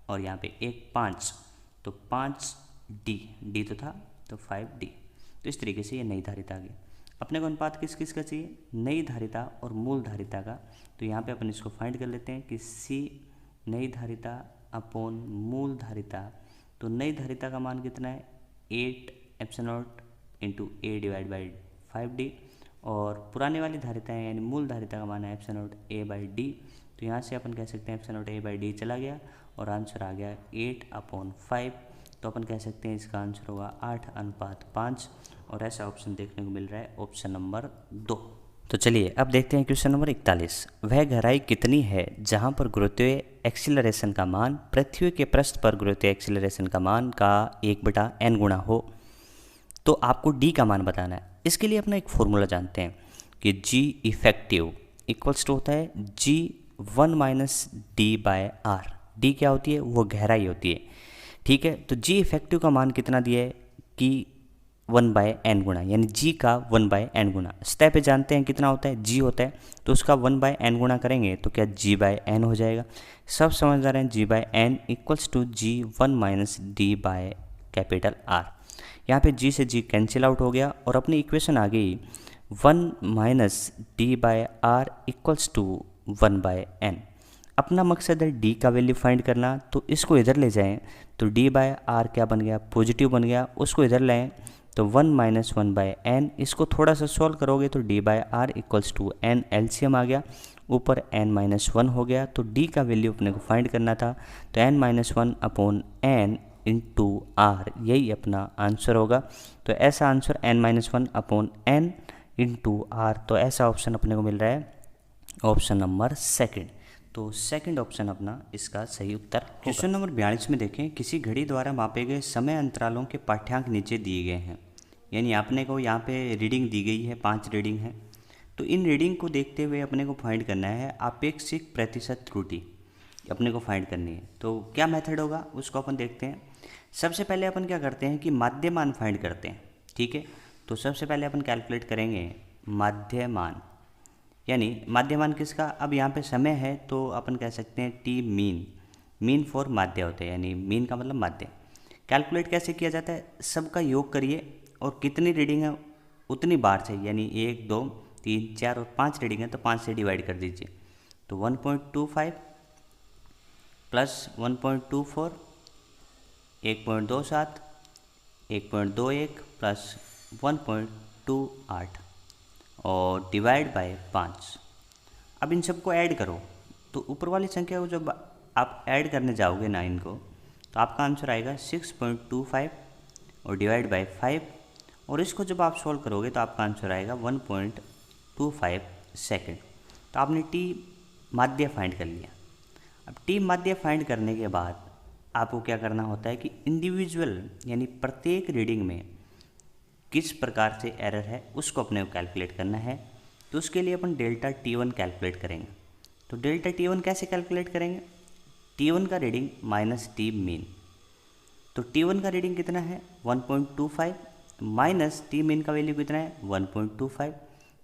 और यहाँ पे 1 5, तो 5 डी तो था तो 5 डी। तो इस तरीके से ये नई धारिता आ गई। अपने को अनुपात किस किस का चाहिए, नई धारिता और मूल धारिता का। तो यहाँ पे अपन इसको फाइंड कर लेते हैं कि सी नई धारिता अपॉन मूल धारिता। तो नई धारिता का मान कितना है 8 epsilon nought into A divide by 5d, और पुराने वाली धारिता है यानी मूल धारिता का मान है epsilon nought A by D. तो यहाँ से अपन कह सकते हैं epsilon nought A by D चला गया और आंसर आ गया 8/5। तो अपन कह सकते हैं इसका आंसर होगा 8:5, और ऐसा ऑप्शन देखने को मिल रहा है ऑप्शन नंबर 2। तो चलिए अब देखते हैं क्वेश्चन नंबर 41। वह गहराई कितनी है जहां पर गुरुत्वीय एक्सीलरेशन का मान पृथ्वी के पृष्ठ पर गुरुत्वीय एक्सीलरेशन का मान का 1/n गुणा हो। तो आपको डी का मान बताना है। इसके लिए अपना एक फॉर्मूला जानते हैं कि जी इफेक्टिव इक्वल्स टू होता है G1 minus D by R. D क्या होती है, वो गहराई होती है, ठीक है। तो जी इफेक्टिव का मान कितना दिया है कि 1/n गुणा, यानी जी का 1/n गुणा। सतह पे जानते हैं कितना होता है, जी होता है, तो उसका 1/n गुणा करेंगे तो क्या G/n हो जाएगा। सब समझदार हैं, G/n equals to G1 minus D by capital R. यहाँ पे जी से जी कैंसिल आउट हो गया और अपनी इक्वेशन आ गई 1 minus D by R equals to 1/n। अपना मकसद है डी का वैल्यू फाइंड करना, तो इसको इधर ले जाएं तो डी बाय आर क्या बन गया, पॉजिटिव बन गया। उसको इधर लाएं तो 1 माइनस 1/n, इसको थोड़ा सा सॉल्व करोगे तो D by R equals to n, LCM आ गया, ऊपर n-1 हो गया। तो डी का वैल्यू अपने को फाइंड करना था, तो n-1/n इंटू आर, यही अपना आंसर होगा। तो ऐसा आंसर n-1/n इंटू आर, तो ऐसा ऑप्शन अपने को मिल रहा है ऑप्शन नंबर 2। तो सेकंड ऑप्शन अपना इसका सही उत्तर। क्वेश्चन नंबर 42 में देखें, किसी घड़ी द्वारा मापे गए समय अंतरालों के पाठ्यांक नीचे दिए गए हैं। यानी आपने को यहाँ पे रीडिंग दी गई है, 5 रीडिंग है, तो इन रीडिंग को देखते हुए अपने को फाइंड करना है आपेक्षिक प्रतिशत त्रुटि, अपने को फाइंड करनी है। तो क्या मेथड होगा उसको अपन देखते हैं। सबसे पहले अपन क्या करते हैं कि माध्यमान फाइंड करते हैं, ठीक है। तो सबसे पहले अपन कैलकुलेट करेंगे माध्यमान, यानी माध्यमान किसका, अब यहाँ पे समय है तो अपन कह सकते हैं टी मीन, मीन फॉर माध्य होते हैं, यानी मीन का मतलब माध्य। कैलकुलेट कैसे किया जाता है, सबका योग करिए और कितनी रीडिंग है उतनी बार से, यानी 1 2 3 4 और 5 रीडिंग है तो 5 से डिवाइड कर दीजिए। तो 1.25 प्लस 1.24 1.27 1.21 प्लस 1.28 और डिवाइड बाय 5। अब इन सबको ऐड करो तो ऊपर वाली संख्या को जब आप ऐड करने जाओगे ना इनको, तो आपका आंसर आएगा 6.25 और डिवाइड बाय 5, और इसको जब आप सॉल्व करोगे तो आपका आंसर आएगा 1.25 सेकेंड। तो आपने टी माध्य फाइंड कर लिया। अब टी माध्य फाइंड करने के बाद आपको क्या करना होता है कि इंडिविजुअल यानी प्रत्येक रीडिंग में किस प्रकार से एरर है उसको अपने को कैलकुलेट करना है। तो उसके लिए अपन डेल्टा T1 कैलकुलेट करेंगे। तो डेल्टा T1 कैसे कैलकुलेट करेंगे, T1 का रीडिंग माइनस टी मीन। तो T1 का रीडिंग कितना है 1.25 माइनस टी मीन का वैल्यू कितना है 1.25,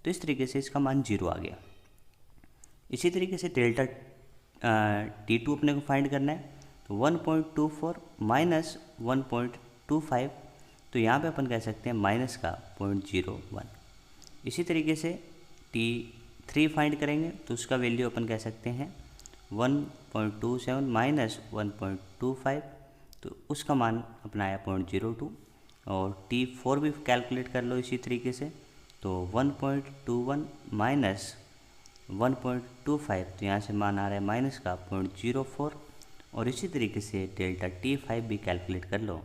तो इस तरीके से इसका मान 0 आ गया। इसी तरीके से डेल्टा T2 अपने को फाइंड करना है, तो 1.24 माइनस 1.25, तो यहाँ पे अपन कह सकते हैं माइनस का 0.01। इसी तरीके से T3 फाइंड करेंगे तो उसका वैल्यू अपन कह सकते हैं 1.27 माइनस 1.25, तो उसका मान अपना आया 0.02। और T4 भी कैलकुलेट कर लो इसी तरीके से, तो 1.21 माइनस 1.25, तो यहाँ से मान आ रहा है माइनस का 0.04। और इसी तरीके से डेल्टा T5 भी कैलकुलेट कर लो,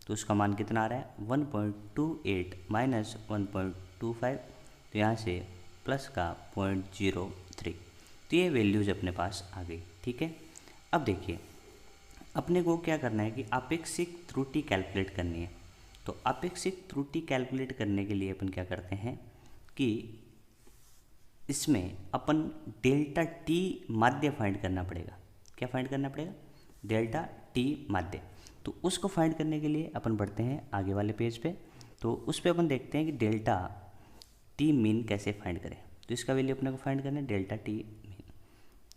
तो उसका मान कितना आ रहा है 1.28 माइनस 1.25, तो यहाँ से प्लस का 0.03। तो ये वैल्यूज़ अपने पास आ गई। ठीक है, अब देखिए अपने को क्या करना है कि आपेक्षिक त्रुटि कैलकुलेट करनी है। तो आपेक्षिक त्रुटि कैलकुलेट करने के लिए अपन क्या करते हैं कि इसमें अपन डेल्टा टी माध्य फाइंड करना पड़ेगा। क्या फाइंड करना पड़ेगा? डेल्टा टी माध्य। तो उसको फाइंड करने के लिए अपन बढ़ते हैं आगे वाले पेज पे। तो उस पर अपन देखते हैं कि डेल्टा टी मीन कैसे फाइंड करें। तो इसका वैल्यू अपने को फाइंड करना है डेल्टा टी मीन।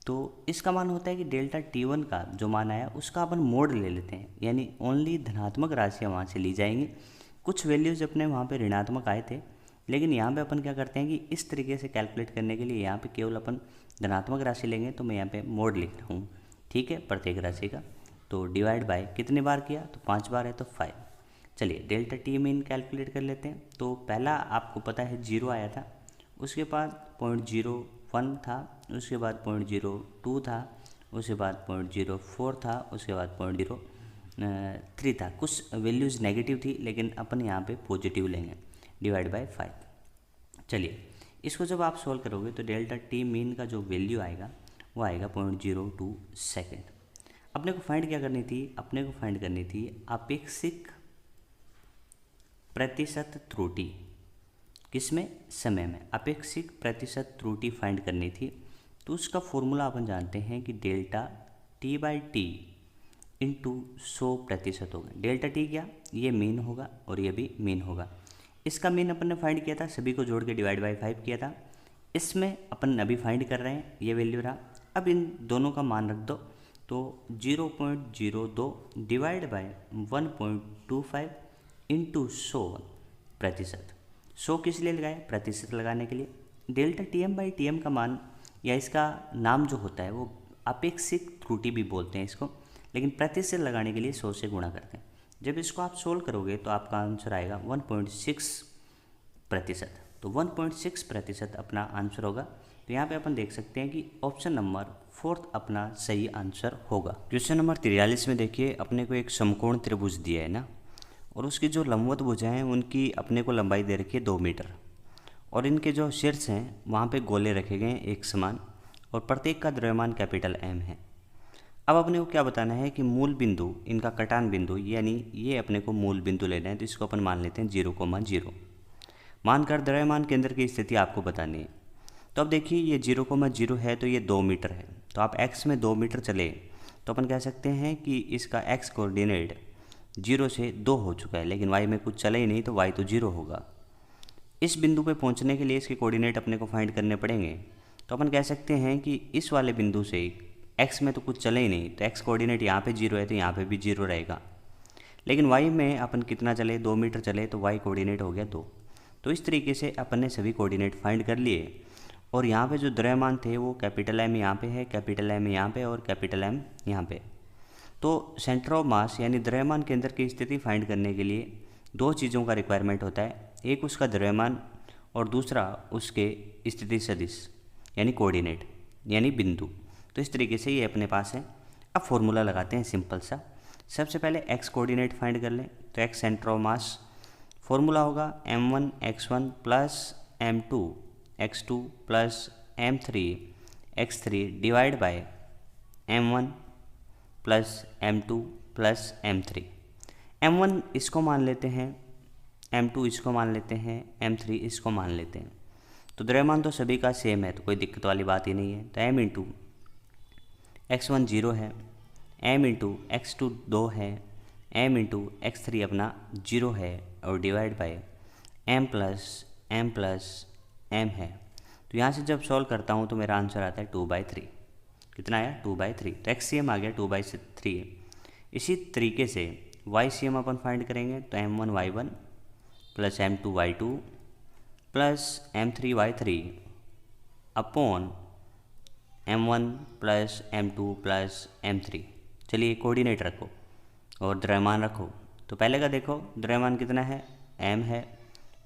तो इसका मान होता है कि डेल्टा T1 का जो मान आया उसका अपन मोड ले लेते हैं, यानी ओनली धनात्मक राशियाँ वहाँ से ली जाएंगी। कुछ वैल्यूज़ अपने वहाँ पे ऋणात्मक आए थे, लेकिन यहाँ पे अपन क्या करते हैं कि इस तरीके से कैलकुलेट करने के लिए यहाँ पे केवल अपन धनात्मक राशि लेंगे। तो मैं यहाँ पे मोड लिख रहा हूँ, ठीक है, प्रत्येक राशि का। तो डिवाइड बाय कितने बार किया? तो 5 बार है, तो 5। चलिए डेल्टा टी मीन कैलकुलेट कर लेते हैं। तो पहला आपको पता है 0 आया था, उसके बाद 0.01 था, उसके बाद 0.02 था, उसके बाद 0.04 था, उसके बाद 0.03 था। कुछ वैल्यूज़ नेगेटिव थी, लेकिन अपन यहाँ पे पॉजिटिव लेंगे, डिवाइड बाय 5। चलिए इसको जब आप सॉल्व करोगे तो डेल्टा टी मीन का जो वैल्यू आएगा वो आएगा 0.02 सेकेंड। अपने को फाइंड क्या करनी थी? अपने को फाइंड करनी थी अपेक्षिक प्रतिशत त्रुटि। किसमें? समय में। अपेक्षित प्रतिशत त्रुटि फाइंड करनी थी। तो उसका फॉर्मूला अपन जानते हैं कि delta T by T into 100% होगा। डेल्टा टी क्या? ये मीन होगा और ये भी मीन होगा। इसका मीन अपन ने फाइंड किया था, सभी को जोड़ के डिवाइड बाई 5 किया था। इसमें अपन अभी फाइंड कर रहे हैं, ये वैल्यू रहा। अब इन दोनों का मान रख दो, तो 0.02 डिवाइड बाय 1.25 इंटू 100%। 100 किस लिए लगाए? प्रतिशत लगाने के लिए। Delta T M by T M का मान या इसका नाम जो होता है वो अपेक्षित त्रुटि भी बोलते हैं इसको, लेकिन प्रतिशत लगाने के लिए 100 से गुणा करते हैं। जब इसको आप सोल्व करोगे तो आपका आंसर आएगा 1.6%। तो 1.6% अपना आंसर होगा। तो यहाँ पे अपन देख सकते हैं कि ऑप्शन नंबर 4 अपना सही आंसर होगा। क्वेश्चन नंबर 43 में देखिए अपने को एक समकोण त्रिभुज दिया है ना, और उसकी जो लंबवत भुजाएं हैं उनकी अपने को लंबाई दे रखी है 2 मीटर, और इनके जो शीर्ष हैं वहाँ पे गोले रखे गए हैं एक समान, और प्रत्येक का द्रव्यमान कैपिटल M है। अब अपने को क्या बताना है कि मूल बिंदु, इनका कटान बिंदु, यानी ये अपने को मूल बिंदु लेना है। तो इसको अपन मान लेते हैं 0,0। मानकर द्रव्यमान केंद्र की स्थिति आपको बतानी है। तो अब देखिए ये 0,0 है, तो ये 2 मीटर है। तो आप x में 2 मीटर चले तो अपन कह सकते हैं कि इसका x कोऑर्डिनेट 0 से 2 हो चुका है, लेकिन y में कुछ चला ही नहीं, तो y तो 0 होगा। इस बिंदु पे पहुंचने के लिए इसके कोऑर्डिनेट अपने को फाइंड करने पड़ेंगे। तो अपन कह सकते हैं कि इस वाले बिंदु से x में तो कुछ चले ही नहीं, तो x कोऑर्डिनेट यहाँ पे 0 है, तो यहाँ पे भी 0 रहेगा। लेकिन y में अपन कितना चले? 2 मीटर चले, तो y कोऑर्डिनेट हो गया 2। तो इस तरीके से अपन ने सभी कोऑर्डिनेट फाइंड कर लिए। और यहाँ पे जो द्रव्यमान थे वो कैपिटल M यहाँ पे है, कैपिटल M यहाँ पे और कैपिटल M यहाँ पे। तो सेंटर ऑफ मास यानी द्रव्यमान केंद्र की स्थिति फाइंड करने के लिए 2 चीज़ों का रिक्वायरमेंट होता है, एक उसका द्रव्यमान और दूसरा उसके स्थिति सदिश यानी कोऑर्डिनेट यानी बिंदु। तो इस तरीके से ये अपने पास है। अब फॉर्मूला लगाते हैं सिंपल सा। सबसे पहले x कोऑर्डिनेट फाइंड कर लें। तो x centre of mass, formula होगा m1 x1 plus m2 x2 plus m3 x3 divide by m1 plus m2 plus m3। m1 इसको मान लेते हैं, m2 इसको मान लेते हैं, m3 इसको मान लेते हैं। तो द्रव्यमान तो सभी का सेम है, तो कोई दिक्कत वाली बात ही नहीं है। तो m इंटू x1 0 है, m इंटू x2 2 है, m इंटू x3 अपना 0 है, और divide by m plus m है। तो यहाँ से जब सॉल्व करता हूँ तो मेरा आंसर आता है 2/3। कितना आया? 2/3। तो XCM आ गया 2/3। इसी तरीके से YCM अपन फाइंड करेंगे। तो M1 Y1 plus M2 Y2 plus M3 Y3 upon m1 plus m2 plus m3। चलिए कोऑर्डिनेट रखो और द्रव्यमान रखो। तो पहले का देखो द्रव्यमान कितना है, m है,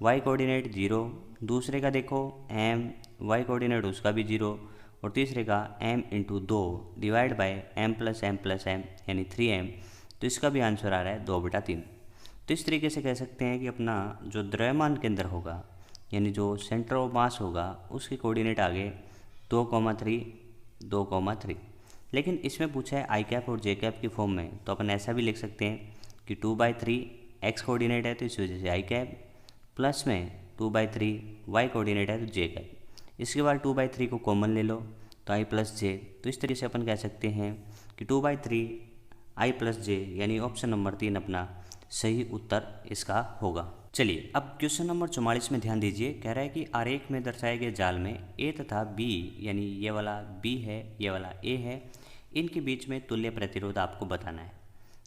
y कोऑर्डिनेट 0, दूसरे का देखो m, y कोऑर्डिनेट उसका भी 0, और तीसरे का m into 2 divide by m plus m यानी 3m। तो इसका भी आंसर आ रहा है 2/3। तो इस तरीके से कह सकते हैं कि अपना जो द्रव्यमान केंद्र होगा यानी जो सेंटर ऑफ मास होगा उसके कोऑर्डिनेट आगे 2,3, 2,3। लेकिन इसमें पूछा है आई कैप और जे कैप की फॉर्म में, तो अपन ऐसा भी लिख सकते हैं कि 2/3 x कोऑर्डिनेट है तो इस वजह से आई कैप, प्लस में 2/3 y कोऑर्डिनेट है तो जे कैप। इसके बाद 2/3 को कॉमन ले लो तो i प्लस जे। तो इस तरीके से अपन कह सकते हैं कि 2/3 i प्लस जे यानी ऑप्शन नंबर 3 अपना सही उत्तर इसका होगा। चलिए अब क्वेश्चन नंबर 44 में ध्यान दीजिए। कह रहा है कि आरेख में दर्शाए गए जाल में ए तथा बी यानी ये वाला बी है ये वाला ए है, इनके बीच में तुल्य प्रतिरोध आपको बताना है।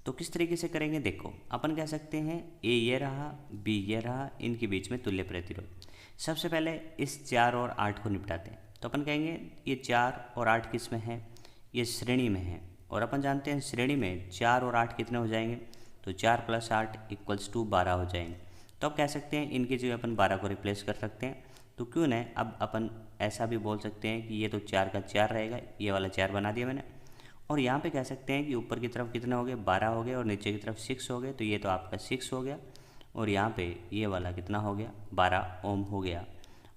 तो किस तरीके से करेंगे देखो, अपन कह सकते हैं ए ये रहा बी ये रहा, इनके बीच में तुल्य प्रतिरोध। सबसे पहले इस 4 और 8 को निपटाते हैं। तो अपन कहेंगे ये 4 और 8 किस में है, ये श्रेणी में है, और अपन जानते हैं श्रेणी में 4 और 8 कितने हो जाएंगे, तो 4 + 8 = 12 हो जाएंगे। तो अब कह सकते हैं इनकी जगह अपन 12 को रिप्लेस कर सकते हैं। तो क्यों ना अब अपन ऐसा भी बोल सकते हैं कि ये तो 4 का 4 रहेगा, ये वाला 4 बना दिया मैंने। और यहाँ पे कह सकते हैं कि ऊपर की तरफ कितने हो गए 12 हो गए और नीचे की तरफ 6 हो गए, तो ये तो आपका 6 हो गया। और यहाँ पे ये वाला कितना हो गया 12 ओम हो गया,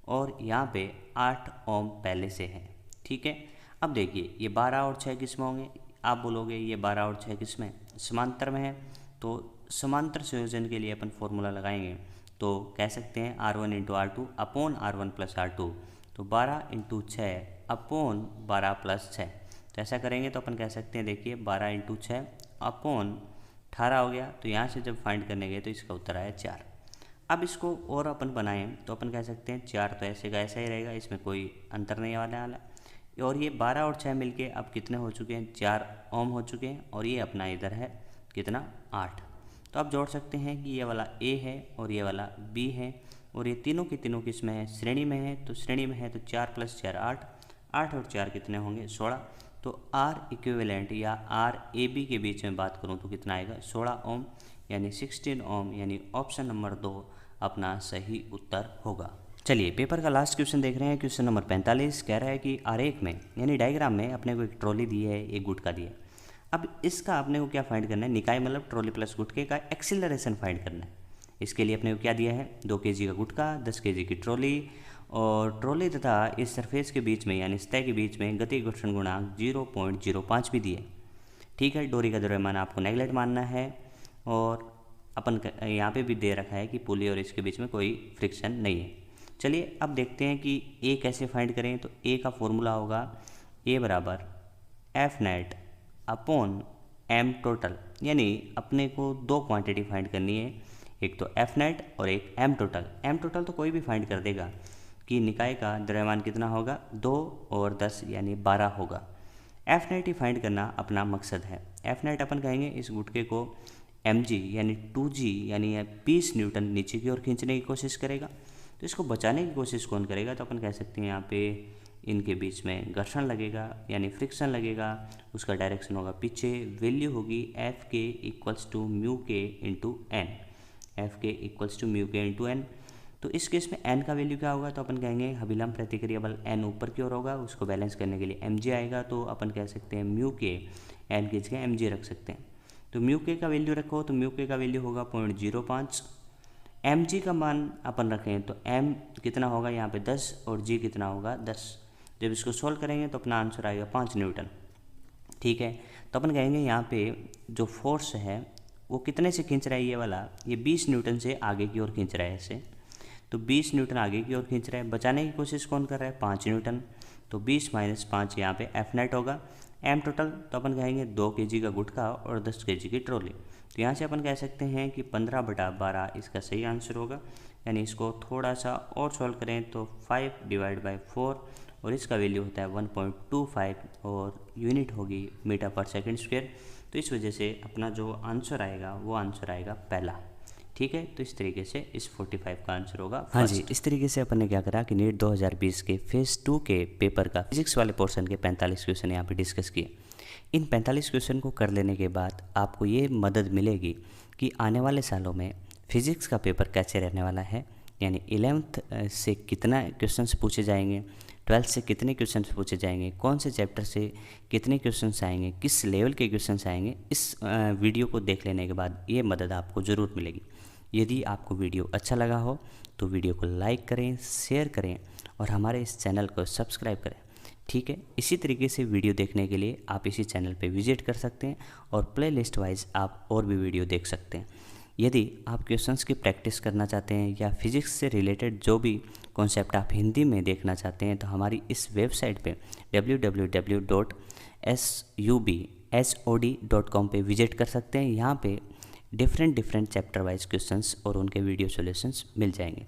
और यहाँ पे 8 ओम पहले से है। ठीक है, अब देखिए ये 12 और 6 किस में होंगे, आप बोलोगे ये 12 और 6 किस में, समांतर में है। तो समांतर संयोजन के लिए अपन फॉर्मूला लगाएंगे तो कह सकते हैं R1 × R2 upon R1 + R2, तो 12 × 6 अपॉन 12 + 6। तो ऐसा करेंगे तो अपन कह सकते हैं देखिए 12 × 6 अपॉन 18 हो गया। तो यहाँ से जब फाइंड करने गए तो इसका उत्तर आया 4। अब इसको और अपन बनाएं तो अपन कह सकते हैं 4 तो ऐसे का ऐसा ही रहेगा, इसमें कोई अंतर नहीं आने वाला। और ये 12 और 6 मिलके अब कितने हो चुके हैं 4 ओम हो चुके हैं, और ये अपना इधर है कितना 8। तो आप जोड़ सकते हैं कि ये वाला ए है और ये वाला बी है, और ये तीनों के तीनों किस में है श्रेणी में है। तो श्रेणी में है तो 4 + 4 8, 8 और 4 कितने होंगे 16। तो आर इक्विवेलेंट या आर ए बी के बीच में बात करूं तो कितना आएगा 16 ओम यानी 16 ओम, यानी ऑप्शन नंबर 2 अपना सही उत्तर होगा। चलिए पेपर का लास्ट क्वेश्चन देख रहे हैं, क्वेश्चन नंबर 45। कह रहा है कि आरेख में यानी डायग्राम में अपने को एक ट्रॉली दी है, एक गुटका दिया है। अब इसका अपने को क्या फाइंड करना है, निकाय मतलब ट्रॉली प्लस गुटके का एक्सीलरेशन फाइंड करना है। इसके लिए अपने को क्या दिया है 2 kg का गुटका, 10 kg की ट्रॉली, और ट्रॉली तथा इस सरफेस के बीच में यानी सतह के बीच में गति घर्षण गुणांक 0.05 भी दिए। ठीक है, डोरी का द्रव्यमान आपको नेगलेक्ट मानना है, और अपन यहाँ पे भी दे रखा है कि पुली और इसके बीच में कोई फ्रिक्शन नहीं है। चलिए अब देखते हैं कि ए कैसे फाइंड करें। तो ए का फॉर्मूला होगा ए बराबर F net upon M total, यानी अपने को 2 क्वांटिटी फाइंड करनी है, एक तो एफ नेट और एक एम टोटल। एम टोटल तो कोई भी फाइंड कर देगा कि निकाय का द्रव्यमान कितना होगा 2 और 10 यानी 12 होगा। एफ नेट ही फाइंड करना अपना मकसद है। एफ नेट अपन कहेंगे इस गुटके को mg यानी 2g यानी 20 न्यूटन नीचे की ओर खींचने की कोशिश करेगा। तो इसको बचाने की कोशिश कौन करेगा, तो अपन कह सकते हैं यहाँ पे इनके बीच में घर्षण लगेगा यानी फ्रिक्शन लगेगा, उसका डायरेक्शन होगा पीछे। वैल्यू होगी Fk = μk × n, Fk = μk × n। तो इस केस में n का वैल्यू क्या होगा, तो अपन कहेंगे अभिलंब प्रतिक्रिया बल n ऊपर की ओर होगा, उसको बैलेंस करने के लिए mg आएगा। तो अपन कह सकते हैं μk, n की जगह mg रख सकते हैं। तो μk का वैल्यू रखो तो μk का वैल्यू होगा 0.05। mg का मान अपन रखें तो m कितना होगा यहाँ पे 10 और g कितना होगा 10। जब इसको सोल्व करेंगे तो अपना आंसर आएगा 5 न्यूटन। ठीक है, तो अपन कहेंगे यहाँ पे जो फोर्स है वो कितने से खींच रहा है, ये वाला ये 20 न्यूटन से आगे की ओर खींच रहा है ऐसे। तो 20 न्यूटन आगे की ओर खींच रहा है, बचाने की कोशिश कौन कर रहा है 5 न्यूटन। तो 20 - 5 यहाँ पे एफ नेट होगा। एम टोटल तो अपन कहेंगे 2 kg का गुटखा और 10 kg की ट्रॉली। तो यहाँ से अपन कह सकते हैं कि 15/12 इसका सही आंसर होगा। यानी इसको थोड़ा सा और सॉल्व करें तो 5/4 और इसका वैल्यू होता है 1.25 और यूनिट होगी मीटर पर सेकंड स्क्वायर। तो इस वजह से अपना जो आंसर आएगा वो आंसर आएगा पहला। ठीक है, तो इस तरीके से इस 45 का आंसर होगा। हाँ जी, इस तरीके से अपन ने क्या करा कि नीट 2020 के फेज़ 2 के पेपर का फिजिक्स वाले पोर्शन के 45 क्वेश्चन यहाँ पे डिस्कस किए। इन 45 क्वेश्चन को कर लेने के बाद आपको ये मदद मिलेगी कि आने वाले सालों में फिज़िक्स का पेपर कैसे रहने वाला है, यानी 11th से कितना क्वेश्चंस पूछे जाएंगे, 12th से कितने क्वेश्चंस पूछे जाएंगे, कौन से चैप्टर से कितने क्वेश्चंस आएंगे, किस लेवल के क्वेश्चंस आएंगे। इस वीडियो को देख लेने के बाद ये मदद आपको ज़रूर मिलेगी। यदि आपको वीडियो अच्छा लगा हो तो वीडियो को लाइक करें, शेयर करें और हमारे इस चैनल को सब्सक्राइब करें। ठीक है, इसी तरीके से वीडियो देखने के लिए आप इसी चैनल पे विजिट कर सकते हैं और प्लेलिस्ट वाइज आप और भी वीडियो देख सकते हैं। यदि आप क्वेश्चंस की प्रैक्टिस करना चाहते हैं या फिजिक्स से रिलेटेड जो भी कॉन्सेप्ट आप हिंदी में देखना चाहते हैं तो हमारी इस वेबसाइट पे www.subhod.com पे विजिट कर सकते हैं। यहाँ पे डिफरेंट चैप्टर वाइज क्वेश्चंस और उनके वीडियो सॉल्यूशंस मिल जाएंगे।